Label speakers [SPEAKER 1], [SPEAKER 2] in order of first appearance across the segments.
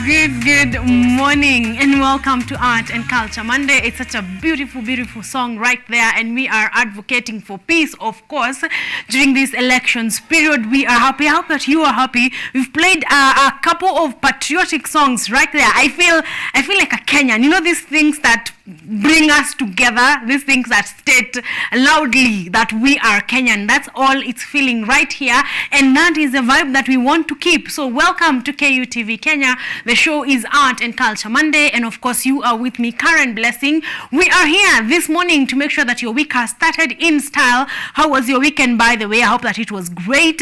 [SPEAKER 1] Good morning and welcome to Art and Culture Monday. It's such a beautiful, beautiful song right there, and we are advocating for peace, of course, during this elections period. We are happy. I hope that you are happy. We've played a couple of patriotic songs right there. I feel like a Kenyan. You know, these things that bring us together, these things that state loudly that we are Kenyan. That's all it's feeling right here, and that is a vibe that we want to keep. So welcome to KUTV Kenya. The show is Art and Culture Monday, and of course you are with me, Karen Blessing. We are here this morning to make sure that your week has started in style. How was your weekend, by the way? I hope that it was great.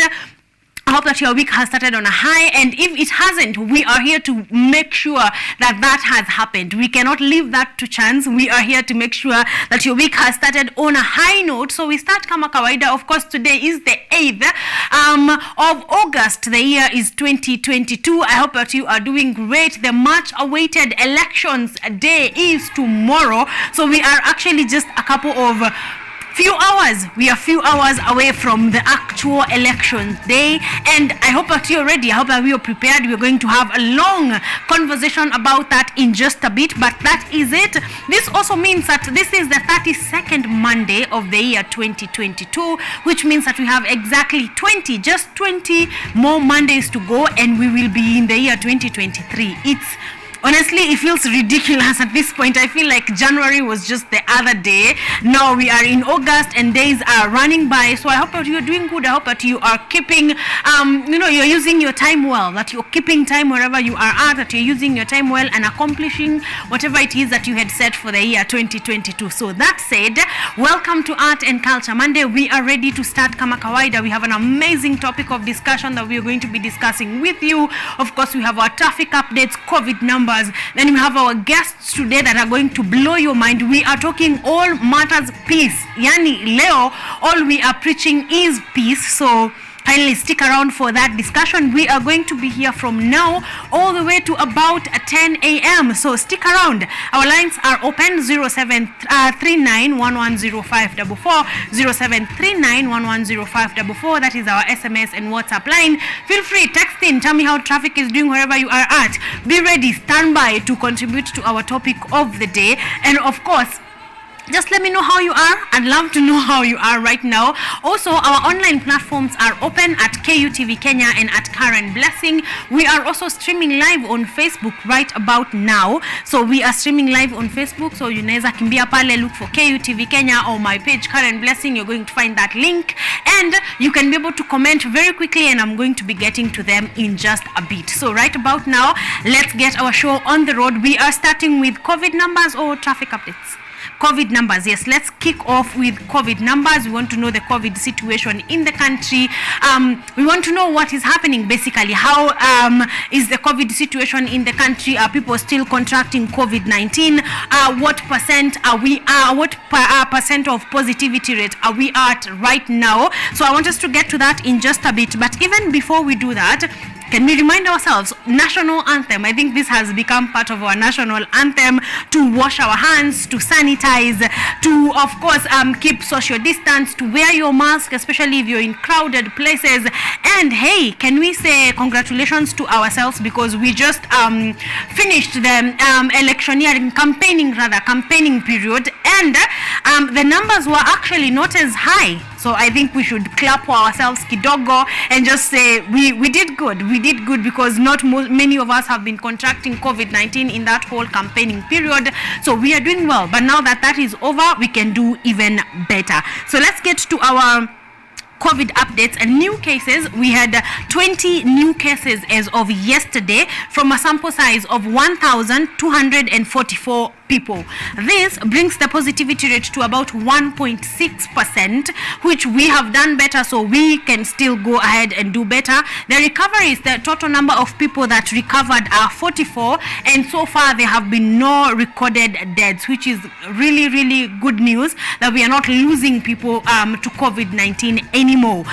[SPEAKER 1] I hope that your week has started on a high, and if it hasn't, we are here to make sure that that has happened. We cannot leave that to chance. We are here to make sure that your week has started on a high note. So we start kama kawaida. Of course, today is the 8th of August. The year is 2022. I hope that you are doing great. The much-awaited elections day is tomorrow. So we are actually just a couple of few hours. We are few hours away from the actual election day, and I hope that you're ready. I hope that we are prepared. We're going to have a long conversation about that in just a bit, but that is it. This also means that this is the 32nd Monday of the year 2022, which means that we have exactly 20 more Mondays to go, and we will be in the year 2023. Honestly, it feels ridiculous at this point. I feel like January was just the other day. Now we are in August and days are running by. So I hope that you're doing good. I hope that you are keeping, you're using your time well, that you're keeping time wherever you are at, that you're using your time well and accomplishing whatever it is that you had set for the year 2022. So that said, welcome to Art and Culture Monday. We are ready to start kama kawaida. We have an amazing topic of discussion that we are going to be discussing with you. Of course, we have our traffic updates, COVID numbers. Then we have our guests today that are going to blow your mind. We are talking all matters peace. Yani leo, all we are preaching is peace. So kindly stick around for that discussion. We are going to be here from now all the way to about 10 a.m. So stick around. Our lines are open 0739110544, 0739110544. That is our SMS and WhatsApp line. Feel free, text in, tell me how traffic is doing wherever you are at. Be ready, stand by to contribute to our topic of the day. And of course, just let me know how you are. I'd love to know how you are right now. Also, our online platforms are open at KUTV Kenya and at Karen Blessing. We are also streaming live on Facebook right about now. So we are streaming live on Facebook. So unaweza kimbia pale, look for KUTV Kenya or my page Karen Blessing. You're going to find that link, and you can be able to comment very quickly, and I'm going to be getting to them in just a bit. So right about now, let's get our show on the road. We are starting with COVID numbers or traffic updates. COVID numbers, yes, let's kick off with COVID numbers. We want to know the COVID situation in the country. We want to know what is happening basically. How is the COVID situation in the country? Are people still contracting COVID-19? What percent are we what percent of positivity rate are we at right now? So I want us to get to that in just a bit. But even before we do that, can we remind ourselves, national anthem? I think this has become part of our national anthem, to wash our hands, to sanitize, to, of course, keep social distance, to wear your mask, especially if you're in crowded places. And hey, can we say congratulations to ourselves, because we just finished the electioneering campaigning period, and the numbers were actually not as high. So I think we should clap for ourselves kidogo and just say we did good. We did good, because not many of us have been contracting COVID-19 in that whole campaigning period. So we are doing well. But now that that is over, we can do even better. So let's get to our COVID updates and new cases. We had 20 new cases as of yesterday from a sample size of 1,244 people. This brings the positivity rate to about 1.6%, which we have done better, so we can still go ahead and do better. The recoveries, the total number of people that recovered are 44, and so far there have been no recorded deaths, which is really, really good news that we are not losing people to COVID-19 anymore.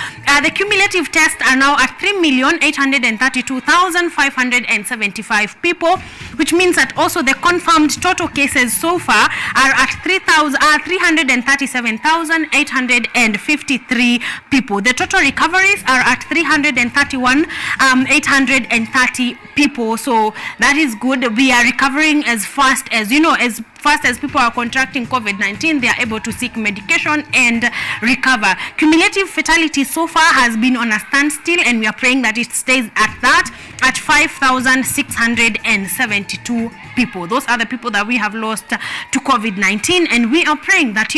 [SPEAKER 1] The cumulative tests are now at 3,832,575 people, which means that also the confirmed total cases cases so far are at 337,853 people. The total recoveries are at 331,830 people. So that is good. We are recovering as fast as, as fast as people are contracting COVID-19, they are able to seek medication and recover. Cumulative fatality so far has been on a standstill, and we are praying that it stays at that, at 5,672 people. Those are the people that we have lost to COVID-19, and we are praying that,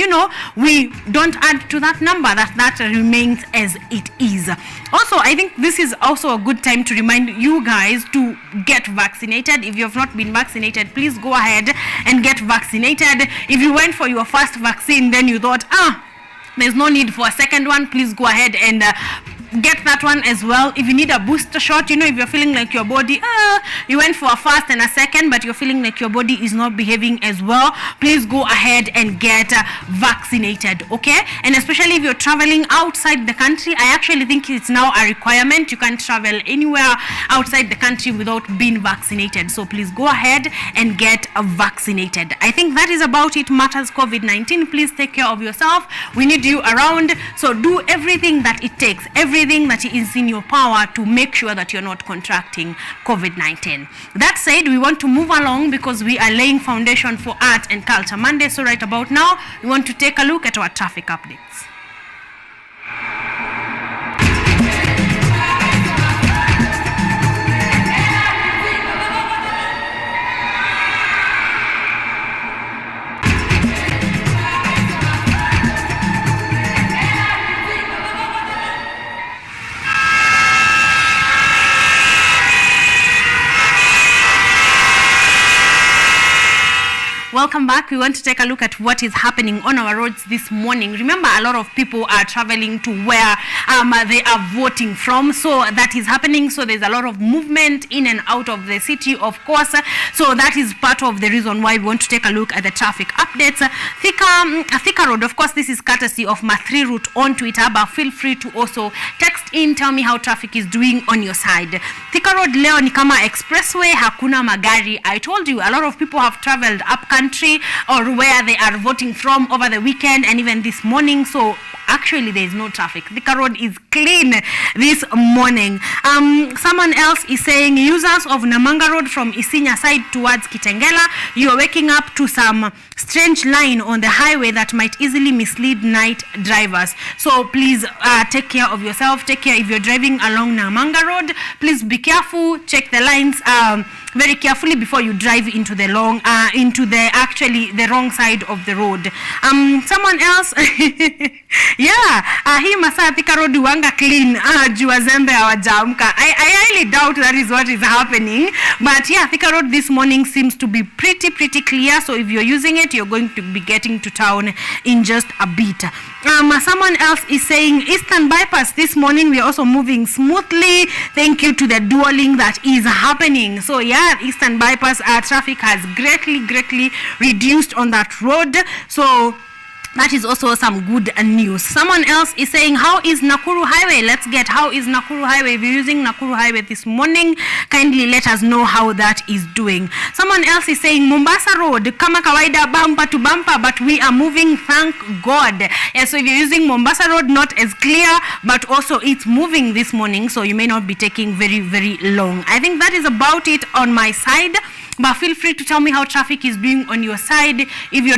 [SPEAKER 1] we don't add to that number, that remains as it is. Also, I think this is also a good time to remind you guys to get vaccinated. If you have not been vaccinated, please go ahead and get vaccinated. If you went for your first vaccine, then you thought, there's no need for a second one, please go ahead and get that one as well. If you need a booster shot, if you're feeling like your body, you went for a first and a second, but you're feeling like your body is not behaving as well, please go ahead and get vaccinated, okay? And especially if you're traveling outside the country, I actually think it's now a requirement. You can't travel anywhere outside the country without being vaccinated. So please go ahead and get vaccinated. I think that is about it. Matters COVID-19. Please take care of yourself. We need you around. So do everything that it takes, everything that is in your power to make sure that you're not contracting COVID-19. That said, we want to move along because we are laying foundation for Art and Culture Monday. So right about now, we want to take a look at our traffic updates. Welcome back. We want to take a look at what is happening on our roads this morning. Remember, a lot of people are traveling to where they are voting from. So that is happening. So there's a lot of movement in and out of the city, of course. So that is part of the reason why we want to take a look at the traffic updates. Thika Road, of course, this is courtesy of my 3 route on Twitter, but feel free to also text in, tell me how traffic is doing on your side. Thika Road leo ni kama expressway, hakuna magari. I told you, a lot of people have traveled up country or where they are voting from over the weekend and even this morning. So actually there is no traffic. Thika Road is clean this morning. Someone else is saying users of Namanga Road from Isinya side towards Kitengela, you are waking up to some strange line on the highway that might easily mislead night drivers. So please take care of yourself. Take care if you're driving along Namanga Road. Please be careful. Check the lines very carefully before you drive into the wrong side of the road. Someone else hii masaa Thika Road wanga clean jua zembe hawajamka. I highly doubt that is what is happening, but yeah, Thika Road this morning seems to be pretty clear. So if you're using it, you're going to be getting to town in just a bit. Someone else is saying Eastern Bypass this morning we are also moving smoothly. Thank you to the dueling that is happening. So yeah, Eastern Bypass traffic has greatly reduced on that road. So that is also some good news. Someone else is saying, how is Nakuru Highway? Let's get, how is Nakuru Highway? If you're using Nakuru Highway this morning, kindly let us know how that is doing. Someone else is saying, Mombasa Road, kama kawaida, bumper to bumper, but we are moving, thank God. Yeah, so if you're using Mombasa Road, not as clear, but also it's moving this morning, so you may not be taking very long. I think that is about it on my side. But feel free to tell me how traffic is doing on your side. If you're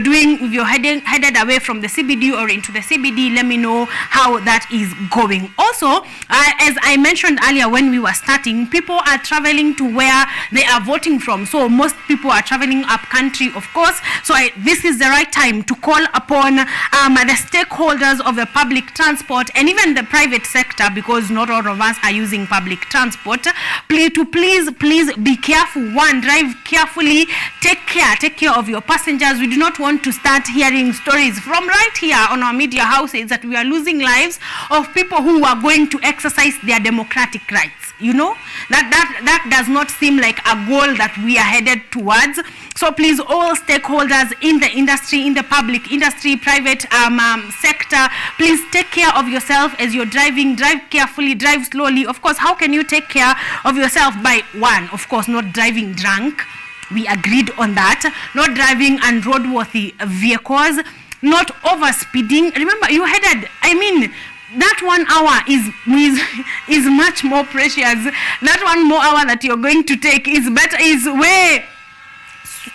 [SPEAKER 1] headed away from the CBD or into the CBD, let me know how that is going. Also, as I mentioned earlier when we were starting, people are traveling to where they are voting from. So most people are traveling up country, of course. So this is the right time to call upon the stakeholders of the public transport and even the private sector, because not all of us are using public transport. Please be careful. One, drive carefully. Take care of your passengers. We do not want to start hearing stories from right here on our media houses that we are losing lives of people who are going to exercise their democratic rights. You know, that does not seem like a goal that we are headed towards. So please, all stakeholders in the industry, in the public industry, private sector, please take care of yourself as you're driving. Drive carefully, drive slowly. Of course, how can you take care of yourself? By one, of course, not driving drunk. We agreed on that. Not driving unroadworthy vehicles, not overspeeding. Remember, you headed, that 1 hour is much more precious. That 1 more hour that you're going to take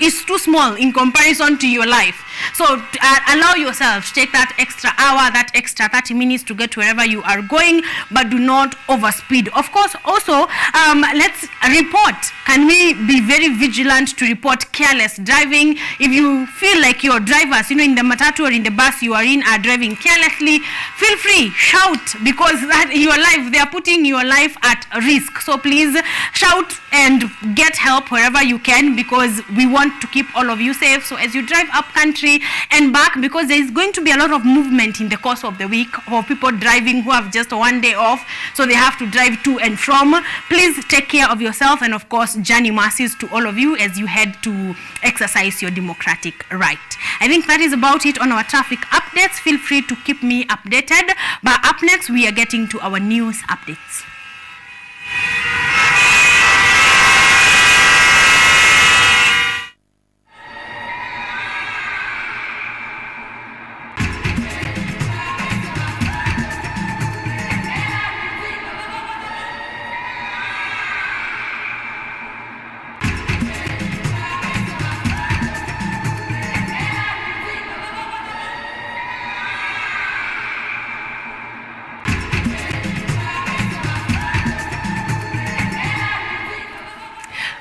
[SPEAKER 1] is too small in comparison to your life. So allow yourself to take that extra hour, that extra 30 minutes to get wherever you are going, but do not overspeed. Of course, also, let's report. Can we be very vigilant to report careless driving? If you feel like your drivers, in the matatu or in the bus you are in are driving carelessly, feel free, shout, because they are putting your life at risk. So please shout and get help wherever you can, because we want to keep all of you safe. So as you drive up country and back, because there is going to be a lot of movement in the course of the week for people driving who have just 1 day off, so they have to drive to and from. Please take care of yourself, and of course, journey mercies to all of you as you head to exercise your democratic right. I think that is about it on our traffic updates. Feel free to keep me updated. But up next, we are getting to our news updates.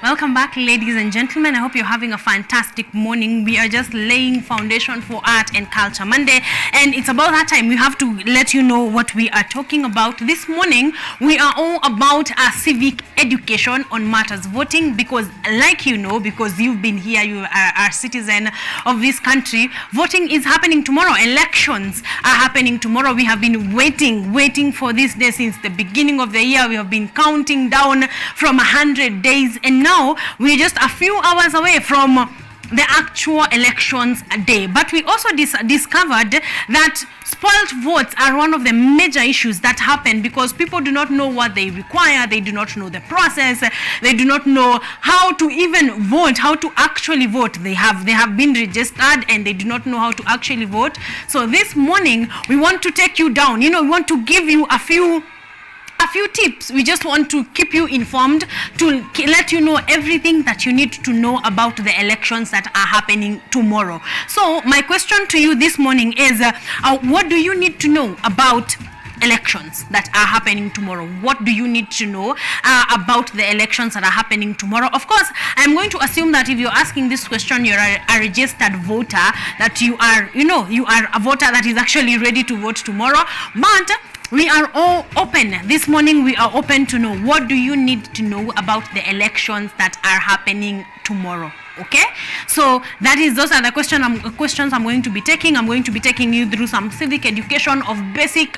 [SPEAKER 1] Welcome back, ladies and gentlemen. I hope you're having a fantastic morning. We are just laying foundation for Art and Culture Monday, and it's about that time we have to let you know what we are talking about. This morning, we are all about civic education on matters voting, because because you've been here, you are a citizen of this country. Voting is happening tomorrow. Elections are happening tomorrow. We have been waiting for this day since the beginning of the year. We have been counting down from 100 days, and now we're just a few hours away from the actual elections day. But we also discovered that spoiled votes are one of the major issues that happen, because people do not know what they require, they do not know the process, they do not know how to even vote, how to actually vote. They have been registered and they do not know how to actually vote. So this morning we want to take you down. We want to give you a few tips. We just want to keep you informed, to let you know everything that you need to know about the elections that are happening tomorrow. So my question to you this morning is, what do you need to know about elections that are happening tomorrow? What do you need to know about the elections that are happening tomorrow? Of course, I'm going to assume that if you're asking this question, you're a registered voter, that you are a voter that is actually ready to vote tomorrow. But we are all open. This morning we are open to know, what do you need to know about the elections that are happening tomorrow? Okay, so those are the questions I'm going to be taking. I'm going to be taking you through some civic education of basic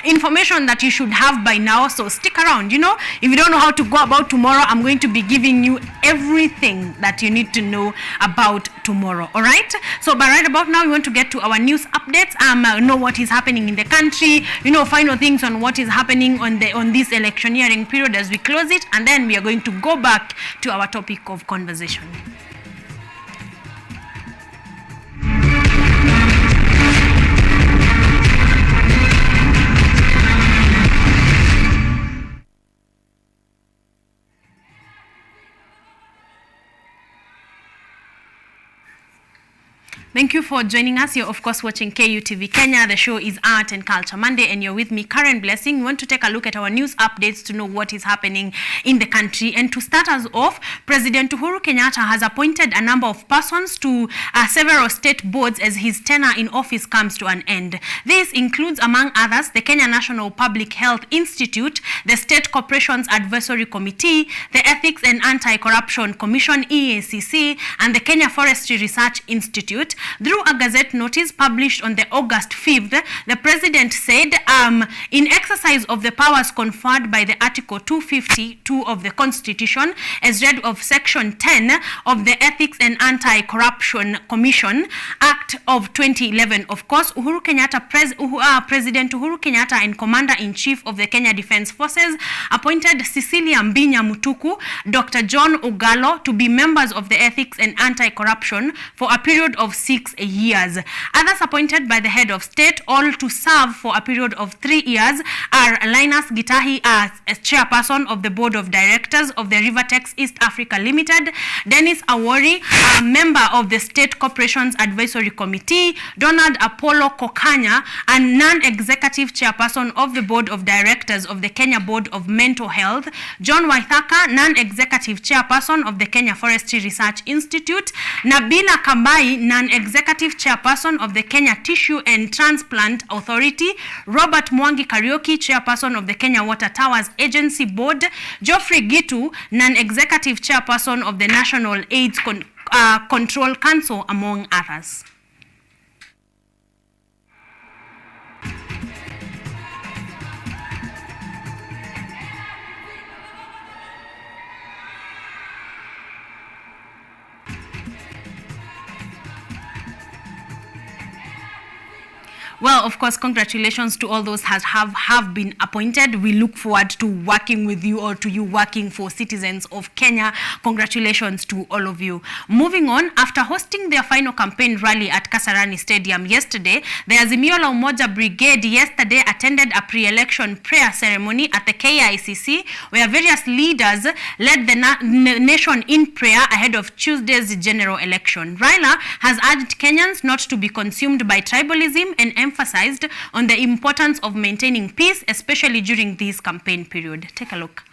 [SPEAKER 1] information that you should have by now. So stick around. If you don't know how to go about tomorrow, I'm going to be giving you everything that you need to know about tomorrow. All right, so but right about now we want to get to our news updates. Know what is happening in the country, final things on what is happening on this electioneering period as we close it, and then we are going to go back to our topic of conversation. Thank you for joining us. You're, of course, watching KUTV Kenya. The show is Art and Culture Monday, and you're with me, Karen Blessing. We want to take a look at our news updates to know what is happening in the country. And to start us off, President Uhuru Kenyatta has appointed a number of persons to several state boards as his tenure in office comes to an end. This includes, among others, the Kenya National Public Health Institute, the State Corporations Advisory Committee, the Ethics and Anti-Corruption Commission, EACC, and the Kenya Forestry Research Institute. Through a Gazette notice published on the August 5th, the President said, in exercise of the powers conferred by the Article 252 of the Constitution, as read of Section 10 of the Ethics and Anti-Corruption Commission Act of 2011, of course, President Uhuru Kenyatta and Commander-in-Chief of the Kenya Defence Forces appointed Cecilia Mbinya Mutuku, Dr. John Ogalo to be members of the Ethics and Anti-Corruption for a period of 6 years. Others appointed by the head of state, all to serve for a period of 3 years, are Linus Gitahi as chairperson of the Board of Directors of the Rivertex East Africa Limited, Dennis Awori, a member of the State Corporations Advisory Committee, Donald Apollo Kokanya, a non-executive chairperson of the Board of Directors of the Kenya Board of Mental Health, John Waithaka, non-executive chairperson of the Kenya Forestry Research Institute, Nabila Kambai, non-executive chairperson of the Kenya Tissue and Transplant Authority, Robert Mwangi Karaoke, chairperson of the Kenya Water Towers Agency Board, Geoffrey Gitu, non-executive chairperson of the National AIDS Control Council, among others. Well, of course, congratulations to all those have been appointed. We look forward to working with you, or to you working for citizens of Kenya. Congratulations to all of you. Moving on, after hosting their final campaign rally at Kasarani Stadium yesterday, the Azimio la Umoja Brigade yesterday attended a pre-election prayer ceremony at the KICC, where various leaders led the nation in prayer ahead of Tuesday's general election. Raila has urged Kenyans not to be consumed by tribalism and emphasized on the importance of maintaining peace, especially during this campaign period. Take a look.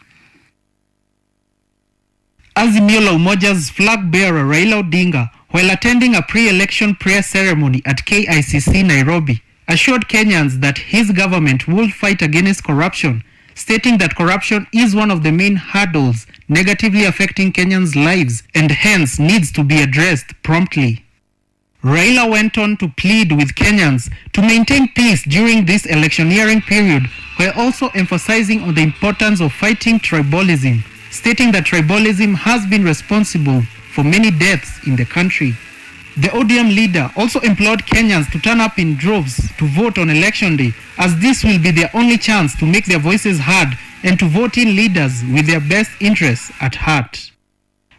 [SPEAKER 2] Azimio la Umoja's flag bearer Raila Odinga, while attending a pre-election prayer ceremony at KICC Nairobi, assured Kenyans that his government will fight against corruption, stating that corruption is one of the main hurdles negatively affecting Kenyans' lives and hence needs to be addressed promptly. Raila went on to plead with Kenyans to maintain peace during this electioneering period, while also emphasizing on the importance of fighting tribalism, stating that tribalism has been responsible for many deaths in the country. The ODM leader also implored Kenyans to turn up in droves to vote on election day, as this will be their only chance to make their voices heard and to vote in leaders with their best interests at heart.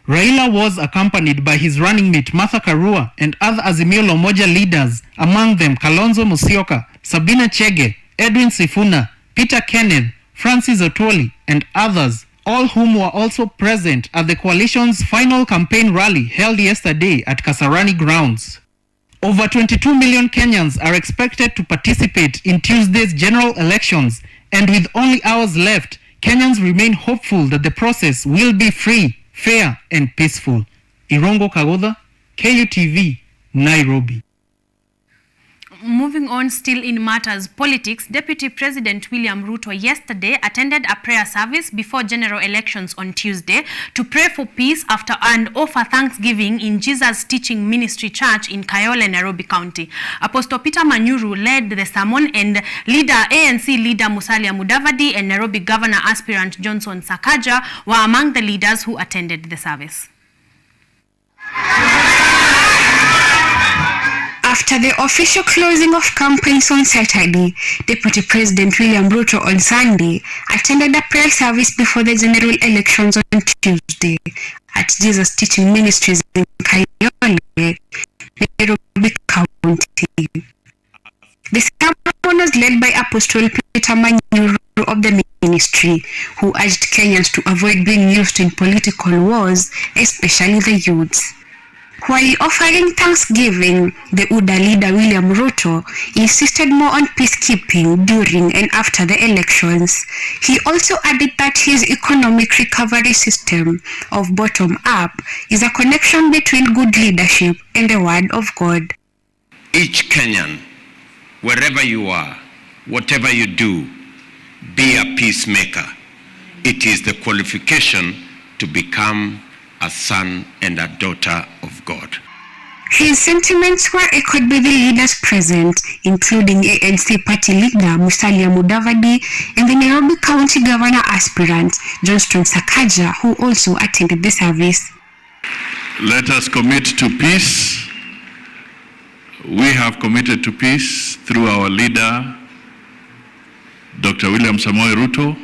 [SPEAKER 2] Raila was accompanied by his running mate Martha Karua and other Azimio la Umoja leaders, among them Kalonzo Musyoka, Sabina Chege, Edwin Sifuna, Peter Kenneth, Francis Otoli, and others, all whom were also present at the coalition's final campaign rally held yesterday at Kasarani grounds. Over 22 million Kenyans are expected to participate in Tuesday's general elections, and with only hours left, Kenyans remain hopeful that the process will be free, fair and peaceful. Irongo Kagoda, KUTV, Nairobi.
[SPEAKER 1] Moving on, still in matters politics, Deputy President William Ruto yesterday attended a prayer service before general elections on Tuesday to pray for peace after and offer thanksgiving in Jesus Teaching Ministry Church in Kayole, Nairobi County. Apostle Peter Manyuru led the sermon, and ANC leader Musalia Mudavadi and Nairobi Governor aspirant Johnson Sakaja were among the leaders who attended the service.
[SPEAKER 3] After the official closing of campaigns on Saturday, Deputy President William Ruto on Sunday attended a prayer service before the general elections on Tuesday at Jesus Teaching Ministries in Kayole, Nairobi County. The sermon was led by Apostle Peter Manyuru of the ministry, who urged Kenyans to avoid being used in political wars, especially the youths. While offering thanksgiving, the UDA leader William Ruto insisted more on peacekeeping during and after the elections. He also added that his economic recovery system of bottom-up is a connection between good leadership and the word of God.
[SPEAKER 4] Each Kenyan, wherever you are, whatever you do, be a peacemaker. It is the qualification to become a son and a daughter of God.
[SPEAKER 3] His sentiments were echoed by the leaders present, including ANC party leader Musalia Mudavadi and the Nairobi County Governor aspirant Johnston Sakaja, who also attended the service.
[SPEAKER 5] Let us commit to peace. We have committed to peace through our leader, Dr. William Samoei Ruto,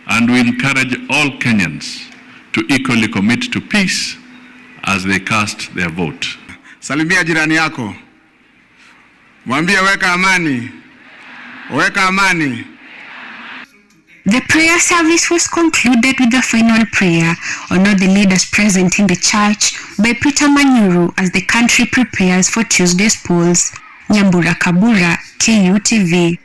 [SPEAKER 5] and we encourage all Kenyans to equally commit to peace as they cast their vote.
[SPEAKER 6] Salimia jirani yako. Mwambie weka amani. Weka amani.
[SPEAKER 3] The prayer service was concluded with the final prayer on all the leaders present in the church by Peter Manyuru as the country prepares for Tuesday's polls. Nyambura Kabura, KUTV.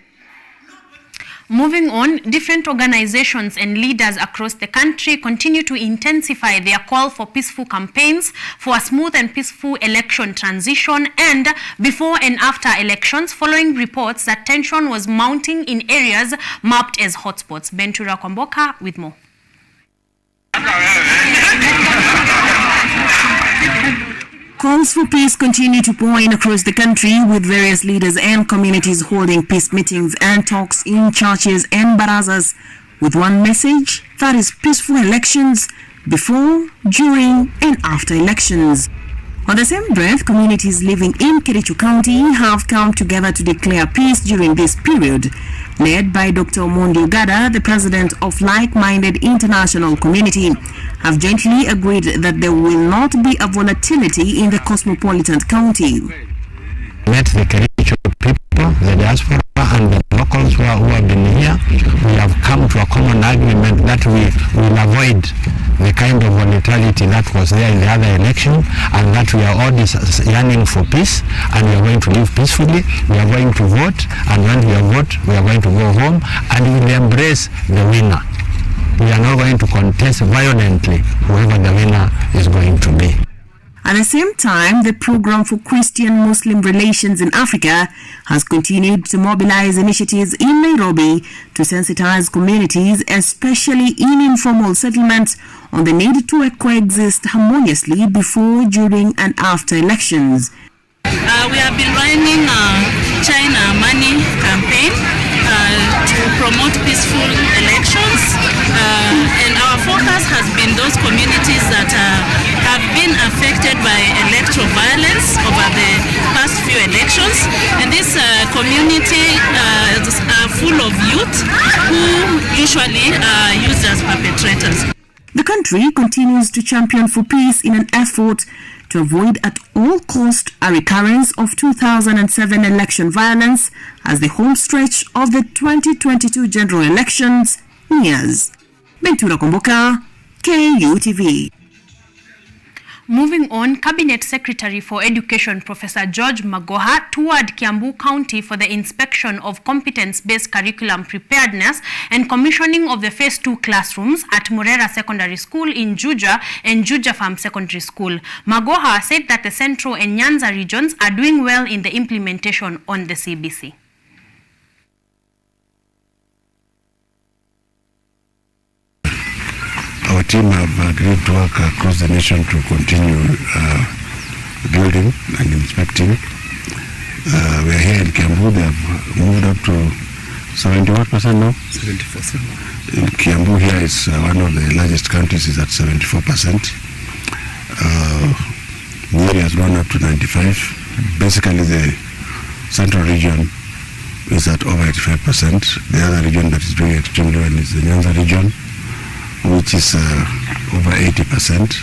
[SPEAKER 1] Moving on, different organizations and leaders across the country continue to intensify their call for peaceful campaigns for a smooth and peaceful election transition and before and after elections, following reports that tension was mounting in areas mapped as hotspots. Bentura Kwamboka with more.
[SPEAKER 7] Calls for peace continue to pour in across the country, with various leaders and communities holding peace meetings and talks in churches and barazas with one message, that is peaceful elections before, during and after elections. On the same breath, communities living in Kericho County have come together to declare peace during this period. Led by Dr. Omondi Ogada, the president of like-minded international community, have jointly agreed that there will not be a volatility in the cosmopolitan county.
[SPEAKER 8] Met the Kericho people, the diaspora and the locals who have been here. We have come to a common agreement that we will avoid the kind of volatility that was there in the other election, and that we are all yearning for peace, and we are going to live peacefully. We are going to vote, and when we vote, we are going to go home, and we will embrace the winner. We are not going to contest violently whoever the winner is going to be.
[SPEAKER 7] At the same time, the Program for Christian-Muslim Relations in Africa has continued to mobilize initiatives in Nairobi to sensitize communities, especially in informal settlements, on the need to coexist harmoniously before, during and after elections.
[SPEAKER 9] We have been running a China Money campaign to promote peaceful elections, and our focus has been those communities that have been affected by electoral violence over the past few elections, and this community are full of youth who usually are used as perpetrators.
[SPEAKER 7] The country continues to champion for peace in an effort to avoid at all cost a recurrence of 2007 election violence as the home stretch of the 2022 general elections nears. Bentura Komboka, KUTV.
[SPEAKER 1] Moving on, Cabinet Secretary for Education Professor George Magoha toured Kiambu County for the inspection of competence-based curriculum preparedness and commissioning of the Phase 2 classrooms at Murera Secondary School in Juja and Juja Farm Secondary School. Magoha said that the Central and Nyanza regions are doing well in the implementation on the CBC.
[SPEAKER 10] Our team have agreed to work across the nation to continue building and inspecting. We are here in Kiambu. They have moved up to 71% now. 74%. In Kiambu here is one of the largest counties, is at 74%. Nyeri has gone up to 95%. Basically the central region is at over 85%. The other region that is doing extremely well is the Nyanza region, which is over 80%.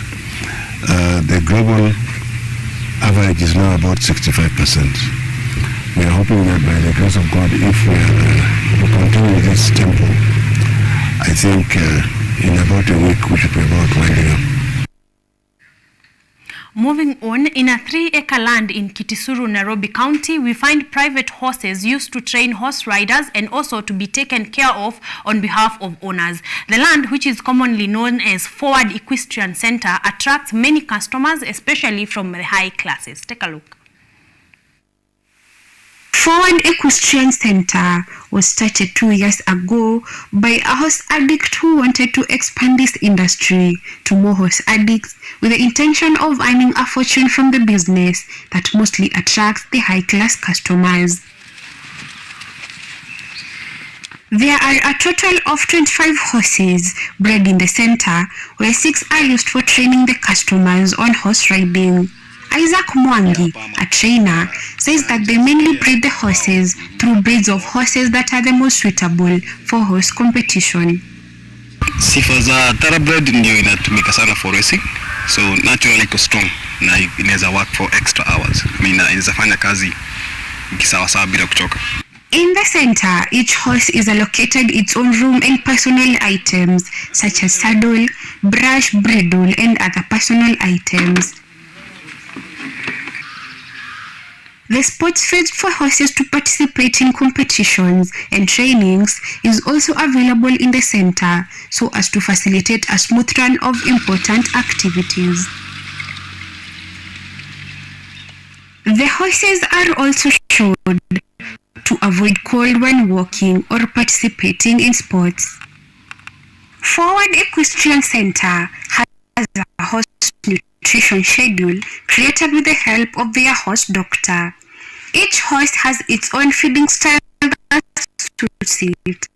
[SPEAKER 10] The global average is now about 65%. We are hoping that by the grace of God, if we continue this tempo, I think in about a week we should be about winding up.
[SPEAKER 1] Moving on, in a 3-acre land in Kitisuru, Nairobi County, we find private horses used to train horse riders and also to be taken care of on behalf of owners. The land, which is commonly known as Forward Equestrian Center, attracts many customers, especially from the high classes. Take a look.
[SPEAKER 3] Forward Equestrian Center was started 2 years ago by a horse addict who wanted to expand this industry to more horse addicts with the intention of earning a fortune from the business that mostly attracts the high-class customers. There are a total of 25 horses bred in the center, where 6 are used for training the customers on horse riding. Isaac Mwangi, a trainer, says that they mainly breed the horses through breeds of horses that are the most suitable for horse competition.
[SPEAKER 11] Sifa za thoroughbred ndio inatumika sana for racing, so naturally iko strong na inaweza work for extra hours. Inaweza fanya kazi kisawasawa bila kuchoka.
[SPEAKER 3] In the center, each horse is allocated its own room and personal items such as saddle, brush, bridle, and other personal items. The sports feed for horses to participate in competitions and trainings is also available in the center so as to facilitate a smooth run of important activities. The horses are also showed to avoid cold when walking or participating in sports. Forward Equestrian Center has a horse nutrition schedule created with the help of their horse doctor. Each horse has its own feeding style that suits it,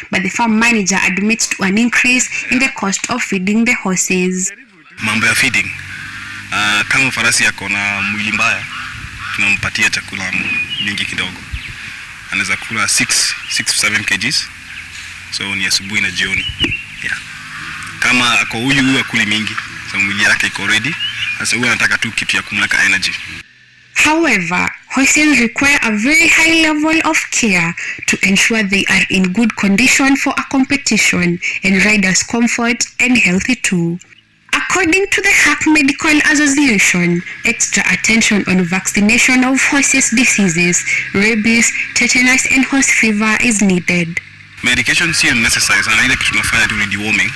[SPEAKER 3] but the farm manager admits to an increase in the cost of feeding the horses.
[SPEAKER 11] Mambo ya feeding. Kama farasi yako na mwili mbaya, tunampatia chakula mingi kidogo. Anaweza kula 6 to 7 kgs. So ni asubuhi na jioni. Yeah. Kama ako huyu akuli mingi, so mwili yake iko ready. Sasa huyu anataka tu kitu ya kumleka energy.
[SPEAKER 3] However, horses require a very high level of care to ensure they are in good condition for a competition and riders' comfort and healthy too. According to the Hack Medical Association, extra attention on vaccination of horses' diseases, rabies, tetanus, and horse fever is needed.
[SPEAKER 11] Medication si necessary, sana ile kitu tunafanya tu ni deworming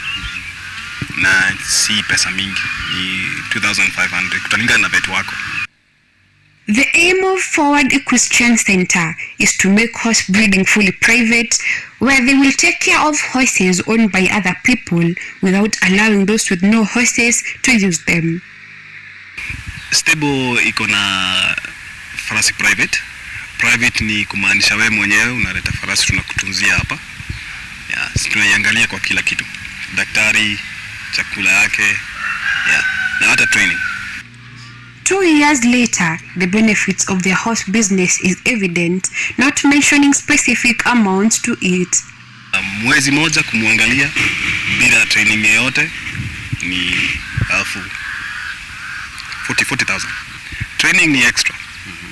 [SPEAKER 11] na si pesa mingi, ni 2,500 kutalingana na vet wako.
[SPEAKER 3] The aim of Forward Equestrian Center is to make horse breeding fully private, where they will take care of horses owned by other people without allowing those with no horses to use them.
[SPEAKER 11] Stable iko na farasi private. Private ni kumaanisha wewe mwenyewe unaleta farasi tunakutunzia hapa. Yeah, tunaiangalia kwa kila kitu. Daktari, chakula yake, yeah, na hata training.
[SPEAKER 3] 2 years later, the benefits of their horse business is evident, not mentioning specific amounts to it.
[SPEAKER 11] Mwezi moja kumwangalia bila training yoyote ni 40,000. Training ni extra.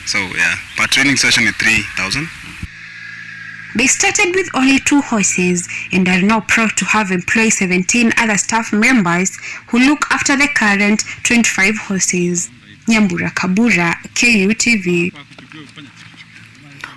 [SPEAKER 11] So yeah, per training session is 3,000.
[SPEAKER 3] They started with only 2 horses and are now proud to have employed 17 other staff members who look after the current 25 horses. Nyambura Kabura, KUTV.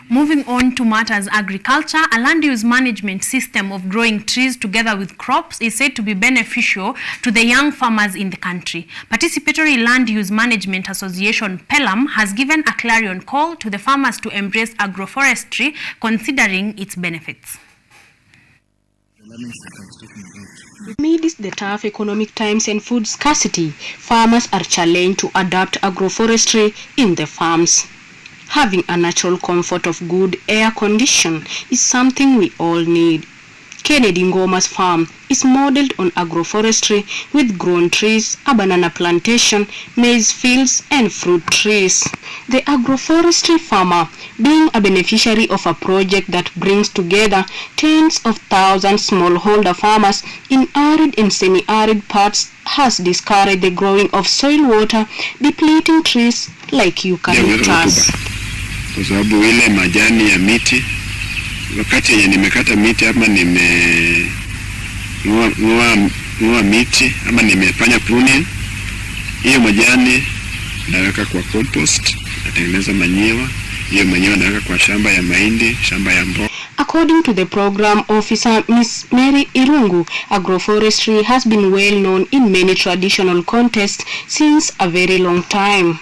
[SPEAKER 1] Moving on to matters agriculture, a land use management system of growing trees together with crops is said to be beneficial to the young farmers in the country. Participatory Land Use Management Association, PELAM, has given a clarion call to the farmers to embrace agroforestry, considering its benefits.
[SPEAKER 12] Amidst the tough economic times and food scarcity, farmers are challenged to adapt agroforestry in the farms. Having a natural comfort of good air condition is something we all need. Kennedy Ngoma's farm is modeled on agroforestry with grown trees, a banana plantation, maize fields, and fruit trees. The agroforestry farmer, being a beneficiary of a project that brings together tens of thousands smallholder farmers in arid and semi-arid parts, has discouraged the growing of soil water depleting trees like eucalyptus.
[SPEAKER 10] Kwa sababu ile majani ya miti, wakati yenye nimekata miti ama nimeng'oa miti ama nimefanya pruning, hiyo majani naweka kwa compost, natengeneza manyiwa, hiyo manyiwa naweka kwa shamba ya mahindi, shamba ya mboga.
[SPEAKER 12] According to the program officer, Ms. Mary Irungu, agroforestry has been well known in many traditional contests since a very long time.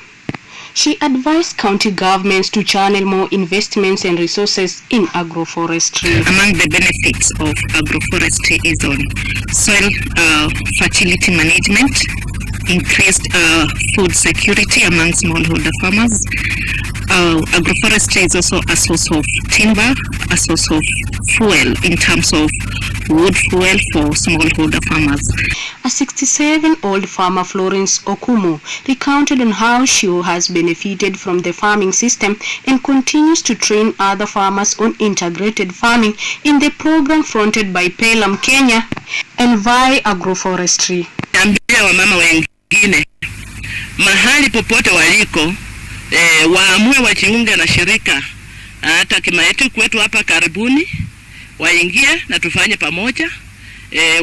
[SPEAKER 12] She advised county governments to channel more investments and resources in agroforestry.
[SPEAKER 13] Among the benefits of agroforestry is on soil fertility management, increased food security among smallholder farmers. Agroforestry is also a source of timber, a source of fuel in terms of wood fuel for smallholder farmers.
[SPEAKER 12] A 67-year-old farmer, Florence Okumu, recounted on how she has benefited from the farming system and continues to train other farmers on integrated farming in the program fronted by Pelham Kenya and via agroforestry.
[SPEAKER 13] Ambia wamama wengine mahali popote waliko waamue wajiunge na shirika hata kama yetu kwetu hapa karibuni, waingie na tufanye pamoja.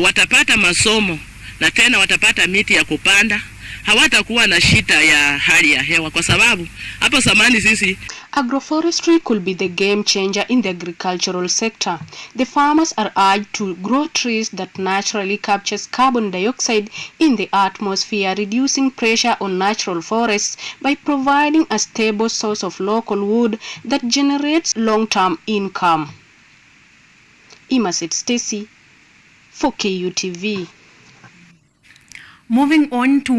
[SPEAKER 13] Watapata masomo na tena watapata miti ya kupanda. Hawatakuwa na shida ya hali ya hewa kwa sababu hapo zamani sisi.
[SPEAKER 12] Agroforestry could be the game changer in the agricultural sector. The farmers are urged to grow trees that naturally captures carbon dioxide in the atmosphere, reducing pressure on natural forests by providing a stable source of local wood that generates long-term income. Imaset Stacy for KUTV.
[SPEAKER 1] Moving on to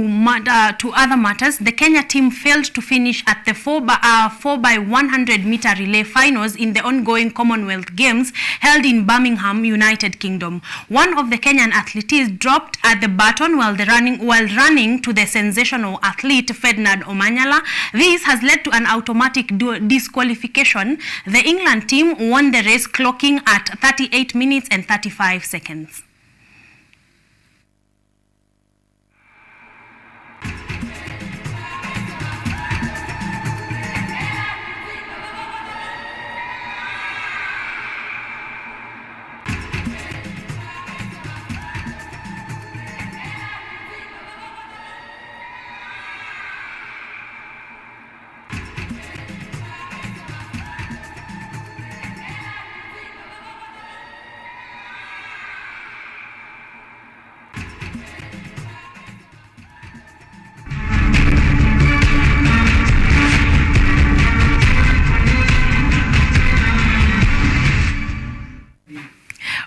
[SPEAKER 1] other matters, the Kenya team failed to finish at the 4x100 meter relay finals in the ongoing Commonwealth Games held in Birmingham, United Kingdom. One of the Kenyan athletes dropped at the baton while running to the sensational athlete Ferdinand Omanyala. This has led to an automatic disqualification. The England team won the race, clocking at 38 minutes and 35 seconds.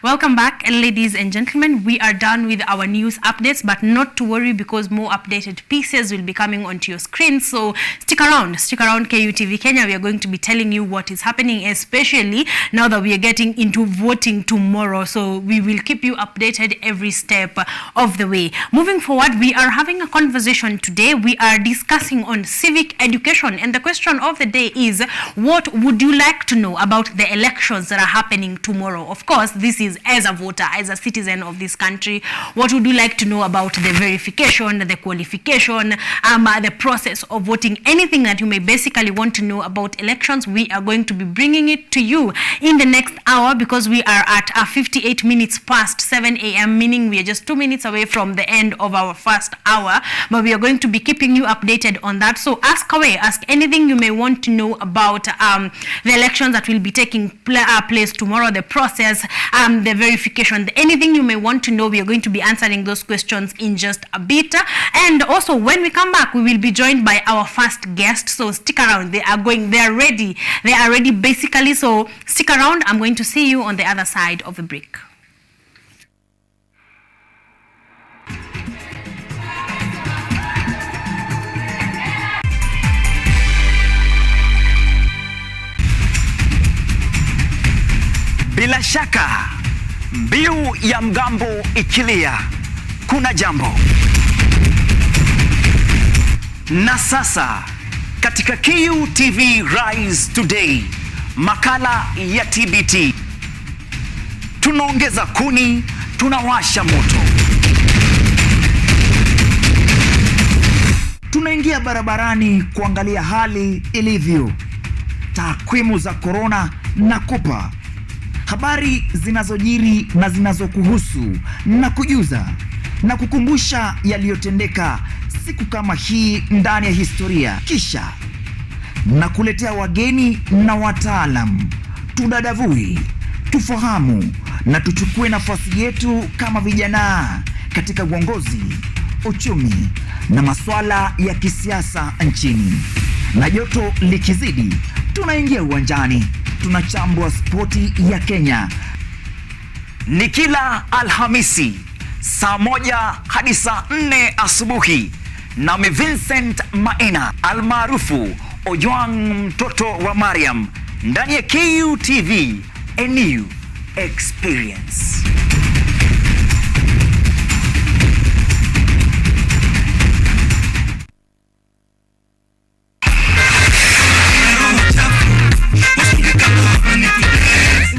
[SPEAKER 1] Welcome back, ladies and gentlemen. We are done with our news updates, but not to worry because more updated pieces will be coming onto your screen. So stick around KUTV Kenya. We are going to be telling you what is happening, especially now that we are getting into voting tomorrow. So we will keep you updated every step of the way. Moving forward, we are having a conversation today. We are discussing on civic education, and the question of the day is, what would you like to know about the elections that are happening tomorrow? Of course, this is as a voter, as a citizen of this country. What would you like to know about the verification, the qualification, the process of voting? Anything that you may basically want to know about elections, we are going to be bringing it to you in the next hour, because we are at 58 minutes past 7 a.m., meaning we are just 2 minutes away from the end of our first hour, but we are going to be keeping you updated on that. So ask away, ask anything you may want to know about the elections that will be taking place tomorrow, the process, the verification, anything you may want to know. We are going to be answering those questions in just a bit. And also, when we come back, we will be joined by our first guest. So stick around. They are ready basically. So stick around. I'm going to see you on the other side of the break.
[SPEAKER 14] Bila shaka, mbiu ya mgambo ikilia, kuna jambo. Na sasa, katika KUTV Rise Today, makala ya TBT. Tunaongeza kuni, tunawasha moto. Tunaingia barabarani kuangalia hali ilivyo. Takwimu za corona na kupa habari zinazojiri na zinazokuhusu, na kujuza na kukumbusha yaliyotendeka siku kama hii ndani ya historia. Kisha na kuletea wageni na wataalam, tudadavui, tufahamu na tuchukue nafasi yetu kama vijana katika uongozi, uchumi na masuala ya kisiasa nchini. Na joto likizidi, tunaingia uwanjani, tunachambua spoti ya Kenya. Ni kila Alhamisi saa 1 hadi saa 4 asubuhi, nami Vincent Maina almaarufu Ojwang mtoto wa Mariam, ndani ya KUTV, a new experience.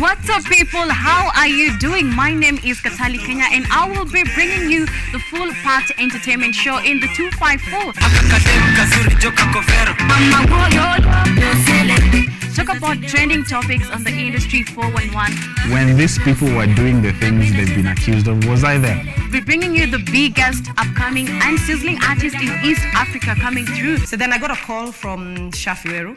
[SPEAKER 1] What's up, people? How are you doing? My name is Katali Kenya, and I will be bringing you the full party entertainment show in the 254. Talk about trending topics on the industry 411.
[SPEAKER 15] When these people were doing the things they've been accused of, was I there?
[SPEAKER 1] We're bringing you the biggest, upcoming and sizzling artists in East Africa coming through.
[SPEAKER 16] So then I got a call from Shafiweru.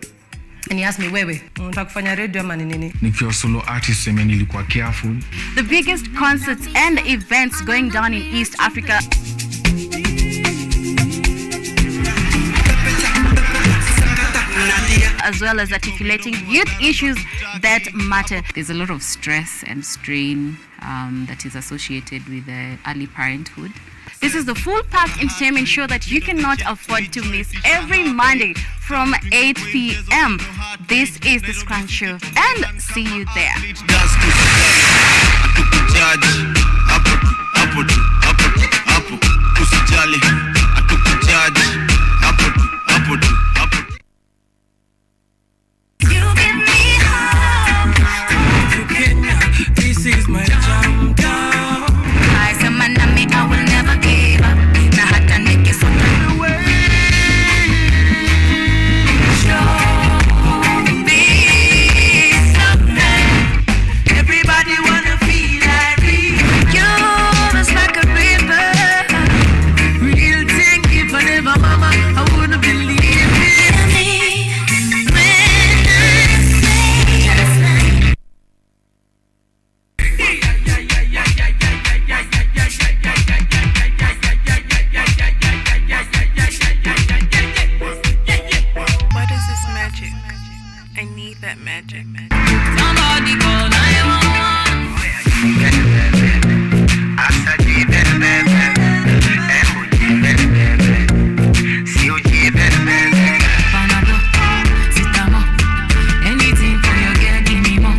[SPEAKER 16] And he asked me, wewe, unataka kufanya radio ama ni nini?
[SPEAKER 15] Nikiwa solo artist, nilikuwa careful.
[SPEAKER 1] The biggest concerts and events going down in East Africa. As well as articulating youth issues that matter.
[SPEAKER 17] There's a lot of stress and strain that is associated with early parenthood.
[SPEAKER 1] This is the full packed entertainment show that you cannot afford to miss every Monday from 8 p.m. This is The Scrunch Show, and see you there.
[SPEAKER 18] This is my jam down. I said, man, I will never give up. Now, I can make it from the way. Show me something. Everybody wanna feel like me. You're just like a river. Real thing, if I never mama, I wouldn't believe it.
[SPEAKER 19] That magic.
[SPEAKER 18] Somebody call 911. Anything for your girl, give me more.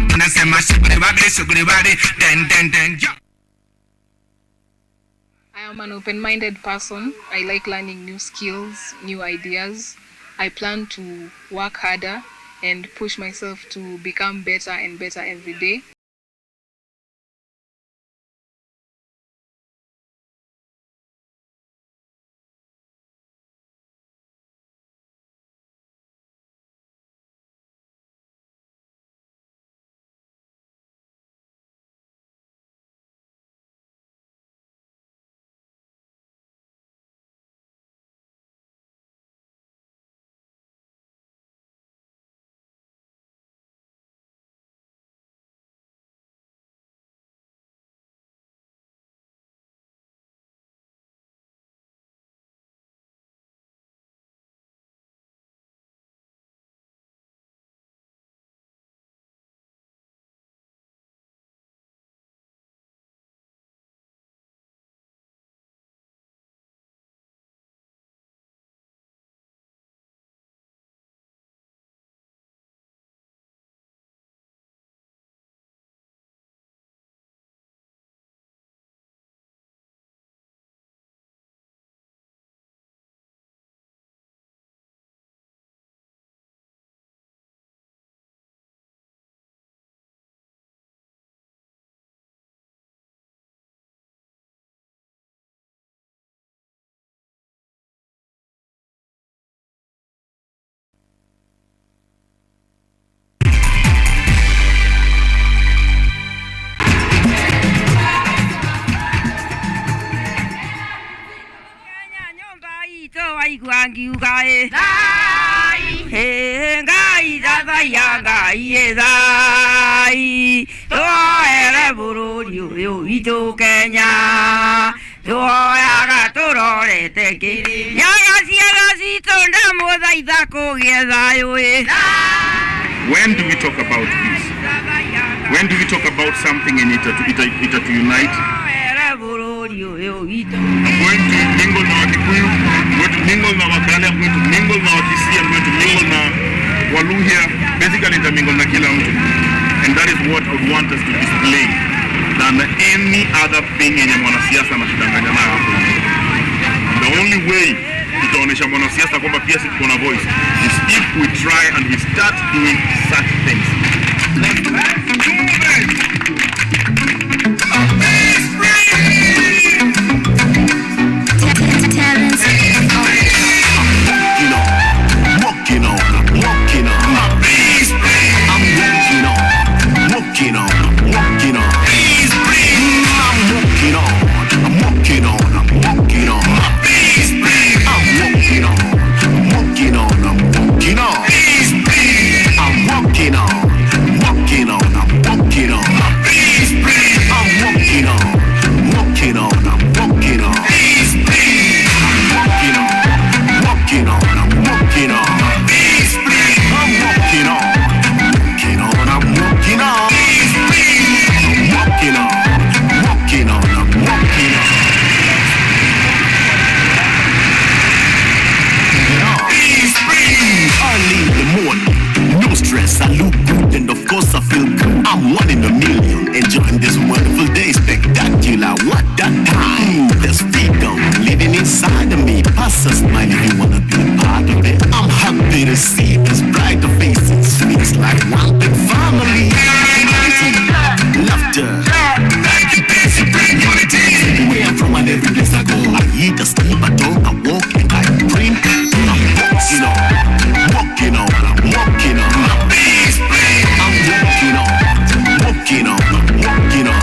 [SPEAKER 19] I am an open-minded person. I like learning new skills, new ideas. I plan to work harder and push myself to become better and better every day.
[SPEAKER 18] Gai hey gai da ya gai dai to era buru yu ito Kenya to ya ga to ro le te ki ya ga si to nda mo dai
[SPEAKER 20] When do we talk about peace? When do we talk about something in it to unite? I'm going to mingle now Kikuyu, I'm going to mingle now Wakale, I'm going to mingle now Kisii, I'm going to mingle now Waluhya, basically intermingle na kila mtu. And that is what I would want us to display than any other thing yenye mwanasiasa anatudanganya nayo hapo. The only way tutaonesha mwanasiasa kwamba pia sisi tuko na voice is if we try and we start doing such things.
[SPEAKER 21] I look good and of course I feel good. I'm 1 in a million, enjoying this wonderful day, spectacular. What that time? There's freedom living inside of me. Pass a smile if you wanna be a part of it. I'm happy to see these brighter faces. Feels like one big family. Unity, laughter, peace, unity. Where I'm from and every place I go, I eat, I sleep, I talk, I walk, and I drink. I'm walking on, walking on, I'm walking on. Walking on, walking on.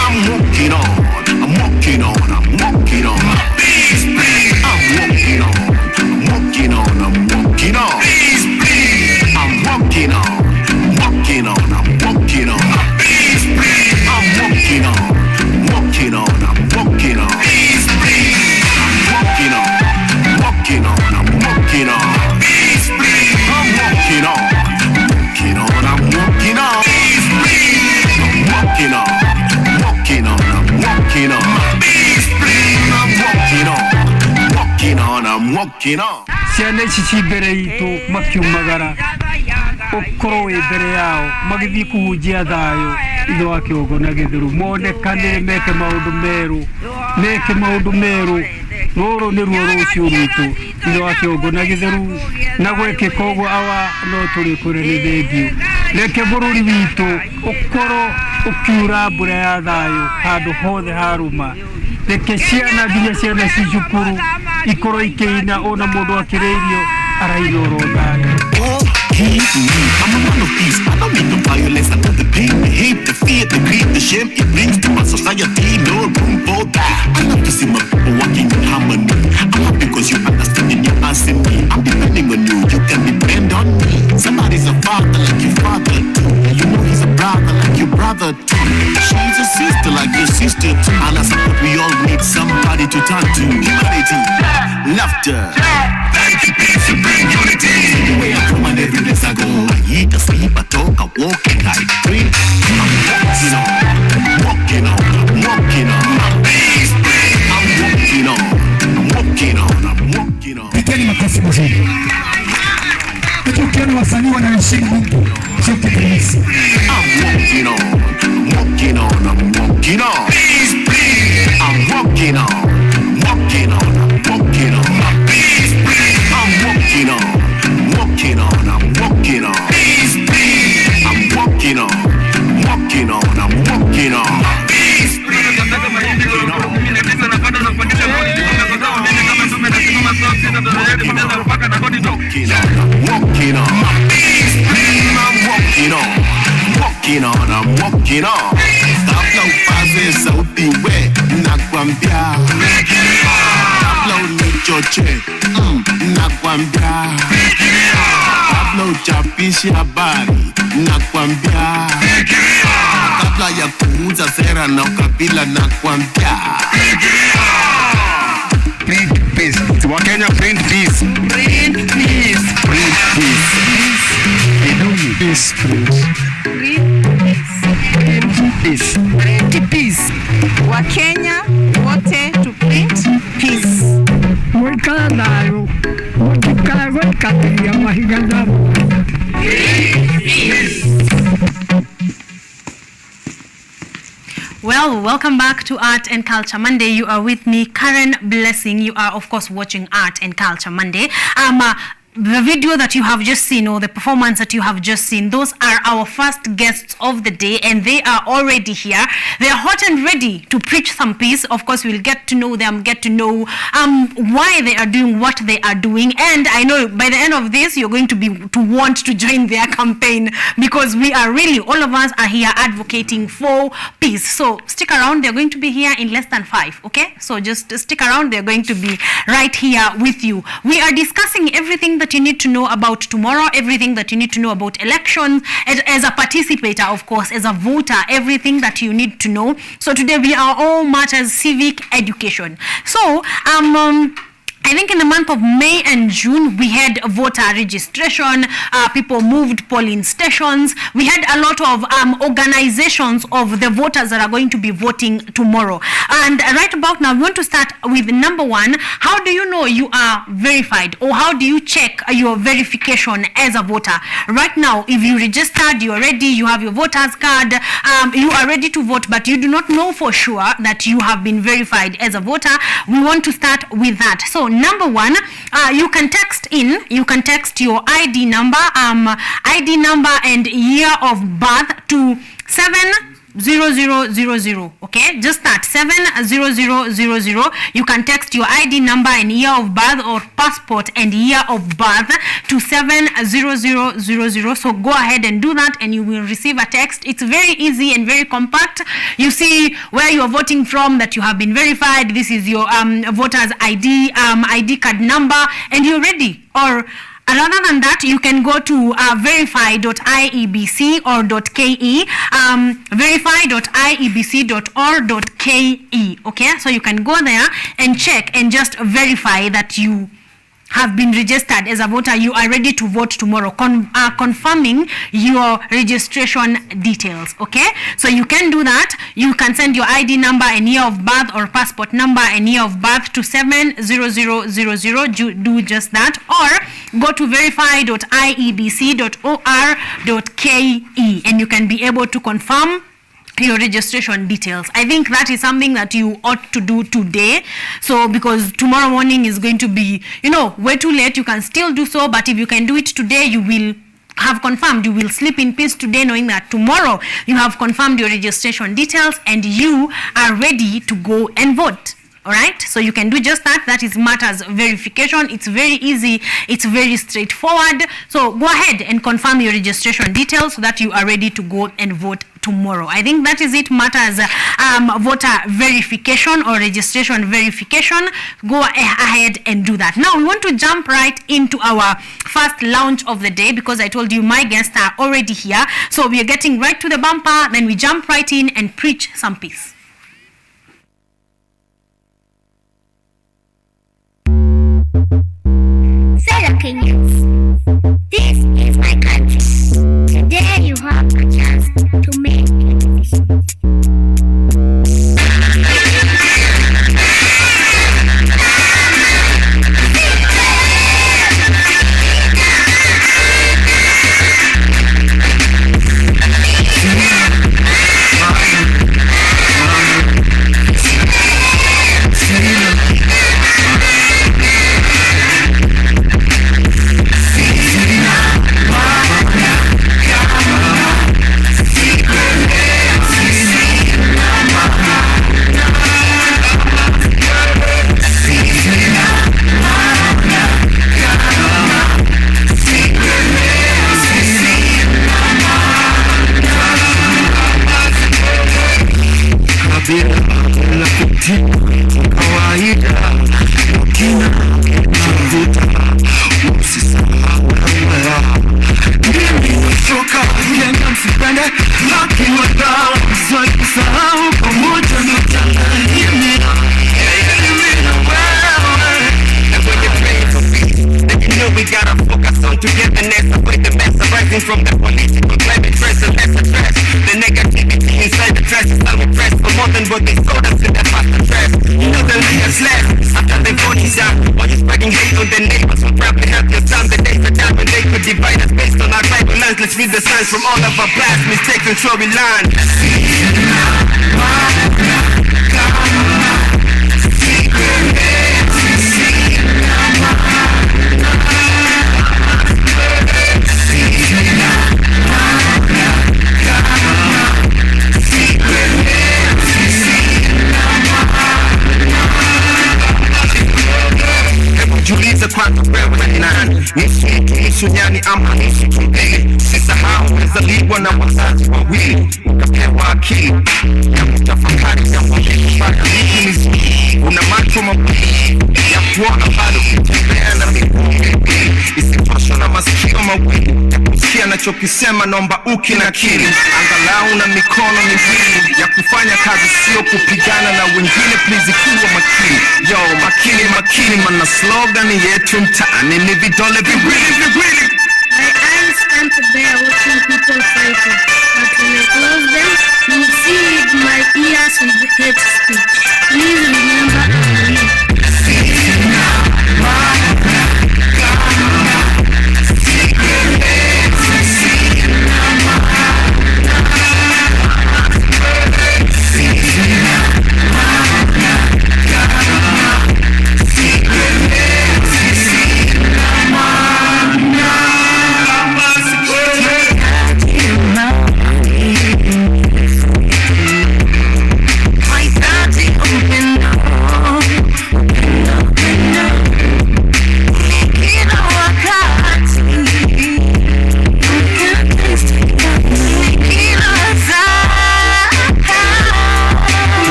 [SPEAKER 21] I'm walking on, I'm walking on, I'm walking on. I'm walking on, I'm walking on, I'm walking on. I'm walking on, walking on, I'm walking on. I'm walking on, walking on, I'm walking on. I'm walking on, walking on, I'm walking on. I'm walking on, walking on, I'm walking on. Walking on, walking on, I'm walking on. I'm walking on, walking on, I'm walking on.
[SPEAKER 22] Siane chichi bere ito makiumagara okoro ebere yao magithi kuhujia thayo itho akiogo na githuru monekane meke maundu meru roro ni ruo rucio ruto itho akiogo na githuru na gweke kogo awa no turi kure ni thengio reke bururi witu okoro ukiura mbura ya thayo handu hothe haruma reke ciana nginya ciana cicukuru ikorwo ikiina ona mundu akireirio arainoro thayo.
[SPEAKER 21] I'm a man of peace, I don't mean no violence, I know the pain, the hate, the fear, the greed, the shame it brings to my society, no room for that. I love to see my people working in harmony. I'm happy because you understand and you're asking me. I'm depending on you, you can depend on me. Somebody's a father like your father too. You know he's a brother like your brother too. She's a sister like your sister too. And I support we all need somebody to turn to. Humanity, laughter, thank you, peace, and bring unity. Where I'm from and every place I go, I eat, I sleep, I talk, I walk, and I drink. I'm walking on, I'm walking on, I'm peace, I'm walking on, I'm walking on, I'm walking on.
[SPEAKER 23] Piteni makofi mzuri. Ukiona wasanii wanaheshimu Mungu, sio kibinafsi.
[SPEAKER 21] I'm walking on, I'm walking on, I'm walking on. Peace, I'm walking on, walking on, I'm walking on. Peace, I'm walking on, walking on, I'm walking on. Peace, I'm walking on, walking on, I'm walking on. Peace, walking on, I'm walking on, walking on, I'm walking on. Kabla upaze sauti we nakwambia, kabla unichoche nakwambia, kabla uchapishe habari nakwambia, kabla ya kuuza sera na ukabila nakwambia.
[SPEAKER 6] peace. Wakenya, print peace.
[SPEAKER 13] Print peace.
[SPEAKER 6] Print peace.
[SPEAKER 22] Peace, please.
[SPEAKER 6] Peace.
[SPEAKER 7] Print peace. Wakenya wote to print peace.
[SPEAKER 23] Mwikala nayo. Mwikala kati ya mahiga.
[SPEAKER 1] Well, welcome back to Art and Culture Monday. You are with me, Karen Blessing. You are, of course, watching Art and Culture Monday. The video that you have just seen, or the performance that you have just seen, those are our first guests of the day, and they are already here. They are hot and ready to preach some peace. Of course, we'll get to know them, get to know why they are doing what they are doing, and I know by the end of this, you're going to want to join their campaign, because we are really, all of us are here advocating for peace. So stick around. They're going to be here in less than 5. Okay, so just stick around. They're going to be right here with you. We are discussing everything that you need to know about tomorrow, everything that you need to know about elections, as a participator, of course, as a voter, everything that you need to know. So today we are all matters civic education. So I think in the month of May and June, we had voter registration, people moved polling stations. We had a lot of organizations of the voters that are going to be voting tomorrow. And right about now, we want to start with number 1. How do you know you are verified, or how do you check your verification as a voter? Right now, if you registered, you're ready, you have your voter's card, you are ready to vote, but you do not know for sure that you have been verified as a voter, we want to start with that. So number 1, you can text your ID number and year of birth to 70000. Okay, just that 70000. You can text your ID number and year of birth, or passport and year of birth, to 70000. So go ahead and do that, and you will receive a text. It's very easy and very compact. You see where you are voting from, that you have been verified. This is your voter's ID card number, and you're ready. Or rather than that, you can go to verify.iebc or .ke, verify.iebc.or.ke. Okay, so you can go there and check and just verify that you have been registered as a voter. You are ready to vote tomorrow, confirming your registration details. Okay, so you can do that. You can send your ID number and year of birth, or passport number and year of birth, to 70000. Do just that, or go to verify.iebc.or.ke, and you can be able to confirm your registration details. I think that is something that you ought to do today. So because tomorrow morning is going to be, way too late, you can still do so, but if you can do it today, you will have confirmed, you will sleep in peace today, knowing that tomorrow you have confirmed your registration details and you are ready to go and vote. All right, so you can do just that. That is matters verification. It's very easy, it's very straightforward. So go ahead and confirm your registration details so that you are ready to go and vote tomorrow. I think that is it, matters voter verification or registration verification. Go ahead and do that. Now we want to jump right into our first launch of the day, because I told you my guests are already here. So we are getting right to the bumper, then we jump right in and preach some peace.
[SPEAKER 2] Fellow Kenyans, this is my country. Today you have a chance to make a decision.
[SPEAKER 4] togetherness, avoid the mess arising from the political climate stress and less address the negativity inside the dress. I'm impressed for more than what they sold us in their past address. You know they'll leave us less after they vote you down. While you're spreading hate on their neighbors, will probably help your son. The days are down when they could divide us based on our tribal lines. Let's read the signs from all of our past mistakes and show we learn. Juliza kwanza wewe ni nani? Nusu mtu nusu nyani ama nusu tumbili. Usisahau umezaliwa na wazazi wawili, ukapewa akili ya kutafakari jambo kufanya nini mizuri. Una macho mawili ya kuona bado kutembea na miguu miwili. Isitoshe na masikio mawili ya kusikia nachokisema, naomba ukinakili. Angalau na mikono miwili ya kufanya kazi, sio kupigana na wengine. Please kuwa makini, yo makini makini, mana slogan yetu mtaani ni vidole viwili.
[SPEAKER 2] My eyes stand there watching people fighting, but when I close them, you see my ears with hate speech. Please remember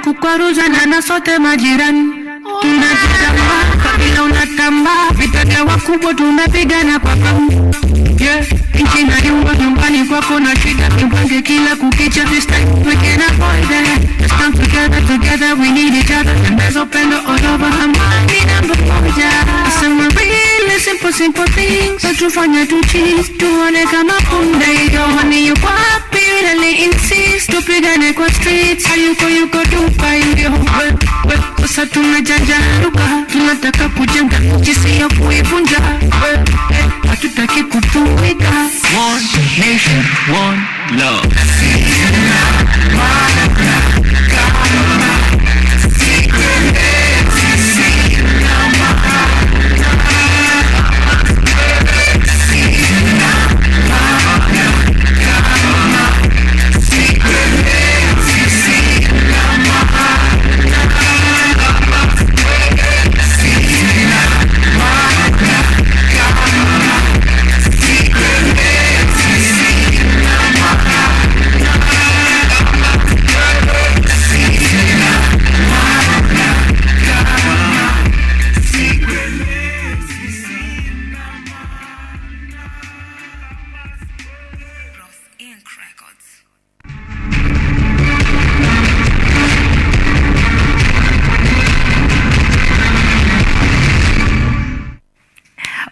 [SPEAKER 18] kukwaruzana na sote majirani. Tunajitamba kabila unatamba, vita vya wakubwa tunapigana kwa pamoja. Yeah, nchi na nyumbani kwako na shida kipange kila kukicha. This time we can avoid it. Let's come together, we need each other. And there's upendo all over amani number moja. Some really simple things that tufanya tuchis tuone kama kunde. Yo honey you wapi, really insist tupigane kwa streets. Hayuko Dubai ndio we sasa tunajanjaruka, tunataka kujenga jinsi ya kuivunja. Hatutaki kutumika.
[SPEAKER 4] One nation, one love.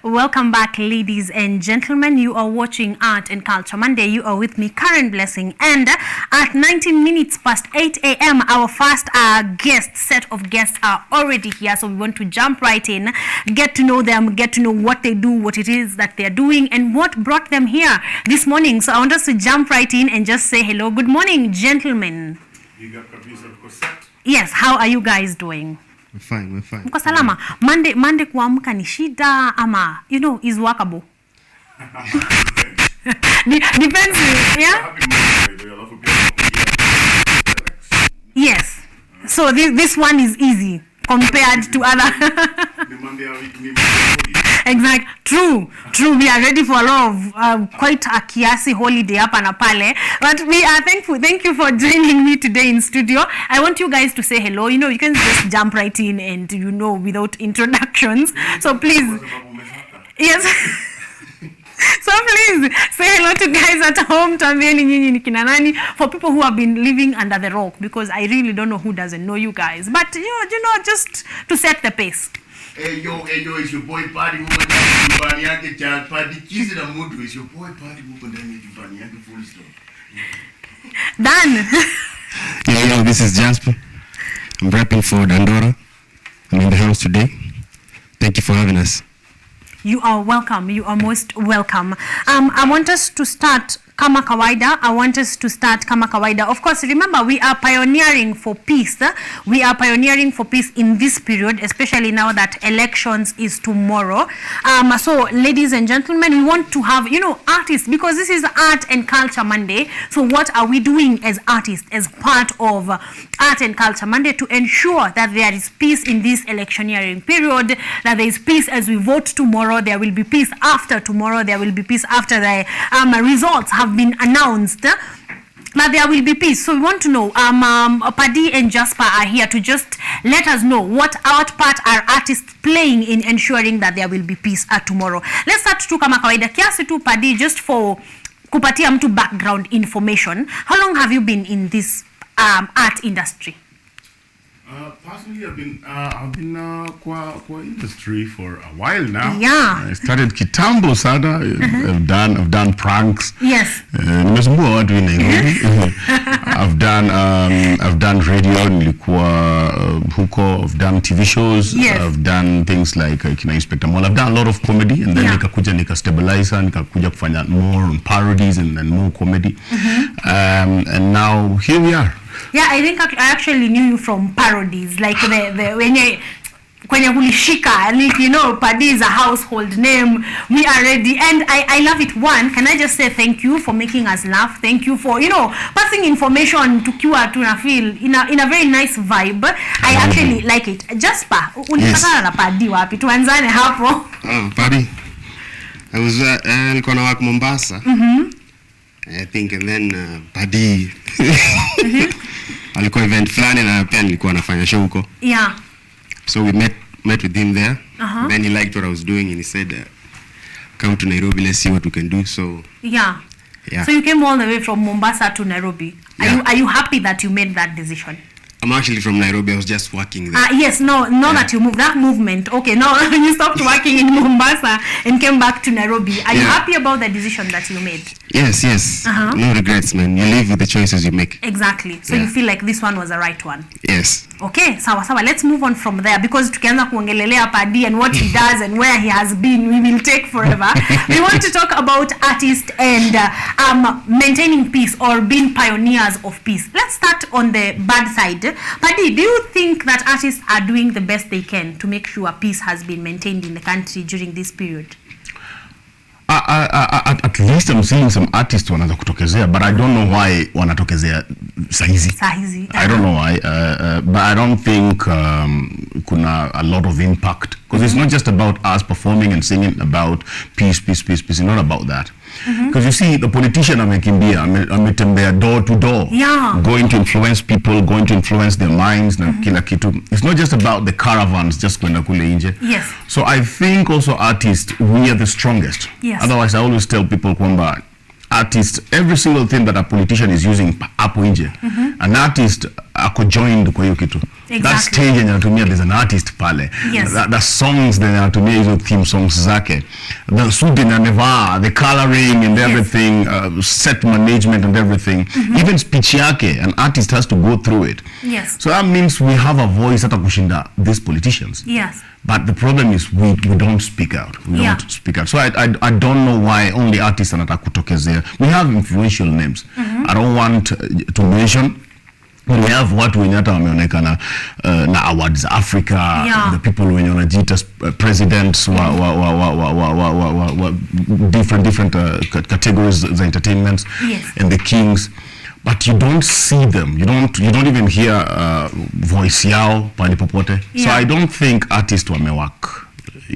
[SPEAKER 1] Welcome back, ladies and gentlemen. You are watching Art and Culture Monday. You are with me, Karen Blessing. And at 19 minutes past 8 a.m., our first set of guests are already here. So we want to jump right in, get to know them, get to know what they do, what it is that they're doing, and what brought them here this morning. So I want us to jump right in and just say hello. Good morning, gentlemen. Yes, how are you guys doing?
[SPEAKER 5] We're fine.
[SPEAKER 1] Mko salama? Monday kuamka ni shida ama, is workable? Depends, yeah? Yes. So this one is easy compared to other. Exactly. True. We are ready for a lot of quite a kiasi holiday hapa na pale. But we are thankful. Thank you for joining me today in studio. I want you guys to say hello. You know, you can just jump right in and, you know, without introductions. So please. Yes. So please say hello to guys at home. Tuambieni nyinyi ni kina nani, for people who have been living under the rock, because I really don't know who doesn't know you guys. But you know, just to set the pace.
[SPEAKER 5] Hey yo, it's your boy Party Woman ndani yake cha Party Kizi na Mudu. It's your boy Party Woman ndani yake full stop.
[SPEAKER 1] Done.
[SPEAKER 8] Yo, this is Jasper. I'm rapping for Dandora. I'm in the house today. Thank you for having us.
[SPEAKER 1] You are welcome. You are most welcome. I want us to start kama kawaida. Of course, remember, we are pioneering for peace. We are pioneering for peace in this period, especially now that elections is tomorrow. So, ladies and gentlemen, we want to have, you know, artists, because this is Art and Culture Monday. So, what are we doing as artists, as part of Art and Culture Monday, to ensure that there is peace in this electioneering period, that there is peace as we vote tomorrow, there will be peace after tomorrow, there will be peace after the results have been announced, but there will be peace. So we want to know, Paddy and Jasper are here to just let us know what part are artists playing in ensuring that there will be peace tomorrow. Let's start to kama kawaida kiasi tu, Paddy, just for kupatia mtu background information. How long have you been in this art industry?
[SPEAKER 6] Personally, I've been kwa industry for a while now.
[SPEAKER 1] Yeah.
[SPEAKER 6] I started kitambo sana. I've done pranks.
[SPEAKER 1] Yes.
[SPEAKER 6] Nimezungua watu in Nairobi. I've done radio, nilikuwa huko. I've done TV shows.
[SPEAKER 1] Yes.
[SPEAKER 6] I've done things like kina Inspector Mall. I've done a lot of comedy, and then nikakuja stabilizer, nikakuja kufanya more on parodies and more comedy. And now here we are.
[SPEAKER 1] Yeah, I think I actually knew you from parodies, like the when you hulishika, like, you know, Paddy is a household name. We are ready, and I love it. One, can I just say thank you for making us laugh? Thank you for, you know, passing information to kiwa tuna feel in a very nice vibe. I actually like it. Jasper, ulipatana na Paddy wapi? Tuanzane hapo.
[SPEAKER 8] Paddy, I was nilikuwa na work Mombasa. I think, and then Paddy alikuwa event flani na pia nilikuwa nafanya show huko.
[SPEAKER 1] Yeah.
[SPEAKER 8] So we met with him there. Then he liked what I was doing and he said, come to Nairobi, let's see what we can do. So
[SPEAKER 1] yeah. So you came all the way from Mombasa to Nairobi. Are you happy that you made that decision?
[SPEAKER 8] I'm actually from Nairobi. I was just working there.
[SPEAKER 1] Yes, that you moved, that movement. Okay, no, you stopped working in Mombasa and came back to Nairobi. Are you happy about the decision that you made?
[SPEAKER 8] Yes. No regrets, man. You live with the choices you make.
[SPEAKER 1] Exactly. So you feel like this one was the right one?
[SPEAKER 8] Yes.
[SPEAKER 1] Okay, sawa. Let's move on from there, because tukianza kuongelelea Paddy and what he does and where he has been, we will take forever. We want to talk about artists and maintaining peace or being pioneers of peace. Let's start on the bad side. Paddy, do you think that artists are doing the best they can to make sure peace has been maintained in the country during this period?
[SPEAKER 6] At least I'm seeing some artists wanaanza kutokezea, but I don't know why wanatokezea saizi. I don't know why, but I don't think kuna a lot of impact, because it's not just about us performing and singing about peace. It's not about that. Because you see, the politician ametembea door to door, going to influence people, going to influence their minds na kila kitu. It's not just about the caravans just kwenda kule nje.
[SPEAKER 1] Yes.
[SPEAKER 6] So I think also artists, we are the strongest.
[SPEAKER 1] Yes.
[SPEAKER 6] Otherwise, I always tell people kwamba artists, every single thing that a politician is using hapo nje, an artist ako joined kwa hiyo kitu. That stage yenye anatumia, there's an artist pale.
[SPEAKER 1] Yes.
[SPEAKER 6] The songs yenye anatumia hizo theme songs zake, the suit yenye anavaa, the coloring and everything, set management and everything, even speech yake, an artist has to go through it.
[SPEAKER 1] Yes.
[SPEAKER 6] So that means we have a voice hata kushinda these politicians.
[SPEAKER 1] Yes.
[SPEAKER 6] But the problem is we don't speak out. We don't speak out. So I don't know why only artists anataka kutokezea. We have influential names. I don't want to mention. We have watu wenye hata wameonekana na awards Africa, the people wenye wanajiita presidents wa different categories za entertainment, and the kings. but you don't see them. You don't even hear voice yao pali popote. So I don't think artists wamewak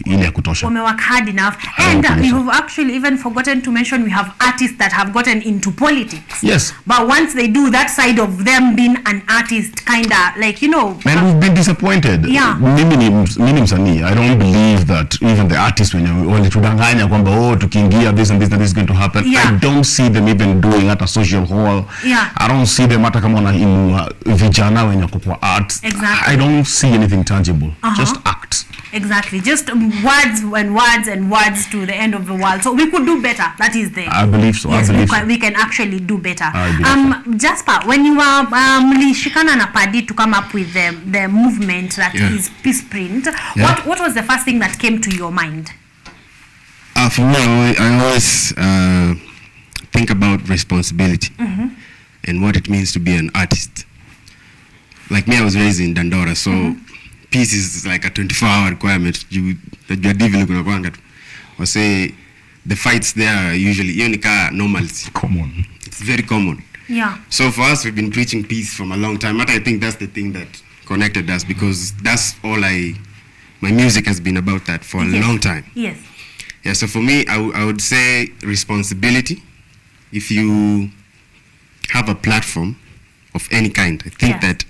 [SPEAKER 6] ile ya kutosha.
[SPEAKER 1] Wamewak hard enough. And we have actually even forgotten to mention we have artists that have gotten into politics.
[SPEAKER 6] Yes.
[SPEAKER 1] But once they do, that side of them being an artist kinda like, you know.
[SPEAKER 6] And we've been disappointed.
[SPEAKER 1] Yeah.
[SPEAKER 6] Mimi msanii, I don't believe that even the artists when walitudanganya kwamba tukiingia this and this and this is going to happen.
[SPEAKER 1] Yeah.
[SPEAKER 6] I don't see them even doing at a social hall.
[SPEAKER 1] Yeah.
[SPEAKER 6] I don't see them hata kama wanainua vijana wenye kwa arts.
[SPEAKER 1] Exactly.
[SPEAKER 6] I don't see anything tangible. Just acts.
[SPEAKER 1] Exactly. Just words and words and words to the end of the world. So we could do better. That is the.
[SPEAKER 6] I believe so.
[SPEAKER 1] Yes,
[SPEAKER 6] I believe
[SPEAKER 1] we can actually do better.
[SPEAKER 6] I believe
[SPEAKER 1] Jasper, when you were mlishikana na Padi to come up with the movement that is Peace Print, what was the first thing that came to your mind?
[SPEAKER 8] For me, I always think about responsibility and what it means to be an artist. Like me, I was raised in Dandora, so peace is like a 24-hour requirement. You or say the fights there are usually normalcy.
[SPEAKER 6] Common.
[SPEAKER 8] It's very common.
[SPEAKER 1] Yeah.
[SPEAKER 8] So for us, we've been preaching peace from a long time. But I think that's the thing that connected us, because that's all my music has been about that for a long time.
[SPEAKER 1] Yes.
[SPEAKER 8] Yeah, so for me, I would say responsibility. If you have a platform of any kind, I think that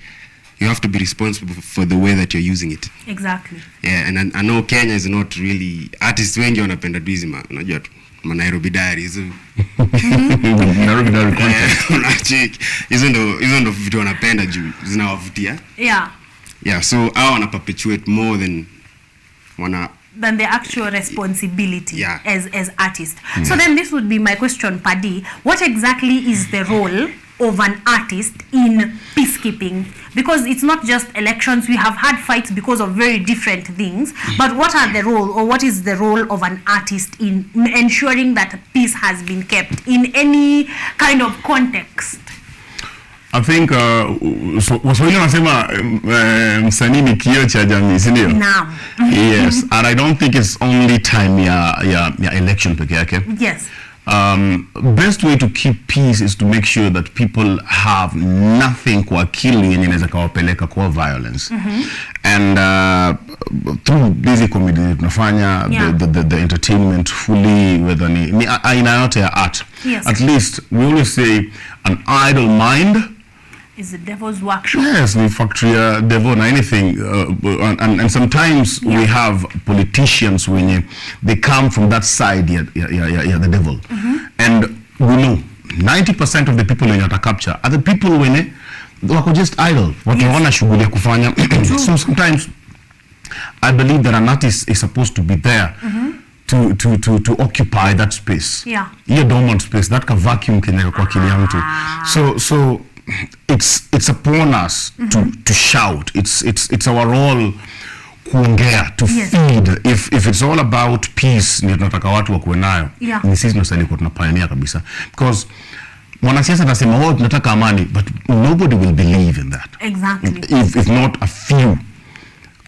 [SPEAKER 8] you have to be responsible for the way that you're using it.
[SPEAKER 1] Exactly.
[SPEAKER 8] Yeah, and I know Kenya is not really, artists wengi wanapenda tu hizi unajua tu Nairobi Diaries.
[SPEAKER 6] Nairobi Diaries content.
[SPEAKER 8] Hizo ndo vitu wanapenda juu zinawavutia.
[SPEAKER 1] Yeah.
[SPEAKER 8] Yeah, so I wanna perpetuate more
[SPEAKER 1] than the actual responsibility as artists.
[SPEAKER 8] Yeah.
[SPEAKER 1] So then this would be my question, Padi. What exactly is the role of an artist in peacekeeping? Because it's not just elections. We have had fights because of very different things. But what are the role, or what is the role of an artist in ensuring that peace has been kept in any kind of context?
[SPEAKER 6] I think Waswahili wanasema msanii ni kioo cha jamii, si ndio?
[SPEAKER 1] Naam.
[SPEAKER 6] Yes, and I don't think it's only time ya election peke yake.
[SPEAKER 1] Yes.
[SPEAKER 6] Best way to keep peace is to make sure that people have nothing kwa akili yenye inaweza kawapeleka kwa violence. And through busy comedy tunafanya the entertainment fully, whether ni aina yote ya art.
[SPEAKER 1] Yes.
[SPEAKER 6] At least we always say an idle mind
[SPEAKER 1] is the devil's workshop.
[SPEAKER 6] Yes, we factory devil and anything, and sometimes we have politicians when they come from that side, the devil, and we know 90% of the people when you capture are the people when they are just idle. What you wanna shughuli ya kufanya. So sometimes I believe that an artist is supposed to be there. To occupy that space.
[SPEAKER 1] Yeah.
[SPEAKER 6] Dormant space, that vacuum kenye kwa akili ya mtu. So it's upon us to shout. It's our role kuongea, to feed. If it's all about peace, ni tunataka watu wakuwe nayo. Ni sisi tunastahili kuwa tunapioneer kabisa. Because mwanasiasa atasema tunataka amani, but nobody will believe in that.
[SPEAKER 1] Exactly.
[SPEAKER 6] If not a few.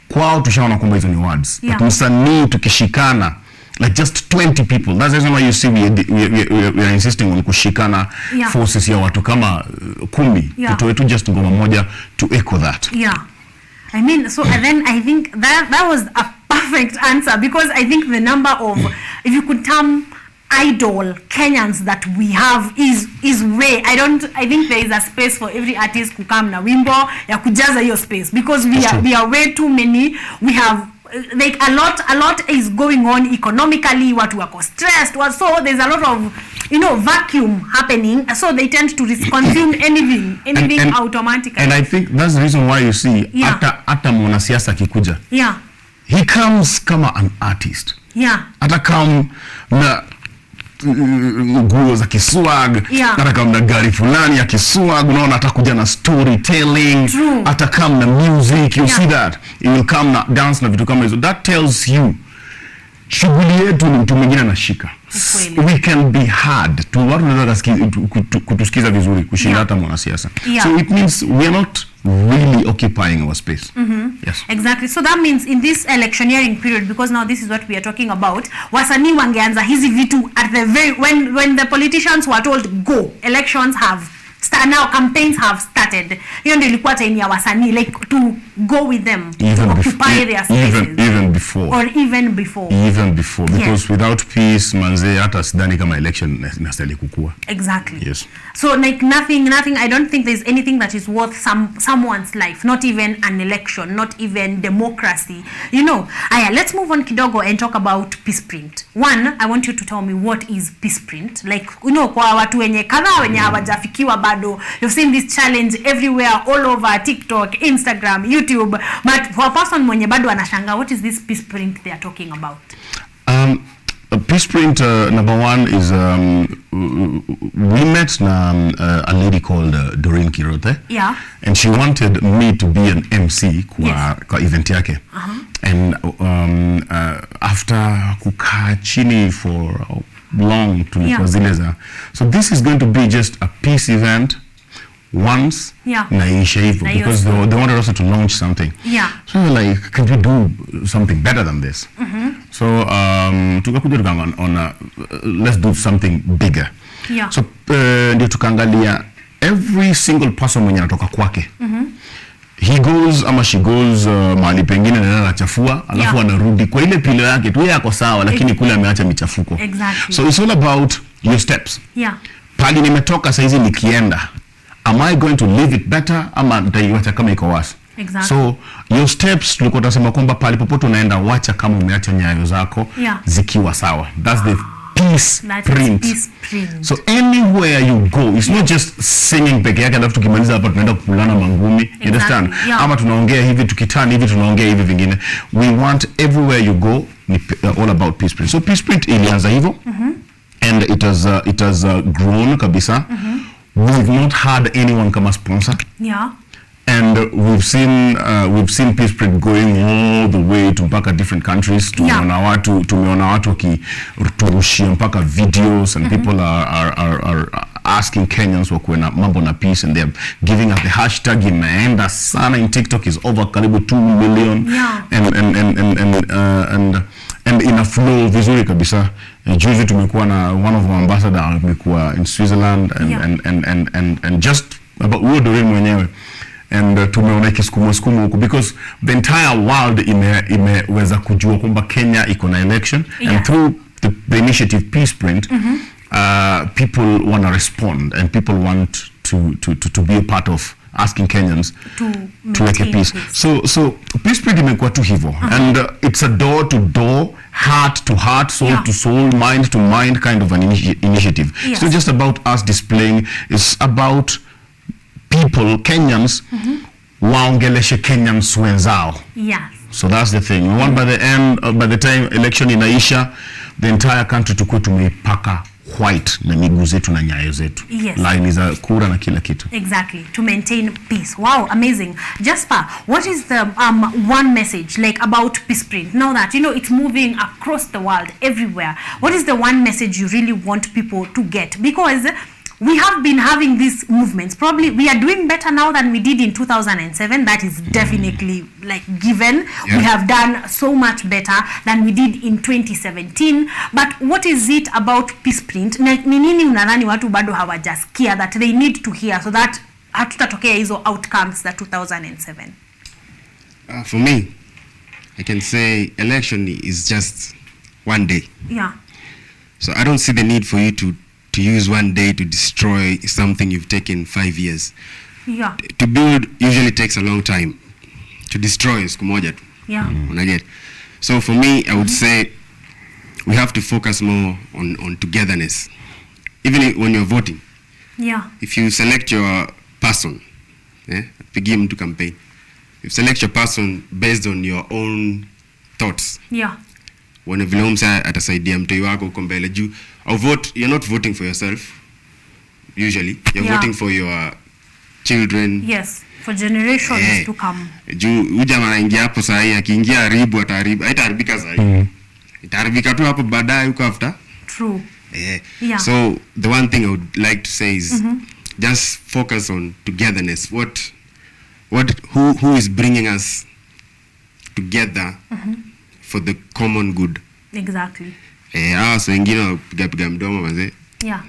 [SPEAKER 6] Kwao tushaona kwamba hizo ni words. But msanii tukishikana, like just 20 people. That's the reason why you see we are insisting on kushikana forces ya watu kama 10. Tutoe tu just ngoma moja to echo that.
[SPEAKER 1] Yeah. I mean, so and then I think that was a perfect answer, because I think the number of, if you could term idol Kenyans that we have is way, I think there is a space for every artist to come na wimbo ya kujaza your space, because we are way too many. We have like a lot is going on economically, watu wako stressed, so there's a lot of vacuum happening, so they tend to consume anything and automatically.
[SPEAKER 6] And I think that's the reason why you see hata mwanasiasa kikuja, he comes kama an artist, hata come na nguo za kiswag, hata kama na gari fulani ya kiswag, unaona atakuja na storytelling, hata kama na music, you see that he will come na dance na vitu kama hizo. That tells you shughuli yetu ni mtu mwingine anashika. We can be hard to watu wanataka kutusikiza vizuri kushinda hata mwanasiasa. So it means we are not really occupying our space. Yes.
[SPEAKER 1] Exactly. So that means in this electioneering period, because now this is what we are talking about, wasanii wangeanza hizi vitu at the very when the politicians were told go, elections have now campaigns have started. Hiyo ndio ilikuwa time ya wasanii, like to go with them, to occupy their spaces.
[SPEAKER 6] Even before.
[SPEAKER 1] Or even before.
[SPEAKER 6] Even before, because without peace, manze, hata sidhani kama election inastahili kukua.
[SPEAKER 1] Exactly.
[SPEAKER 6] Yes.
[SPEAKER 1] So like nothing, I don't think there's anything that is worth someone's life, not even an election, not even democracy. You know, let's move on kidogo and talk about peace print. One, I want you to tell me what is peace print. Like, you know, kwa watu wenye kadhaa wenye hawajafikiwa bado, you've seen this challenge everywhere, all over TikTok, Instagram, YouTube, but for a person mwenye bado anashanga, what is this peace print they are talking about?
[SPEAKER 6] Peace print, number one is we met a lady called Doreen Kirote.
[SPEAKER 1] Yeah.
[SPEAKER 6] And she wanted me to be an MC kwa event yake. And after kukaa chini for long tulikuwa zile za, so this is going to be just a peace event once naisha hivyo, because they wanted also to launch something. So we're like, can we do something better than this? So tukakuja on let's do something bigger. So ndio tukaangalia every single person mwenye anatoka kwake. He goes ama she goes mahali pengine na anachafua, alafu anarudi kwa ile pilo yake tu, yeye ako sawa lakini kule ameacha michafuko. So it's all about your steps. Pali nimetoka saizi nikienda, am I going to leave it better ama nitaiacha kama iko worse? So your steps, tulikuwa tunasema kwamba pali popote unaenda, wacha kama umeacha nyayo zako zikiwa sawa. That's the peace print. So anywhere you go, it's not just singing peke yake alafu tukimaliza hapa tunaenda kupulana mangumi. You understand? Ama tunaongea hivi, tukitani hivi, tunaongea hivi vingine. We want everywhere you go, all about peace print. So peace print ilianza hivyo. And it has grown kabisa. We've not had anyone kama sponsor. And we've seen peace print going all the way to mpaka different countries. Tumeona watu wakiturushia mpaka videos, and people are asking Kenyans wakuwe na mambo na peace, and they're giving us the hashtag imeenda sana in TikTok, is over karibu 2 million. And ina flow vizuri kabisa. Juzi tumekuwa na one of our ambassador amekuwa in Switzerland and just about Doreen mwenyewe. And tumeona ikisukumwa huko, because the entire world imeweza kujua kwamba Kenya iko na election, and through the initiative Peace Print, people want to respond, and people want to be a part of asking Kenyans to make a peace. So Peace Print imekuwa tu hivyo, and it's a door to door, heart to heart, soul to soul, mind to mind kind of an initiative. It's not just about us displaying, it's about people, Kenyans, waongeleshe Kenyans wenzao. So that's the thing. We want by the time election inaisha, the entire country tukue tumeipaka white na miguu zetu na nyayo zetu. Line za kura na kila kitu.
[SPEAKER 1] Exactly. To maintain peace. Wow, amazing. Jasper, what is the one message like about Peace Print? Now that you know it's moving across the world, everywhere. What is the one message you really want people to get? Because we have been having these movements. Probably we are doing better now than we did in 2007. That is definitely like given. We have done so much better than we did in 2017. But what is it about Peace Print? Ni nini unadhani watu bado hawajasikia that they need to hear so that hatutatokea hizo outcomes that 2007?
[SPEAKER 8] For me, I can say election is just one day. So I don't see the need for you to use one day to destroy something you've taken 5 years. To build usually takes a long time. To destroy is kumoja tu. Unaget. So for me, I would say we have to focus more on togetherness. Even when you're voting. If you select your person, pigia mtu campaign. You select your person based on your own thoughts. When vile umsa atasaidia mtoi wako uko mbele juu au vote, you're not voting for yourself usually, you're voting for your children,
[SPEAKER 1] for generations to come.
[SPEAKER 8] Juu uja manaingia hapo saa hii akiingia haribu haitaharibika zaidi, itaharibika tu hapo baadaye huko after. So the one thing I would like to say is just focus on togetherness. Who is bringing us together for the common good.
[SPEAKER 1] Exactly.
[SPEAKER 8] So wengine piga mdomo manze.
[SPEAKER 1] Yeah.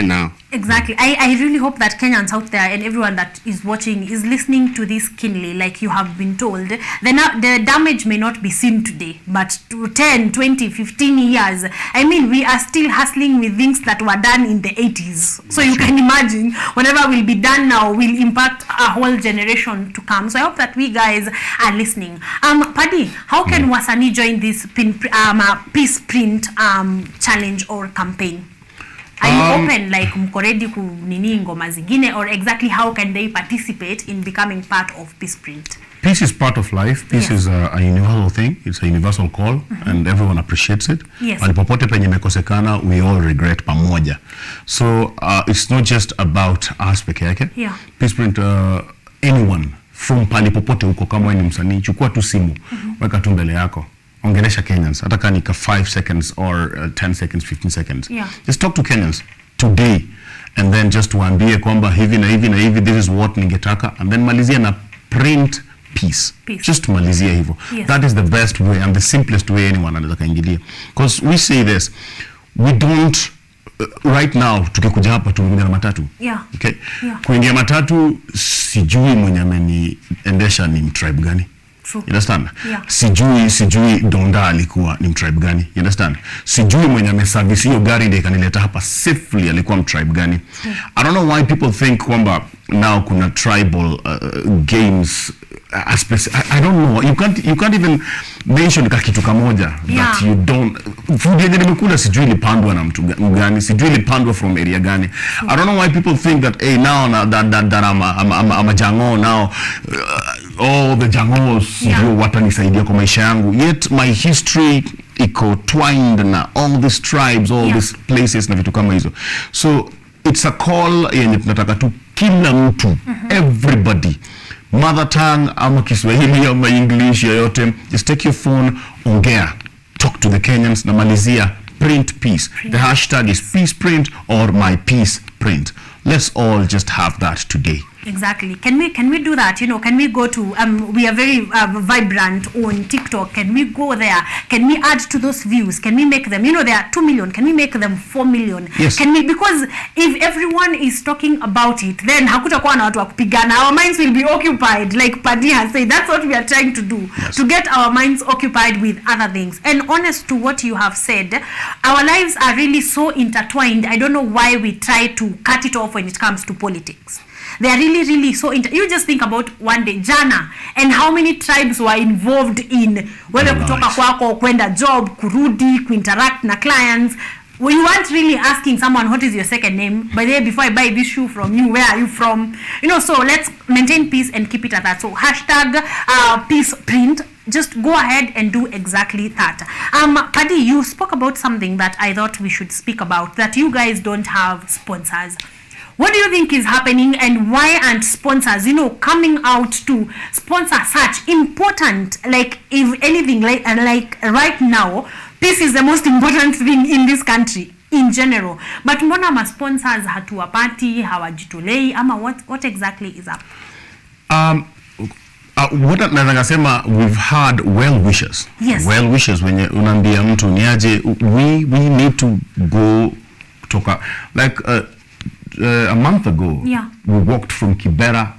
[SPEAKER 8] Now.
[SPEAKER 1] Exactly. I really hope that Kenyans out there and everyone that is watching is listening to this keenly, like you have been told. The damage may not be seen today, but to 10, 20, 15 years, I mean, we are still hustling with things that were done in the 80s. So you can imagine whatever will be done now will impact a whole generation to come. So I hope that we guys are listening. Paddy, how can Wasani join this peace print challenge or campaign? Are you open, like mko ready ku nini ngoma zingine, or exactly how can they participate in becoming part of Peace Print?
[SPEAKER 6] Peace is part of life. Peace is a universal thing. It's a universal call, and everyone appreciates it.
[SPEAKER 1] Yes.
[SPEAKER 6] Popote penye mekosekana, we all regret pamoja. So it's not just about us peke yake.
[SPEAKER 1] Yeah.
[SPEAKER 6] Peace Print, anyone from pali popote uko, kama wewe ni msanii, chukua tu simu, weka tu mbele yako. Ongelesha Kenyans, hata kama ni 5 seconds or 10 seconds, 15 seconds.
[SPEAKER 1] Yeah.
[SPEAKER 6] Just talk to Kenyans today, and then just waambie kwamba hivi na hivi na hivi, this is what ningetaka, and then malizia na print peace. Just malizia hivyo.
[SPEAKER 1] Yes.
[SPEAKER 6] That is the best way and the simplest way anyone anaweza kaingilia. Because we say this, we don't right now tukikuja hapa tumekuja na matatu.
[SPEAKER 1] Yeah.
[SPEAKER 6] Okay?
[SPEAKER 1] Yeah.
[SPEAKER 6] Kuingia matatu, sijui mwenye ameniendesha ni tribe gani.
[SPEAKER 1] True.
[SPEAKER 6] You understand?
[SPEAKER 1] Yeah.
[SPEAKER 6] Sijui Donda alikuwa ni tribe gani. You understand? Sijui mwenye ameservice hiyo gari ndio kanileta hapa safely alikuwa tribe gani. I don't know why people think kwamba now kuna tribal games. I don't know. You can't even mention kitu kamoja that you don't. Food yenye nimekula sijui ilipandwa na mtu gani, sijui ilipandwa from area gani. I don't know why people think that now that I'm a jango now. All the jangos watanisaidia kwa maisha yangu. Yet my history iko twined na all these tribes, all these places na vitu kama hizo. So it's a call yenye tunataka tu kila mtu, everybody, mother tongue ama Kiswahili ama English yoyote, just take your phone, ongea, talk to the Kenyans na malizia print peace. The hashtag is peace print or my peace print. Let's all just have that today.
[SPEAKER 1] Exactly. Can we do that? You know, can we go to we are very vibrant on TikTok. Can we go there? Can we add to those views? Can we make them, you know, there are 2 million. Can we make them 4 million?
[SPEAKER 6] Yes.
[SPEAKER 1] Can we, because if everyone is talking about it, then hakutakuwa na watu wa kupigana. Our minds will be occupied, like Paddy has said. That's what we are trying to do, to get our minds occupied with other things. And honest to what you have said, our lives are really so intertwined. I don't know why we try to cut it off when it comes to politics. They are really, really so you just think about one day jana and how many tribes were involved in wewe kutoka kwako kwenda job, kurudi, kuinteract na clients. We weren't really asking someone what is your second name, by the way, before I buy this shoe from you, where are you from? You know, so let's maintain peace and keep it at that. So hashtag peace print. Just go ahead and do exactly that. Paddy, you spoke about something that I thought we should speak about, that you guys don't have sponsors. What do you think is happening, and why aren't sponsors, you know, coming out to sponsor such important, like, if anything, like right now, peace is the most important thing in this country in general. But mbona ma sponsors hatuwapati, hawajitolei, ama what exactly is up?
[SPEAKER 6] What nataka sema, we've had well wishers.
[SPEAKER 1] Yes.
[SPEAKER 6] Well wishers wenye unaambia mtu niaje, we need to go toka, like a month ago, we walked from Kibera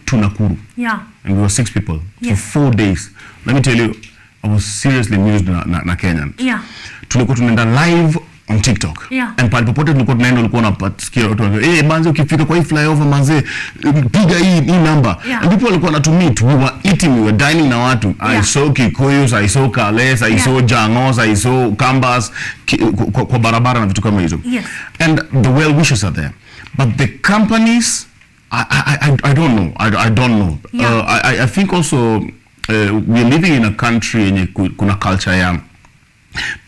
[SPEAKER 6] to Nakuru.
[SPEAKER 1] Yeah.
[SPEAKER 6] And we were 6 people for 4 days. Let me tell you, I was seriously amused na Kenyan.
[SPEAKER 1] Yeah.
[SPEAKER 6] Tulikuwa tunaenda live on TikTok.
[SPEAKER 1] Yeah.
[SPEAKER 6] And palipopote tulikuwa tunaenda ulikuwa unapasikia watu wanasema, manze ukifika kwa hii flyover manze piga hii number.
[SPEAKER 1] Yeah.
[SPEAKER 6] And people walikuwa wanatumit, we were eating, we were dining na watu. I saw Kikuyus, I saw Kales, I saw Jangos, I saw Kambas kwa barabara na vitu kama hizo.
[SPEAKER 1] Yes.
[SPEAKER 6] And the well wishes are there. But the companies, I don't know. I don't know.
[SPEAKER 1] Yeah.
[SPEAKER 6] I think also we're living in a country yenye kuna culture ya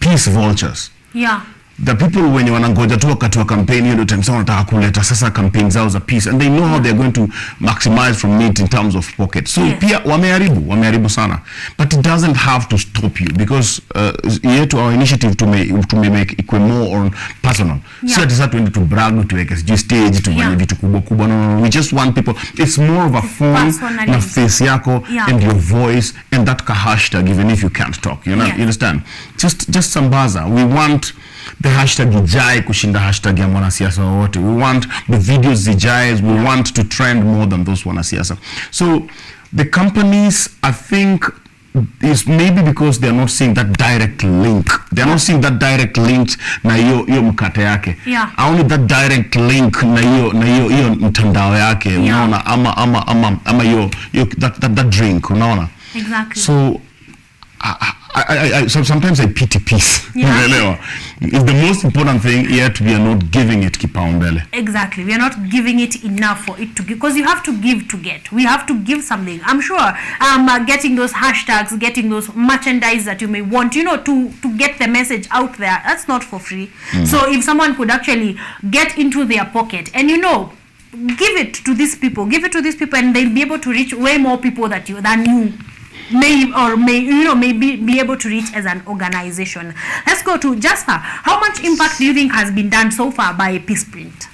[SPEAKER 6] peace vultures.
[SPEAKER 1] Yeah.
[SPEAKER 6] The people wenye wanangoja tu wakati wa campaign hiyo ndio time sana wanataka kuleta sasa campaign zao za peace, and they know how they're going to maximize from it in terms of pocket. So pia wameharibu sana, but it doesn't have to stop you, because yet our initiative to make it more on personal. So it is not going to brag to like just stage to fanya vitu kubwa. No, we just want people, it's more of a phone na face yako and your voice and that hashtag, even if you can't talk, you know, you understand, just sambaza. We want the hashtag ijae kushinda hashtag ya mwanasiasa wote. We want the videos zijae, we want to trend more than those wanasiasa. So the companies, I think, is maybe because they are not seeing that direct link. They are not seeing that direct link na hiyo mkate yake. Only that direct link na hiyo mtandao yake. Unaona ama hiyo that drink, unaona.
[SPEAKER 1] Exactly.
[SPEAKER 6] So sometimes I pity peace. It's the most important thing, yet we are not giving it kipaumbele.
[SPEAKER 1] Exactly. We are not giving it enough for it to give, because you have to give to get. We have to give something. I'm sure getting those hashtags, getting those merchandise that you may want, to get the message out there, that's not for free. So if someone could actually get into their pocket and give it to these people, and they'll be able to reach way more people than you may be able to reach as an organization. Let's go to Jasper. How much impact do you think has been done so far by Peace Print?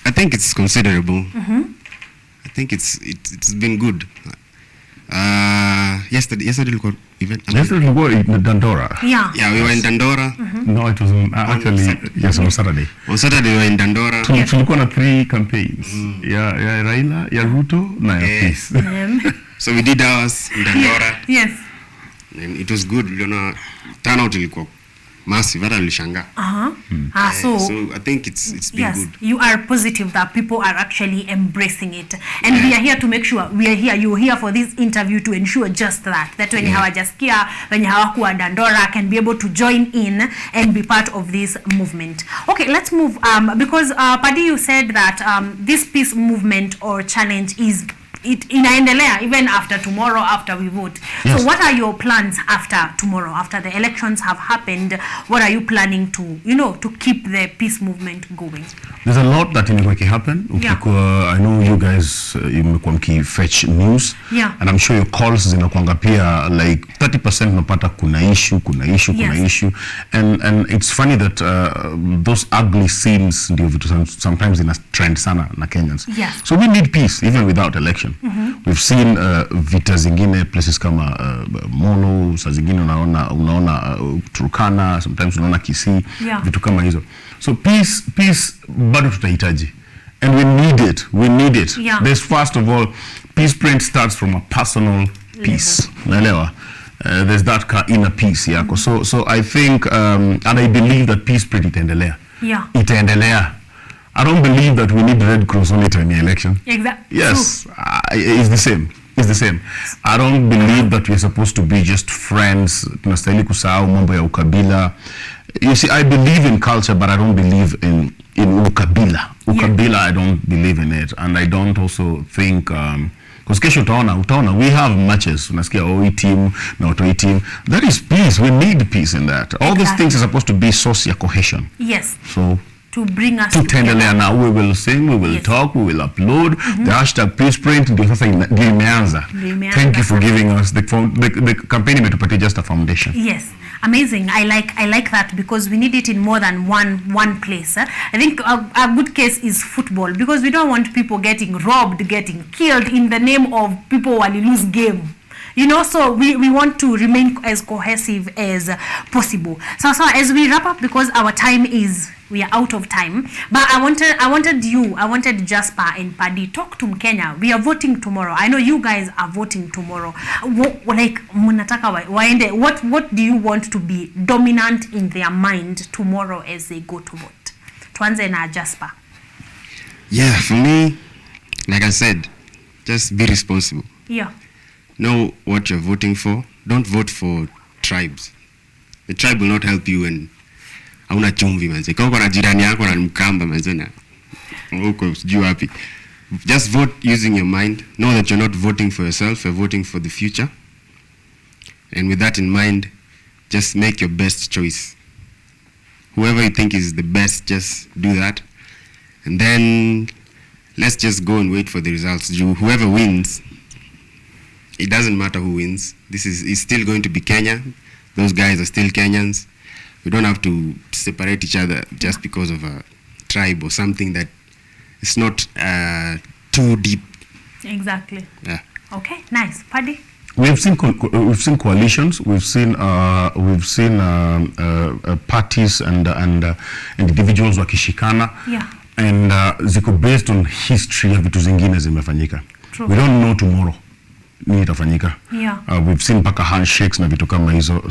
[SPEAKER 8] I think it's considerable. I think it's been good. Yesterday event.
[SPEAKER 6] Yesterday we were in Dandora.
[SPEAKER 8] Yeah, we were in Dandora.
[SPEAKER 6] No, it was actually on Saturday.
[SPEAKER 8] On Saturday we were in Dandora.
[SPEAKER 6] Tulikuwa na 3 campaigns. Ya Raila, ya Ruto na ya Peace.
[SPEAKER 8] So we did ours in Dandora.
[SPEAKER 1] Yes.
[SPEAKER 8] And it was good. Turnout ilikuwa massive. Hata nilishanga.
[SPEAKER 1] So
[SPEAKER 8] I think it's been good.
[SPEAKER 1] You are positive that people are actually embracing it, and we are here to make sure you're here for this interview to ensure just that when hawajasikia, when hawakuwa Dandora, can be able to join in and be part of this movement. Okay, let's move because Paddy, you said that this peace movement or challenge is inaendelea even after tomorrow, after we vote. Yes. So what are your plans after tomorrow, after the elections have happened? What are you planning to keep the peace movement going?
[SPEAKER 6] There's a lot that imekuwa happen. I know you guys imekuwa mkifetch news, and I'm sure your calls zinakuanga pia like 30% unapata kuna issue, and it's funny that those ugly scenes ndio vitu sometimes in a trend sana na Kenyans. So we need peace even without election. We've seen vita zingine places kama Molo, saa zingine unaona Turkana, sometimes unaona Kisii, vitu kama hizo. So peace bado tutahitaji, and we need it. There's, first of all, Peace Print starts from a personal peace. Unaelewa? There's that inner peace yako. So I think and I believe that Peace Print itaendelea. Itaendelea. I don't believe that we need Red Cross only to any election.
[SPEAKER 1] Exactly.
[SPEAKER 6] Yes, it's the same. I don't believe that we're supposed to be just friends. Tunastahili kusahau mambo ya ukabila. You see, I believe in culture, but I don't believe in ukabila. I don't believe in it, and I don't also think because kesho utaona we have matches. Unasikia OE team na Otoi team. That is peace. We need peace in that. All these things are supposed to be source ya cohesion.
[SPEAKER 1] Yes.
[SPEAKER 6] So
[SPEAKER 1] to bring us
[SPEAKER 6] together. Now we will sing, we will talk, we will upload. The hashtag Peace Print ndio sasa imeanza. Thank you for giving us the campaign imetupatia just a foundation.
[SPEAKER 1] Yes. Amazing. I like that because we need it in more than one place. I think a good case is football, because we don't want people getting robbed, getting killed in the name of people who lose game. So we want to remain as cohesive as possible. So as we wrap up, because our time we are out of time, but I wanted Jasper and Paddy, talk to Mkenya. We are voting tomorrow. I know you guys are voting tomorrow. What do you want to be dominant in their mind tomorrow as they go to vote? Tuanze na Jasper.
[SPEAKER 8] Yeah, for me, like I said, just be responsible. Know what you're voting for. Don't vote for tribes. The tribe will not help you, and hauna chumvi manze. Kama kuna jirani yako na mkamba manze na uko sijui wapi. Just vote using your mind. Know that you're not voting for yourself, you're voting for the future. And with that in mind, just make your best choice. Whoever you think is the best, just do that. And then let's just go and wait for the results. Whoever wins, it doesn't matter who wins. It's still going to be Kenya. Those guys are still Kenyans. We don't have to separate each other just because of a tribe or something that is not too deep.
[SPEAKER 1] Exactly.
[SPEAKER 8] Yeah.
[SPEAKER 1] Okay, nice. Paddy?
[SPEAKER 6] We've seen coalitions. We've seen parties and individuals wakishikana.
[SPEAKER 1] Yeah.
[SPEAKER 6] And ziko based on history ya vitu zingine zimefanyika.
[SPEAKER 1] True.
[SPEAKER 6] We don't know tomorrow nini itafanyika.
[SPEAKER 1] Yeah.
[SPEAKER 6] We've seen mpaka handshakes na vitu kama hizo.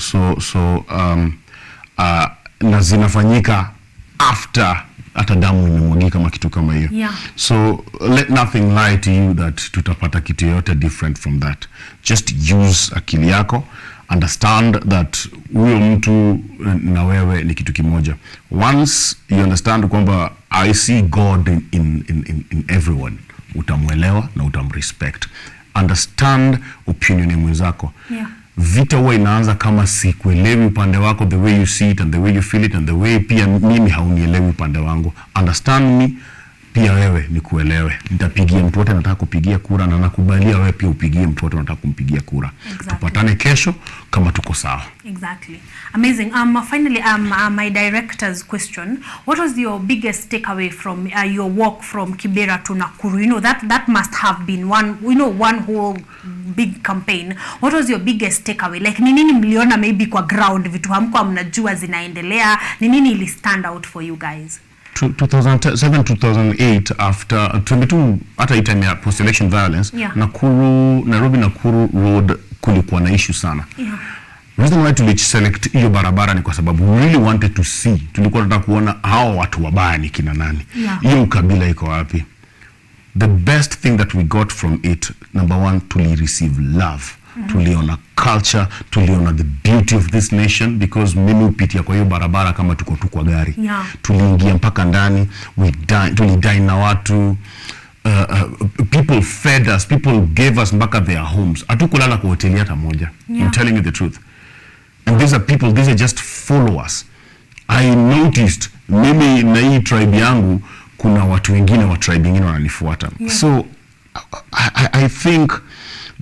[SPEAKER 6] Na zinafanyika after hata damu imemwagika kama kitu kama hiyo.
[SPEAKER 1] Yeah.
[SPEAKER 6] So let nothing lie to you that tutapata kitu yote different from that. Just use akili yako, understand that huyo mtu na wewe ni kitu kimoja. Once you understand kwamba I see God in everyone, utamwelewa na utamrespect. Understand opinion ya mwenzako.
[SPEAKER 1] Yeah.
[SPEAKER 6] Vita huwa inaanza kama sikuelewi upande wako, the way you see it and the way you feel it and the way pia mimi haunielewi upande wangu. Understand me, pia wewe nikuelewe. Nitapigia mtu wote nataka kupigia kura na nakubalia wewe pia upigie mtu wote nataka kumpigia kura.
[SPEAKER 1] Exactly.
[SPEAKER 6] Tupatane kesho kama tuko sawa.
[SPEAKER 1] Exactly. Amazing. Finally, my director's question. What was your biggest takeaway from your walk from Kibera to Nakuru? You know, that must have been one whole big campaign. What was your biggest takeaway? Like, ni nini mliona maybe kwa ground, vitu hamkuwa mnajua zinaendelea? Ni nini ili stand out for you guys? 2007-2008 after 22 hata hii time ya post-election violence, Yeah.
[SPEAKER 6] Nairobi-Nakuru road kulikuwa na issue sana.
[SPEAKER 1] Yeah.
[SPEAKER 6] Reason why tuliselect hiyo barabara ni kwa sababu we really wanted to see, tulikuwa tunataka kuona hao watu wabaya ni kina nani.
[SPEAKER 1] Yeah.
[SPEAKER 6] Hiyo ukabila iko wapi? The best thing that we got from it, number one, tuli receive love. Tuliona culture, tuliona the beauty of this nation, because mimi upitia kwa hiyo barabara kama tuko tu kwa gari.
[SPEAKER 1] Yeah.
[SPEAKER 6] Tuliingia mpaka ndani, tulidine na watu, people fed us, people gave us mpaka their homes. Hatukulala kwa hoteli hata moja.
[SPEAKER 1] Yeah.
[SPEAKER 6] I'm telling you the truth. And these are people, these are just followers. I noticed, mimi na hii tribe yangu, kuna watu wengine wa tribe ingine wananifuata.
[SPEAKER 1] Yeah.
[SPEAKER 6] So, I think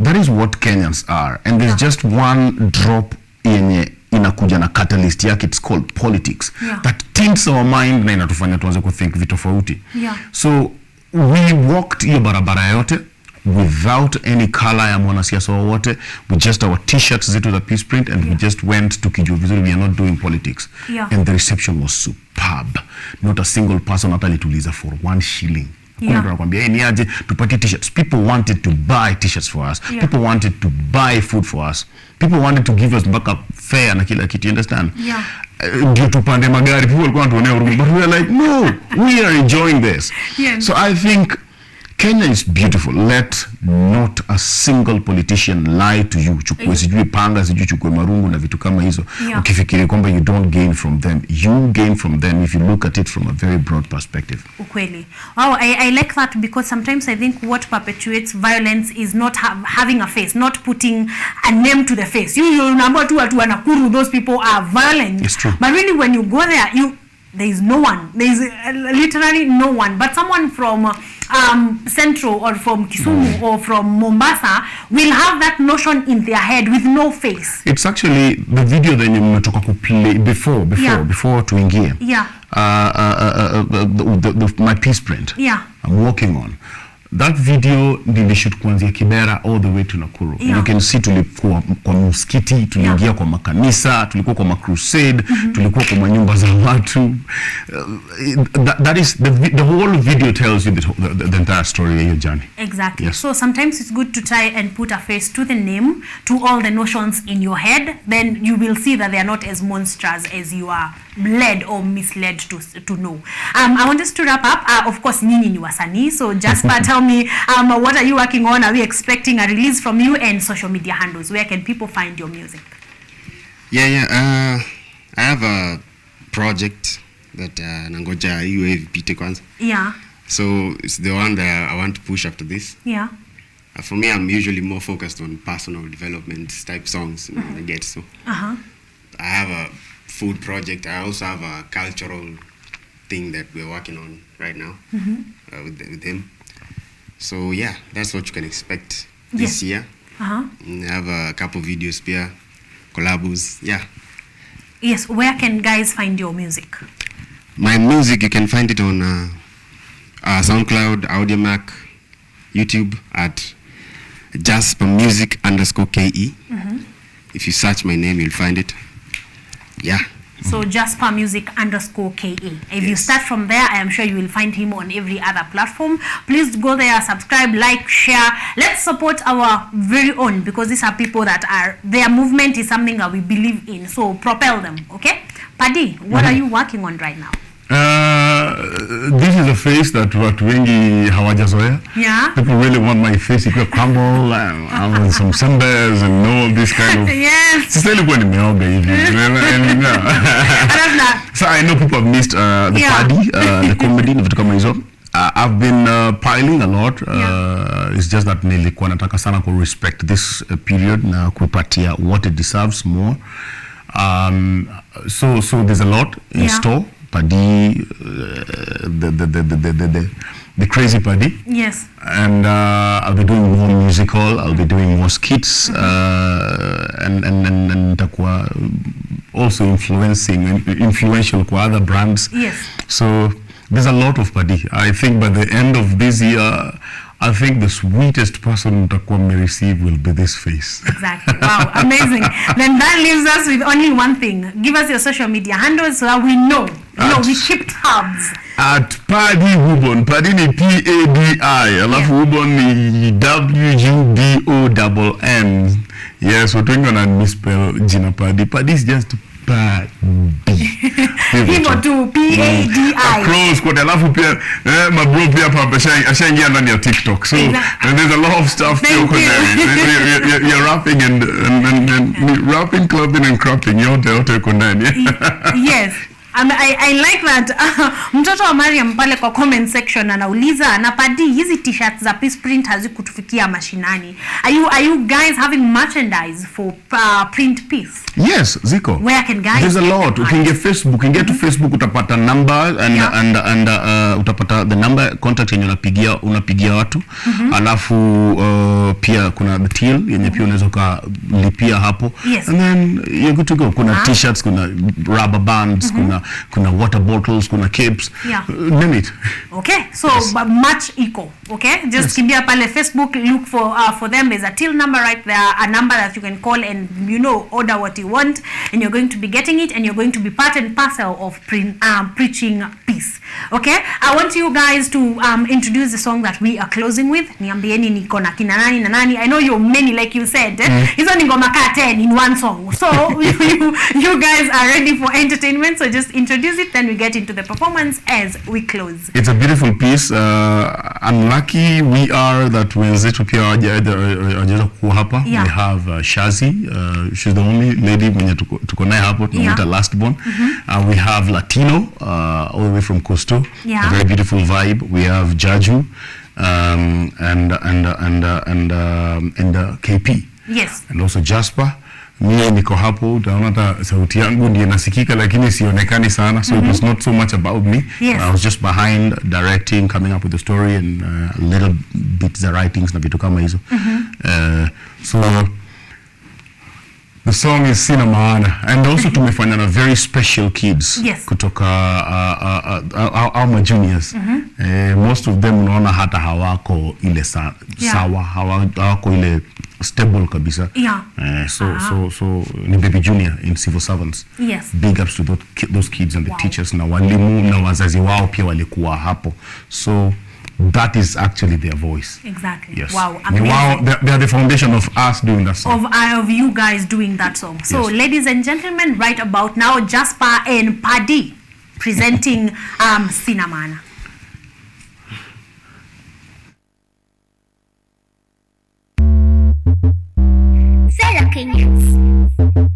[SPEAKER 6] that is what Kenyans are. And there's just one drop yenye inakuja na catalyst yake, it's called politics.
[SPEAKER 1] Yeah.
[SPEAKER 6] That tints our mind na inatufanya tuanze kuthink vitu tofauti.
[SPEAKER 1] Yeah.
[SPEAKER 6] So we walked hiyo barabara yote without any color ya mwanasiasa wowote, with just our t-shirts zetu za peace print, and we just went to kijua vizuri we are not doing politics.
[SPEAKER 1] Yeah.
[SPEAKER 6] And the reception was superb. Not a single person hata alituliza for 1 shilling.
[SPEAKER 1] Yeah.
[SPEAKER 6] Tunakwambia hey, ni aje tupatie t-shirts. People wanted to buy t-shirts for us.
[SPEAKER 1] Yeah.
[SPEAKER 6] People wanted to buy food for us. People wanted to give us mpaka fare na kila kitu, you understand?
[SPEAKER 1] Yeah.
[SPEAKER 6] Ndio tupande magari, people walikuwa wanatuonea huruma, but we are like, no, we are enjoying this.
[SPEAKER 1] Yeah.
[SPEAKER 6] So I think Kenya is beautiful. Let not a single politician lie to you. Chukue sijui panga, sijui chukue marungu na vitu kama hizo.
[SPEAKER 1] Yeah.
[SPEAKER 6] Ukifikiri kwamba you don't gain from them. You gain from them if you look at it from a very broad perspective.
[SPEAKER 1] Ukweli. Wow, I like that, because sometimes I think what perpetuates violence is not having a face, not putting a name to the face. You remember tu watu wa Nakuru, those people are violent.
[SPEAKER 6] It's true.
[SPEAKER 1] But really when you go there, there is no one. There is literally no one. But someone from Central or from Kisumu or from Mombasa will have that notion in their head with no face.
[SPEAKER 6] It's actually the video that you mmetoka kuplay before tuingie.
[SPEAKER 1] Yeah.
[SPEAKER 6] My peace print.
[SPEAKER 1] Yeah.
[SPEAKER 6] I'm working on. That video nilishoot kuanzia Kibera all the way to Nakuru.
[SPEAKER 1] Yeah.
[SPEAKER 6] You can see tulikuwa kwa msikiti, tuliingia kwa makanisa, tulikuwa kwa crusade, tulikuwa kwa manyumba za watu. That is the whole video tells you the entire story of your journey.
[SPEAKER 1] Exactly.
[SPEAKER 6] Yes.
[SPEAKER 1] So sometimes it's good to try and put a face to the name, to all the notions in your head. Then you will see that they are not as monstrous as you are led or misled to know. I want us to wrap up. Of course, nyinyi ni wasanii, so Jasper, tell me, what are you working on? Are we expecting a release from you, and social media handles? Where can people find your music?
[SPEAKER 8] I have a project that nangoja iwe ipite kwanza.
[SPEAKER 1] Yeah.
[SPEAKER 8] So it's the one that I want to push after this.
[SPEAKER 1] Yeah.
[SPEAKER 8] For me, I'm usually more focused on personal development type songs. I get so.
[SPEAKER 1] Uh-huh.
[SPEAKER 8] I have a food project. I also have a cultural thing that we're working on right now with him. So yeah, that's what you can expect this year.
[SPEAKER 1] Uh-huh.
[SPEAKER 8] I have a couple videos here, collabos. Yeah.
[SPEAKER 1] Yes. Where can guys find your music?
[SPEAKER 8] My music, you can find it on SoundCloud, AudioMac, YouTube at Jasper Music _KE. If you search my name, you'll find it. Yeah.
[SPEAKER 1] So Jasper Music _KE. If you start from there, I am sure you will find him on every other platform. Please go there, subscribe, like, share. Let's support our very own, because these are people that are, their movement is something that we believe in. So propel them, okay? Paddy, what are you working on right now?
[SPEAKER 6] This is a face that watu wengi hawajazoea.
[SPEAKER 1] Yeah.
[SPEAKER 6] People really want my face to crumble and some sunburns and all this kind of.
[SPEAKER 1] Yes.
[SPEAKER 6] Sasa ilikuwa nimeoga hivi. So I know people have missed the party, the comedy na vitu kama hizo. I've been piling a lot. It's just that nilikuwa nataka sana ku respect this period na kupatia what it deserves more. So there's a lot in store. Paddy, the crazy Paddy.
[SPEAKER 1] Yes.
[SPEAKER 6] And I'll be doing more musical. I'll be doing more skits, and takwa also influential kwa other brands.
[SPEAKER 1] Yes.
[SPEAKER 6] So there's a lot of Paddy. I think by the end of this year, I think the sweetest person utakuwa may receive will be this face.
[SPEAKER 1] Exactly. Wow, amazing. Then that leaves us with only one thing. Give us your social media handles so that we know. We keep tabs.
[SPEAKER 6] At Paddy Wubon. Paddy ni PADI. Alafu Wubon ni WUBONN. Yes, watu wengi wana misspell jina Paddy. Paddy is just Paddy.
[SPEAKER 1] Hivyo tu PADI.
[SPEAKER 6] Close kwa alafu pia mabro pia hapa ashaingia ndani ya TikTok. So there's a lot of stuff there. You're rapping and rapping, clubbing and cropping. Yote uko ndani.
[SPEAKER 1] Yes. I like that. Mtoto wa Mariam pale kwa comment section anauliza na Paddy, hizi t-shirts za Peace Print hazikutufikia mashinani. Are you guys having merchandise for print piece?
[SPEAKER 6] Yes, ziko.
[SPEAKER 1] Where can guys?
[SPEAKER 6] There's a lot. Ukiingia Facebook, to Facebook utapata number and utapata the number contact yenye unapigia watu. Alafu pia kuna the till yenye pia unaweza kulipia hapo.
[SPEAKER 1] Yes.
[SPEAKER 6] And then you're good to go. Kuna t-shirts, kuna rubber bands, kuna water bottles, kuna capes. Name it.
[SPEAKER 1] Okay, so much eco. Okay, just kimbia pale Facebook, look for them. There's a till number right there, a number that you can call and order what you want, and you're going to be getting it, and you're going to be part and parcel of preaching peace. Okay, I want you guys to introduce the song that we are closing with. Niambieni niko na kina nani na nani. I know you're many, like you said. Hizo ni ngoma ka 10 in one song. So you guys are ready for entertainment. So just introduce it, then we get into the performance as we close.
[SPEAKER 6] It's a beautiful piece. Unlucky we are that wenzetu pia hawajaja kuwa hapa. We have Shazi. She's the only lady mwenye tuko naye hapo, tunamuita last born. We have Latino all the way from Coastal. A very beautiful vibe. We have Jaju and KP.
[SPEAKER 1] Yes.
[SPEAKER 6] And also Jasper. Mimi niko hapo, utaona hata sauti yangu ndiye nasikika lakini sionekani sana, so it was not so much about me. I was just behind directing, coming up with the story and a little bit the writings na vitu kama hizo. So the song is Sina Maana, and also tumefanya na very special kids kutoka our juniors. Most of them unaona hata hawako ile sawa, hawako ile stable kabisa. So ni baby junior in civil servants.
[SPEAKER 1] Yes.
[SPEAKER 6] Big ups to those kids and the teachers na walimu na wazazi wao pia walikuwa hapo. So that is actually their voice.
[SPEAKER 1] Exactly.
[SPEAKER 6] Yes.
[SPEAKER 1] Wow, amazing.
[SPEAKER 6] Wow, they are the foundation of us doing that song.
[SPEAKER 1] Of you guys doing that song. So ladies and gentlemen, right about now, Jasper and Paddy presenting Sina Maana.
[SPEAKER 3] Fellow Kenyans,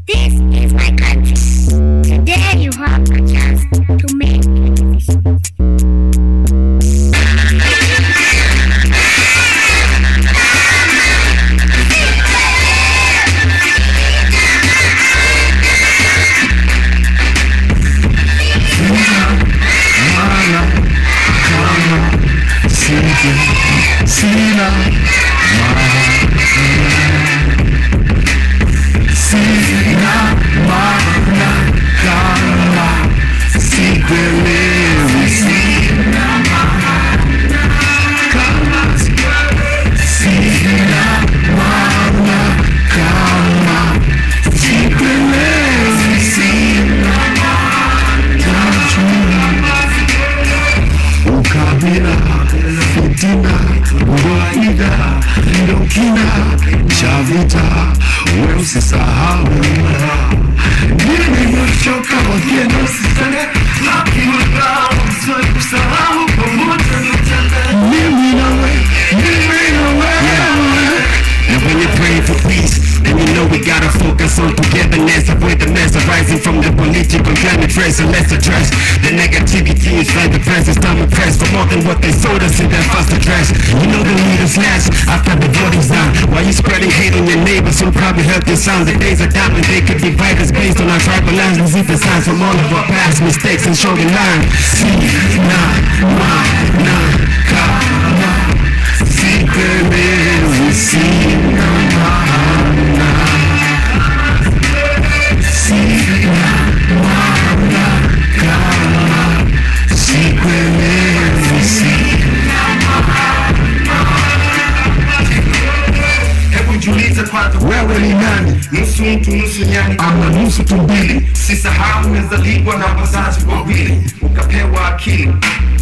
[SPEAKER 3] this is my country. Today you have a chance to make a decision.
[SPEAKER 21] Sina Maana kama siku kina cha vita, wewe usisahau. Mimi nimechoka wakienda usisane, lakini wao usiwahi kusahau pamoja tutende. Mimi na wewe. And when you're praying for peace, then you know we gotta focus on togetherness. Avoid the mess arising from the political climate race, and let's address the negativity inside the press. It's time to press for more than what they sold us in their first address. You know the leaders last after the voting's done. Why you spreading hate on your neighbors who'll probably help your sound? The days are down and they could divide us based on our tribal lines. We see the signs from all of our past mistakes and show the line. See,
[SPEAKER 4] Jiulize kwanza wewe ni nani? Nusu mtu nusu nyani ama nusu tumbili? Sisahau umezaliwa na wazazi wawili, ukapewa akili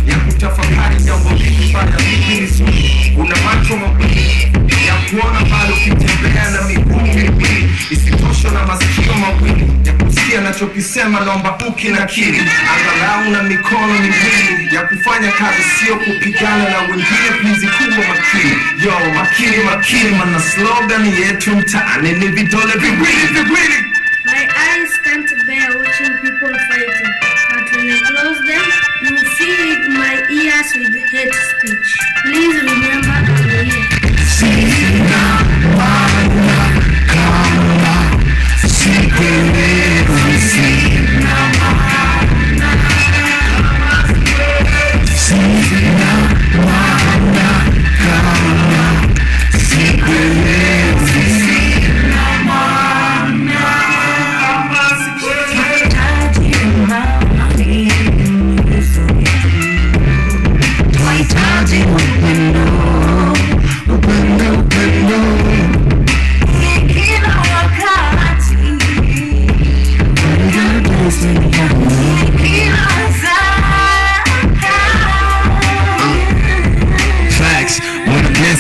[SPEAKER 4] ya kutafakari jambo hili fanya vipi nizuri. Una macho mawili ya kuona bado ukitembea na miguu miwili, isitoshe na masikio mawili ya kusikia nachokisema, naomba ukinakili. Angalau na mikono miwili ya kufanya kazi, sio kupigana na wengine. Please kuwa makini, yo makini mana slogan yetu mtaani ni vidole viwili.
[SPEAKER 2] My eyes can't bear watching people fighting, but when I close them, you feed my ears with hate speech. Please remember I'm here.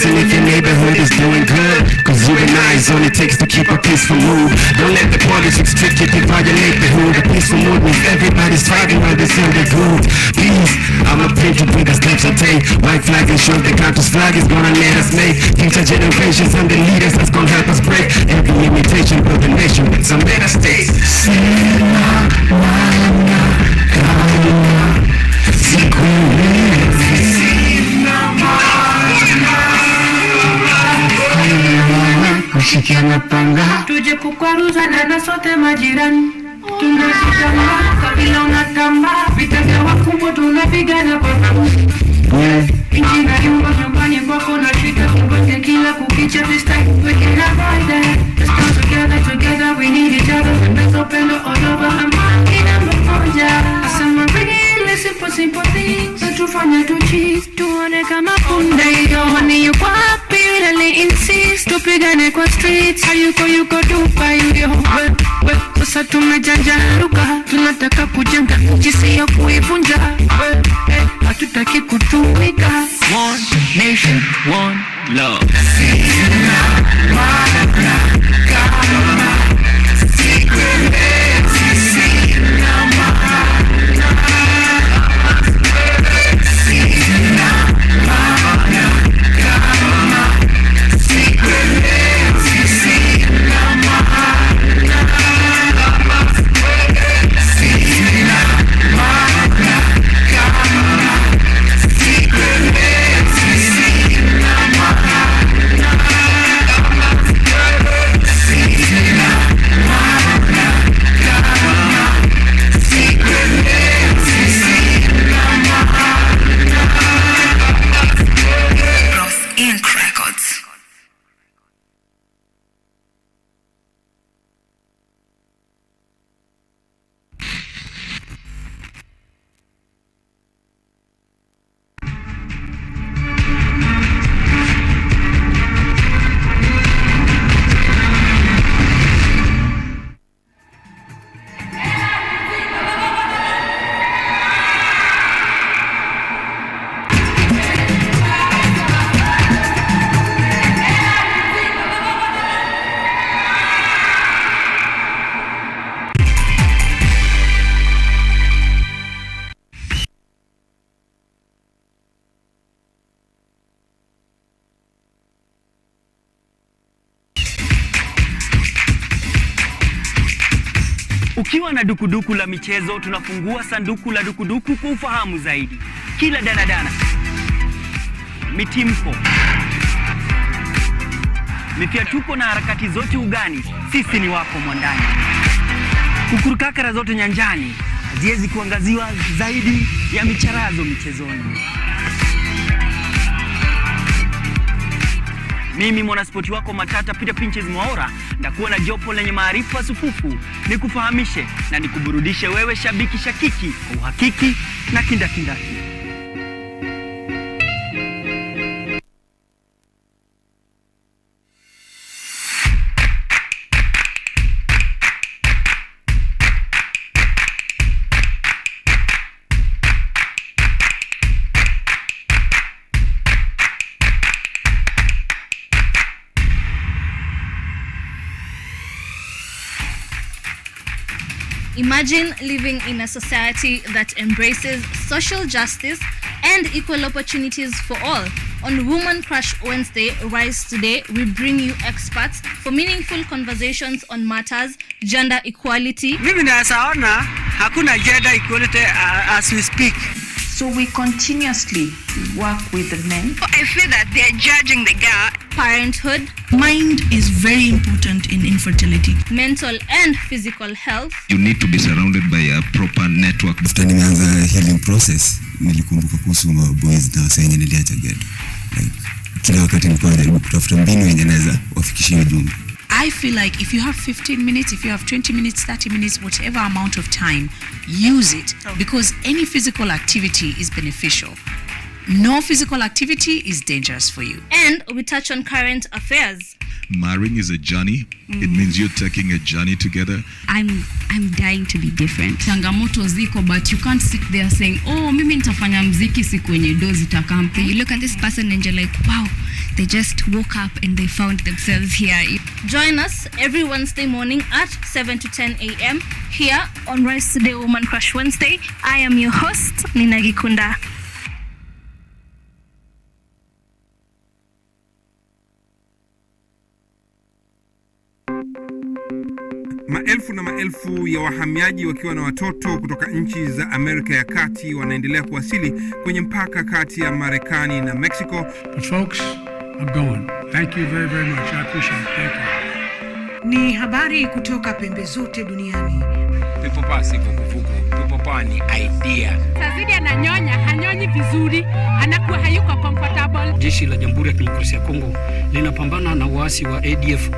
[SPEAKER 21] If your neighborhood is doing good, cause you and I is all it takes to keep a peaceful mood. Don't let the politics trick you to violate the hood. A peaceful mood means everybody's thriving while they sing their good. Peace, I'm a painter with the steps I take. White flag ensures the country's flag is gonna let us make future generations and the leaders that's gonna help us break every limitation, build a nation with some better states.
[SPEAKER 18] Tuje kukwaruzana na sote majirani, tunashikana kabila unatamba, vita vya wakubwa tunapigana kwa pamoja. Inchi na yumba nyumbani kwako na shika kungoje kila kukicha, this time we can avoid that. Let's come together, we need each other. Let's open all over, amani namba moja. Asema really simple things, tufanye tu cheese, tuone kama punde. Honey you wapi, really insist, tupigane kwa streets. Hayuko dupa yuyo, sasa tumejanjaruka, tunataka kujenga nchi sio kuivunja. Hatutaki kutumika.
[SPEAKER 21] One nation, one love.
[SPEAKER 9] Ukiwa na dukuduku la michezo, tunafungua sanduku la dukuduku kwa ufahamu zaidi. Kila danadana, mitimko, mifiatuko na harakati zote ugani, sisi ni wako mwandani. Kukurukakara zote nyanjani, haziwezi kuangaziwa zaidi ya micharazo michezoni. Mimi mwanaspoti wako matata Peter Pinches Mwaora, ndakuwa na jopo lenye maarifa sufufu, nikufahamishe na nikuburudishe wewe shabiki shakiki kwa uhakiki na kindakindaki.
[SPEAKER 10] Imagine living in a society that embraces social justice and equal opportunities for all. On Woman Crush Wednesday, Rise Today, we bring you experts for meaningful conversations on matters gender equality.
[SPEAKER 11] Mimi nasaona hakuna gender equality as we speak.
[SPEAKER 24] So we continuously work with the men.
[SPEAKER 10] I feel that they're judging the girl. Parenthood.
[SPEAKER 25] Mind is very important in infertility.
[SPEAKER 10] Mental and physical health.
[SPEAKER 26] You need to be surrounded by a proper network.
[SPEAKER 27] After nimeanza healing process, nilikumbuka kuhusu boys na wase wenye niliacha ghetto. Like kila wakati nilikuwa najaribu kutafuta mbinu yenye naweza wafikishie ujumbe.
[SPEAKER 25] I feel like if you have 15 minutes, if you have 20 minutes, 30 minutes, whatever amount of time, use it, because any physical activity is beneficial. No physical activity is dangerous for you.
[SPEAKER 10] And we touch on current affairs.
[SPEAKER 28] Marrying is a journey. It means you're taking a journey together.
[SPEAKER 29] I'm dying to be different. Changamoto ziko, but you can't sit there saying, oh, mimi nitafanya mziki siku yenye dozi takampe.
[SPEAKER 25] You look at this person and you're like, wow, they just woke up and they found themselves here.
[SPEAKER 10] Join us every Wednesday morning at 7 to 10 a.m. here on Rise Today Woman Crush Wednesday. I am your host, Nina Gikunda.
[SPEAKER 30] Maelfu na maelfu ya wahamiaji wakiwa na watoto kutoka nchi za Amerika ya Kati wanaendelea kuwasili kwenye mpaka kati ya Marekani na Mexico.
[SPEAKER 22] But folks, I'm going. Thank you very, very much. I appreciate it. Thank you.
[SPEAKER 31] Ni habari kutoka pembe zote duniani.
[SPEAKER 32] People pass vuguvugu. People pass ni idea.
[SPEAKER 33] Sazidi ananyonya, hanyonyi vizuri, anakuwa hayuko comfortable.
[SPEAKER 22] Jeshi la Jamhuri ya Kidemokrasia ya Kongo linapambana na waasi wa ADF.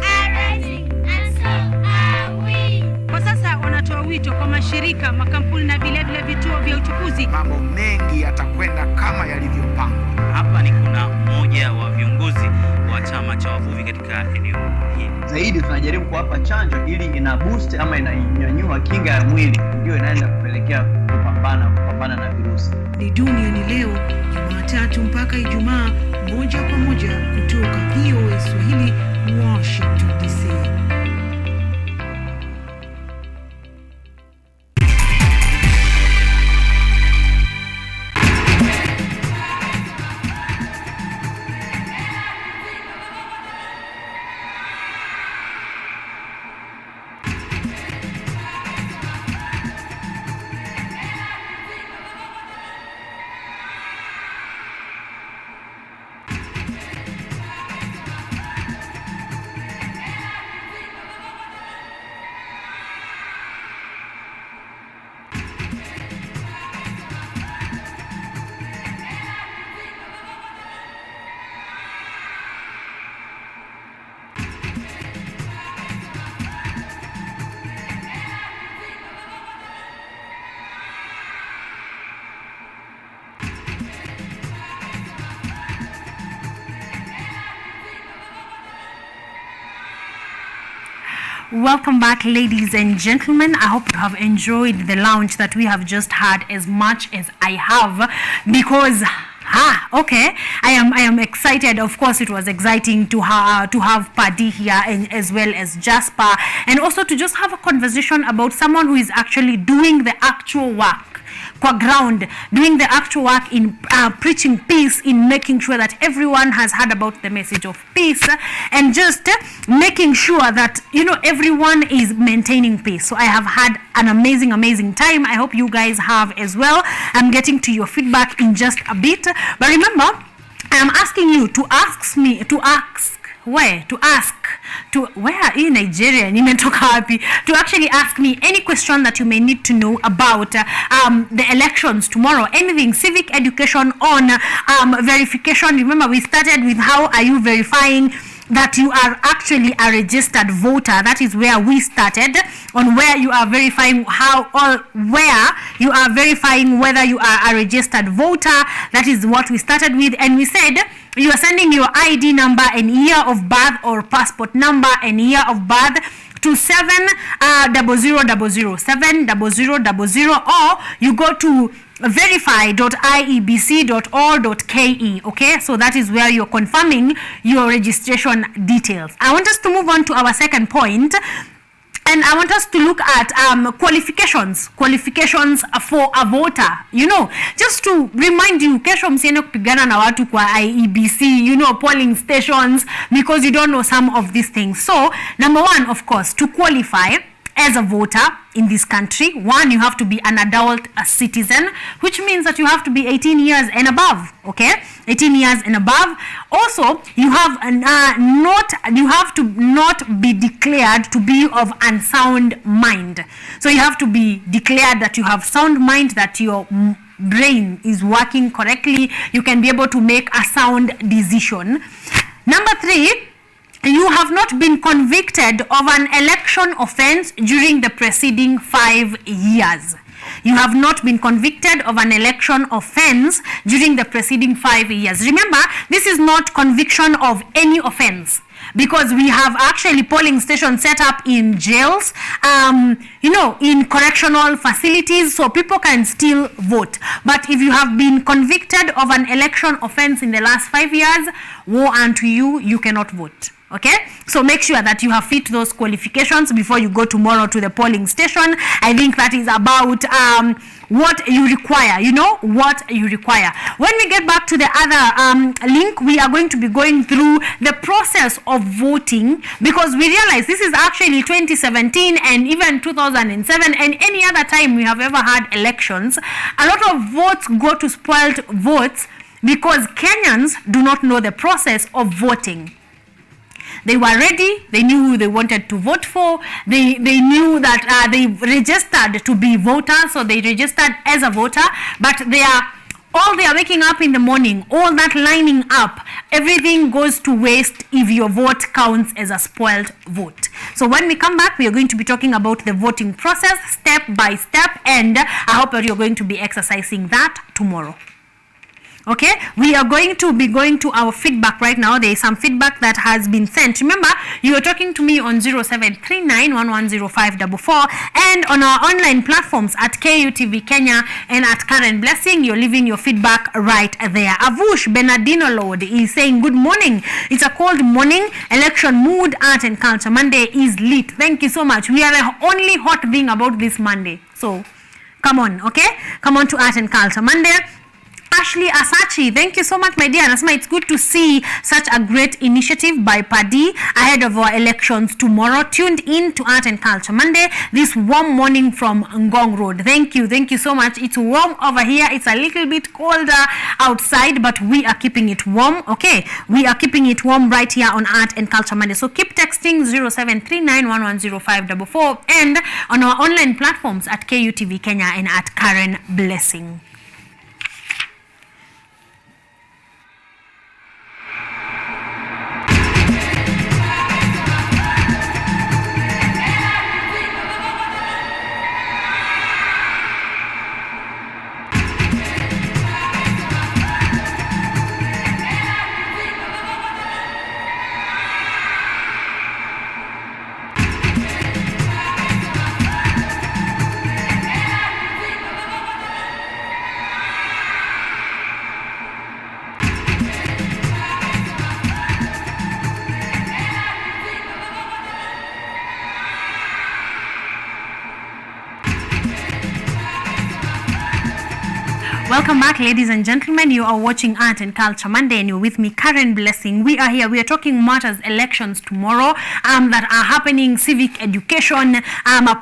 [SPEAKER 33] Kwa sasa wanatoa wito kwa mashirika, makampuni na vile vituo vya uchukuzi.
[SPEAKER 34] Mambo mengi yatakwenda kama yalivyopangwa.
[SPEAKER 35] Hapa ni kuna mmoja wa viongozi wa chama cha wavuvi katika eneo hili.
[SPEAKER 36] Zaidi tunajaribu kuwapa chanjo ili ina boost ama inanyanyua kinga ya mwili, ndio inaenda kupelekea kupambana na virusi.
[SPEAKER 31] Ni Duniani Leo, Jumatatu mpaka Ijumaa, moja kwa moja kutoka VOA Swahili, Washington DC.
[SPEAKER 1] Welcome back, ladies and gentlemen. I hope you have enjoyed the lounge that we have just had as much as I have, because okay, I am excited. Of course, it was exciting to have Paddy here, and as well as Jasper, and also to just have a conversation about someone who is actually doing the actual work kwa ground, doing the actual work in preaching peace, in making sure that everyone has heard about the message of peace, and just making sure that, you know, everyone is maintaining peace. So I have had an amazing time. I hope you guys have as well. I'm getting to your feedback in just a bit, but remember, I'm asking you to ask in Nigeria, to actually ask me any question that you may need to know about the elections tomorrow, anything, civic education on verification. Remember, we started with how are you verifying that you are actually a registered voter. That is where we started, on where you are verifying where you are verifying whether you are a registered voter. That is what we started with, and we said you are sending your ID number and year of birth, or passport number and year of birth, to 70000, or you go to verify.iebc.or.ke. okay, so that is where you're confirming your registration details. I want us to move on to our second point, and I want us to look at qualifications for a voter. You know, just to remind you, kesho msiende kupigana na watu kwa IEBC, you know, polling stations, because you don't know some of these things. So number one, of course, to qualify as a voter in this country, one, you have to be an adult citizen, which means that you have to be 18 years and above. Okay, 18 years and above. Also, you have to not be declared to be of unsound mind. So you have to be declared that you have sound mind, that your brain is working correctly, you can be able to make a sound decision. Number three, you have not been convicted of an election offense during the preceding 5 years. You have not been convicted of an election offense during the preceding 5 years. Remember, this is not conviction of any offense, because we have actually polling stations set up in jails, you know, in correctional facilities, so people can still vote. But if you have been convicted of an election offense in the last 5 years, woe unto you, you cannot vote. Okay, so make sure that you have fit those qualifications before you go tomorrow to the polling station. I think that is about what you require, you know, what you require. When we get back to the other link, we are going to be going through the process of voting, because we realize this is actually 2017 and even 2007 and any other time we have ever had elections. A lot of votes go to spoiled votes because Kenyans do not know the process of voting. They were ready, they knew who they wanted to vote for, they knew that they registered to be voters, so they registered as a voter, but they are waking up in the morning, all that lining up, everything goes to waste if your vote counts as a spoiled vote. So when we come back, we are going to be talking about the voting process step by step, and I hope that you're going to be exercising that tomorrow. Okay, we are going to be going to our feedback right now. There is some feedback that has been sent. Remember, you are talking to me on 0739110544 and on our online platforms at KUTV Kenya and at Karen Blessing. You're leaving your feedback right there. Avush Benadino Lord is saying, good morning. It's a cold morning. Election mood, art and culture. Monday is lit. Thank you so much. We are the only hot thing about this Monday. So, come on, okay? Come on to art and culture Monday. Ashley Asachi, thank you so much, my dear. Nasma, it's good to see such a great initiative by Paddy ahead of our elections tomorrow. Tuned in to Art and Culture Monday, this warm morning from Ngong Road. Thank you so much. It's warm over here. It's a little bit colder outside, but we are keeping it warm, okay? We are keeping it warm right here on Art and Culture Monday. So keep texting 0739110544 and on our online platforms at KUTV Kenya and at Karen Blessing. Welcome back, ladies and gentlemen. You are watching Art and Culture Monday, and you're with me, Karen Blessing. We are here. We are talking matters elections tomorrow that are happening, civic education,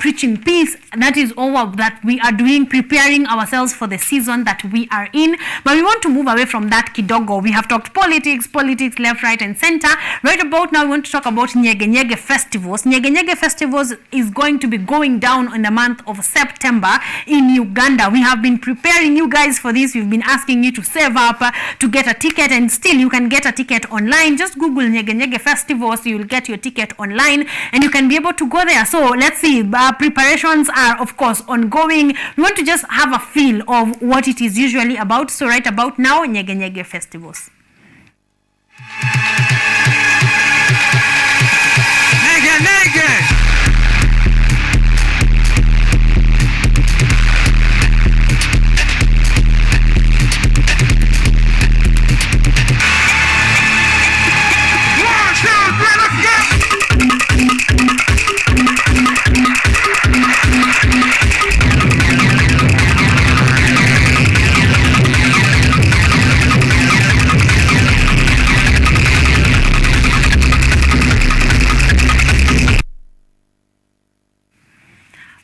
[SPEAKER 1] preaching peace. That is all that we are doing, preparing ourselves for the season that we are in. But we want to move away from that kidogo. We have talked politics, left, right, and center. Right about now, we want to talk about Nyege Nyege festivals. Nyege Nyege festivals is going to be going down in the month of September in Uganda. We have been preparing you guys for this. We've been asking you to save up to get a ticket, and still you can get a ticket online. Just Google Nyege Nyege festivals, you'll get your ticket online and you can be able to go there. So let's see, preparations are of course ongoing. We want to just have a feel of what it is usually about. So right about now, Nyege Nyege festivals.
[SPEAKER 11] Nyege Nyege!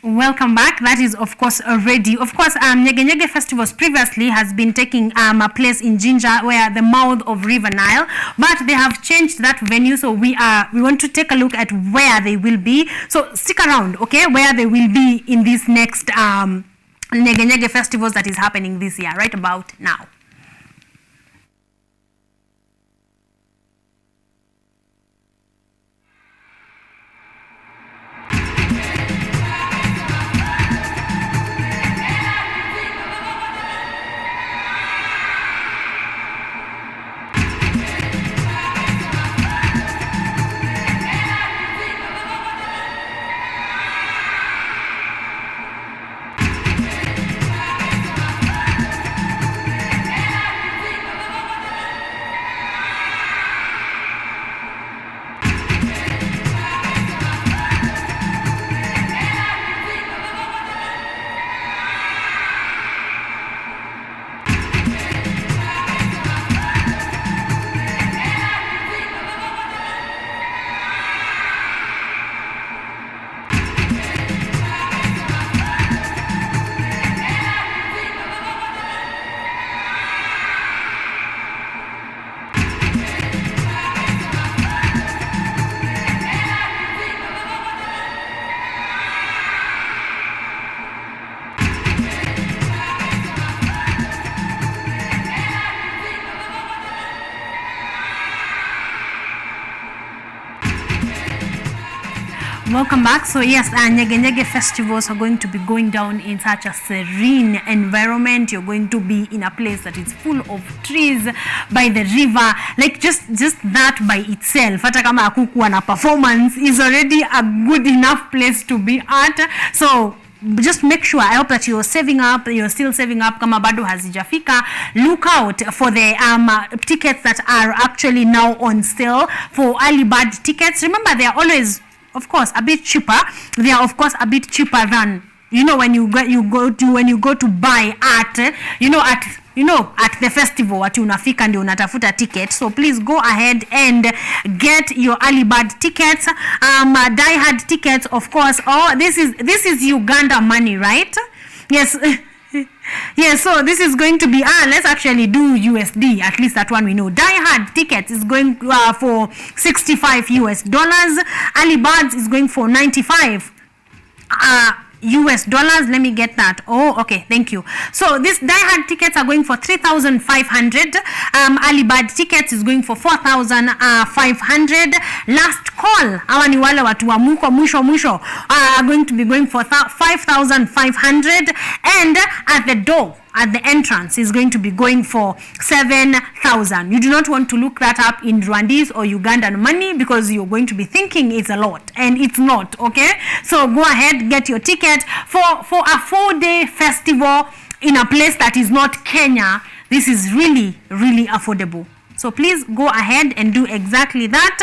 [SPEAKER 1] Welcome back. That is of course already. Of course, Nyege Nyege festivals previously has been taking a place in Jinja, where the mouth of River Nile, but they have changed that venue. So we want to take a look at where they will be. So stick around, okay? Where they will be in this next Nyege Nyege festivals that is happening this year, right about now. Welcome back. So yes, Nyege Nyege festivals are going to be going down in such a serene environment. You're going to be in a place that is full of trees by the river. Like just that by itself, hata kama hakukuwa na performance, is already a good enough place to be at. So just make sure, I hope that you're saving up, you're still saving up kama bado hazijafika. Look out for the tickets that are actually now on sale for Alibaba Tickets. Remember, they are always, of course, a bit cheaper. They are of course a bit cheaper than, when you go to buy at the festival at unafika ndio unatafuta ticket. So please go ahead and get your Alibaba tickets, die-hard tickets, of course. Oh, this is Uganda money, right? Yes. Yes, so this is going to be, let's actually do USD, at least that one we know. Die-hard tickets is going for $65. Alibaba is going for 95 US dollars. Let me get that. Oh, okay, thank you. So these die-hard tickets are going for 3,500. Alibaba tickets is going for 4,500. Last call, hawa ni wale watu wa mwisho are going to be going for 5,500, and at the door, at the entrance, is going to be going for 7,000. You do not want to look that up in Rwandese or Ugandan money, because you're going to be thinking it's a lot, and it's not, okay? So go ahead, get your ticket for a 4-day festival in a place that is not Kenya. This is really, really affordable. So please go ahead and do exactly that.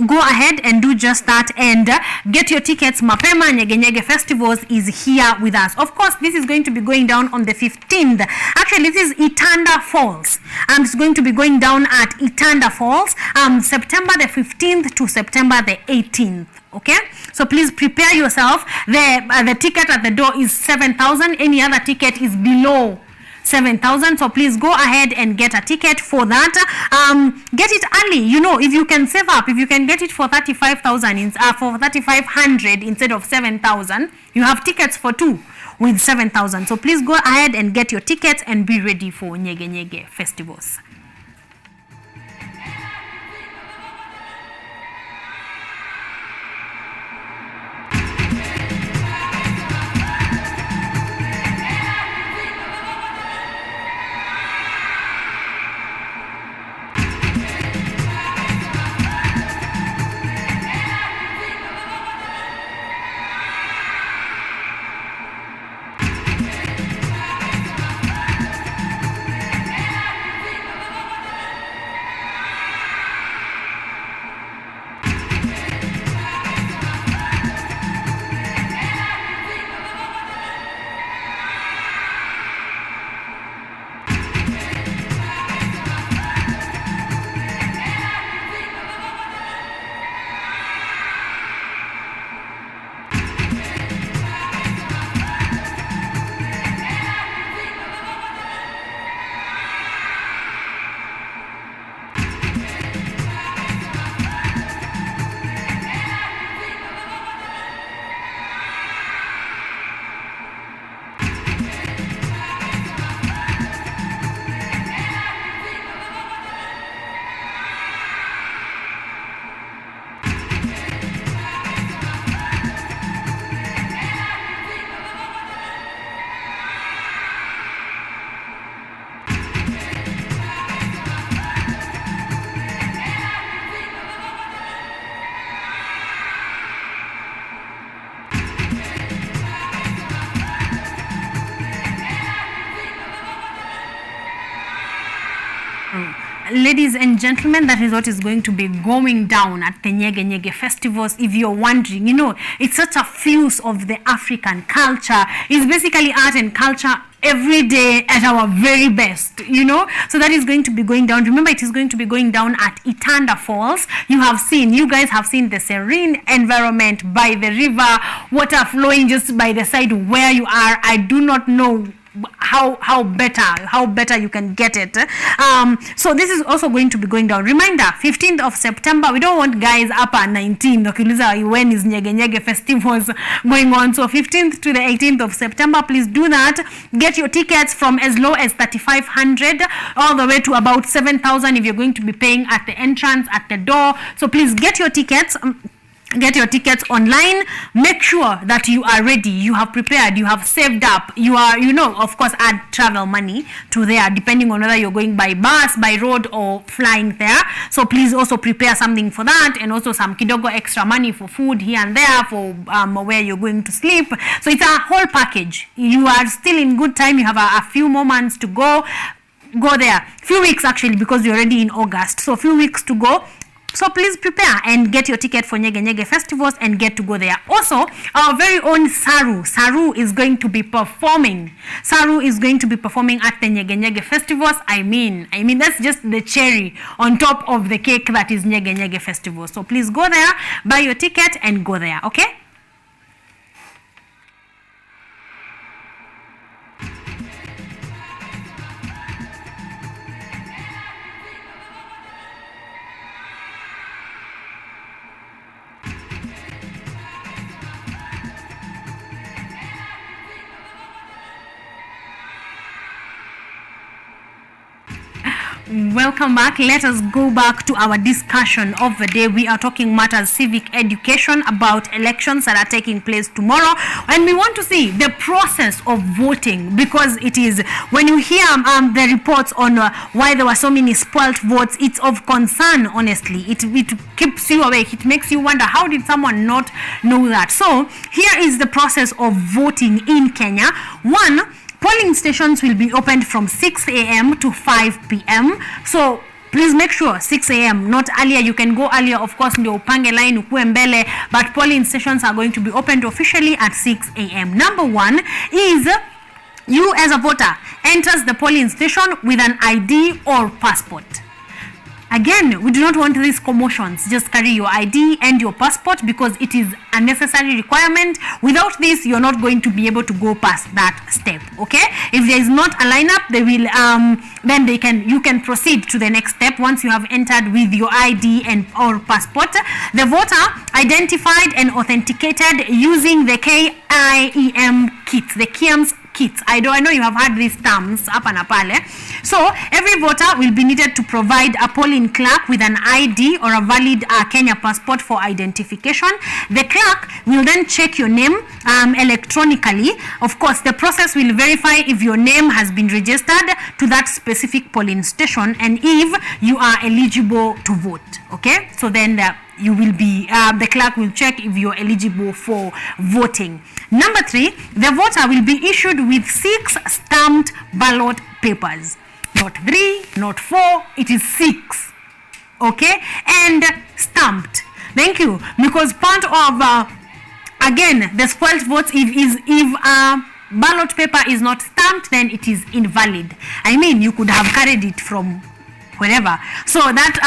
[SPEAKER 1] go ahead and do just that and get your tickets. Mapema Nyege Nyege Festivals is here with us. Of course, this is going to be going down on the 15th. Actually, this is Itanda Falls. It's going to be going down at Itanda Falls, September the 15th to September the 18th. Okay, so please prepare yourself. The ticket at the door is 7,000. Any other ticket is below 7,000. So please go ahead and get a ticket for that. Get it early. You know, if you can save up, if you can get it for 35,000 for 3,500 instead of 7,000, you have tickets for 2 with 7,000. So please go ahead and get your tickets and be ready for Nyege Nyege Festivals. Ladies and gentlemen, that is what is going to be going down at the Nyege Nyege Festivals. If you're wondering, you know, it's such a fuse of the African culture. It's basically art and culture every day at our very best, you know. So that is going to be going down. Remember, it is going to be going down at Itanda Falls. You guys have seen the serene environment by the river, water flowing just by the side where you are. I do not know how better you can get it. So this is also going to be going down. Reminder, 15th of September, we don't want guys up at 19. When is Nyege Nyege Festivals going on? So 15th to the 18th of September, please do that. Get your tickets from as low as 3,500 all the way to about 7,000 if you're going to be paying at the entrance, at the door. So please get your tickets. Get your tickets online. Make sure that you are ready, you have prepared, you have saved up, you are, you know, of course, add travel money to there depending on whether you're going by bus, by road, or flying there. So please also prepare something for that, and also some kidogo extra money for food here and there, for where you're going to sleep. So it's a whole package. You are still in good time. You have a few more months to go there, few weeks actually, because you're already in August, so a few weeks to go. So please prepare and get your ticket for Nyege Nyege Festivals and get to go there. Also, our very own Saru is going to be performing. Saru is going to be performing at the Nyege Nyege Festivals. I mean, that's just the cherry on top of the cake that is Nyege Nyege Festivals. So please go there, buy your ticket and go there, okay? Welcome back. Let us go back to our discussion of the day. We are talking matters civic education about elections that are taking place tomorrow, and we want to see the process of voting, because it is, when you hear the reports on why there were so many spoilt votes, it's of concern, honestly. It keeps you awake. It makes you wonder, how did someone not know that? So here is the process of voting in Kenya. One, polling stations will be opened from 6 a.m. to 5 p.m. So please make sure 6 a.m. not earlier. You can go earlier, of course, ndio upange line ukue mbele, but polling stations are going to be opened officially at 6 a.m. Number 1 is you as a voter enters the polling station with an ID or passport. Again, we do not want these commotions. Just carry your ID and your passport because it is a necessary requirement. Without this, you're not going to be able to go past that step. Okay? If there is not a lineup, they will then you can proceed to the next step once you have entered with your ID and or passport. The voter identified and authenticated using the KIEM kits, the KIEMS kits. I know you have heard these terms hapa na pale. So every voter will be needed to provide a polling clerk with an ID or a valid Kenya passport for identification. The clerk will then check your name electronically. Of course, the process will verify if your name has been registered to that specific polling station and if you are eligible to vote. Okay, so then you will be the clerk will check if you're eligible for voting. Number 3, the voter will be issued with 6 stamped ballot papers. Not 3, not 4, it is 6. Okay, and stamped. Thank you. Because part of again the spoiled votes if ballot paper is not stamped, then it is invalid. I mean, you could have carried it from wherever. So that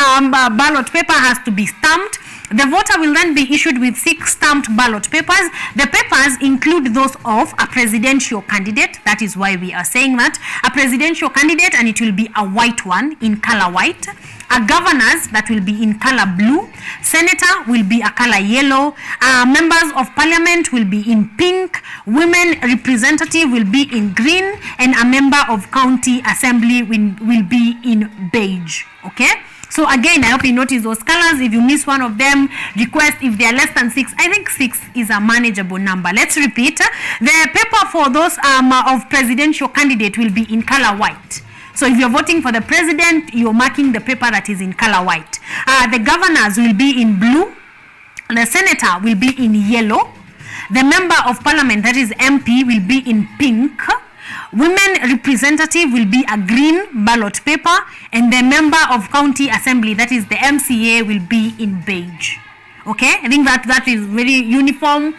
[SPEAKER 1] ballot paper has to be stamped. The voter will then be issued with 6 stamped ballot papers. The papers include those of a presidential candidate. That is why we are saying that. A presidential candidate, and it will be a white one in color white. A governor's, that will be in color blue. Senator will be a color yellow. Members of parliament will be in pink. Women representative will be in green. And a member of county assembly will be in beige. Okay? So again, I hope you notice those colors. If you miss one of them, request if they are less than 6. I think 6 is a manageable number. Let's repeat. The paper for those of presidential candidate will be in color white. So if you're voting for the president, you're marking the paper that is in color white. The governors will be in blue. The senator will be in yellow. The member of parliament, that is MP, will be in pink. Women representative will be a green ballot paper, and the member of county assembly, that is the MCA, will be in beige. Okay, I think that is very uniform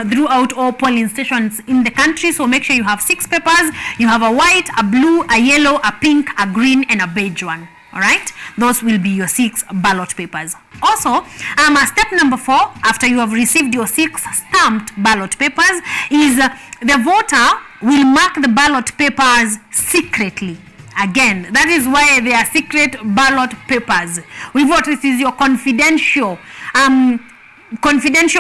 [SPEAKER 1] throughout all polling stations in the country. So make sure you have 6 papers. You have a white, a blue, a yellow, a pink, a green, and a beige one. All right, those will be your 6 ballot papers. Also, step number 4, after you have received your 6 stamped ballot papers, is the voter will mark the ballot papers secretly. Again, that is why they are secret ballot papers. We vote, this is your confidential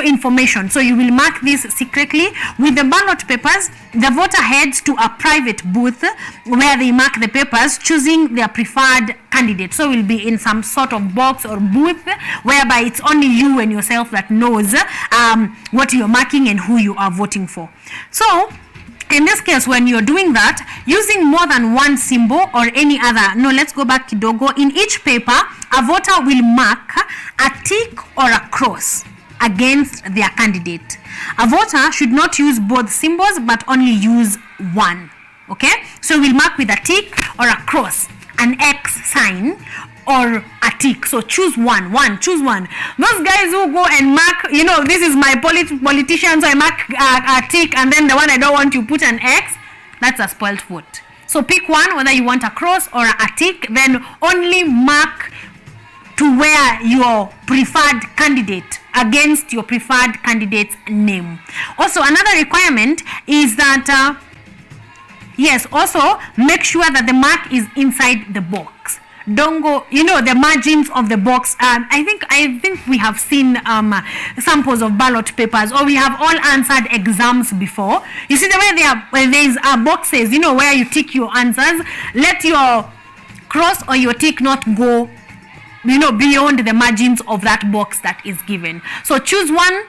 [SPEAKER 1] information. So you will mark this secretly. With the ballot papers, the voter heads to a private booth where they mark the papers, choosing their preferred candidate. So will be in some sort of box or booth whereby it's only you and yourself that knows what you're marking and who you are voting for. So in this case, when you're doing that, using more than one symbol or any other, no, let's go back kidogo. In each paper, a voter will mark a tick or a cross against their candidate. A voter should not use both symbols but only use one. Okay, so we'll mark with a tick or a cross, an X sign or a tick. So choose one. Choose one. Those guys who go and mark, this is my politician, so I mark a tick, and then the one I don't want, you put an X. That's a spoiled vote. So pick one, whether you want a cross or a tick, then only mark to where your preferred candidate against your preferred candidate's name. Also, another requirement is that also make sure that the mark is inside the box. Don't go, the margins of the box. I think we have seen samples of ballot papers, or we have all answered exams before. You see the way where there's boxes, where you tick your answers. Let your cross or your tick not go beyond the margins of that box that is given. So choose one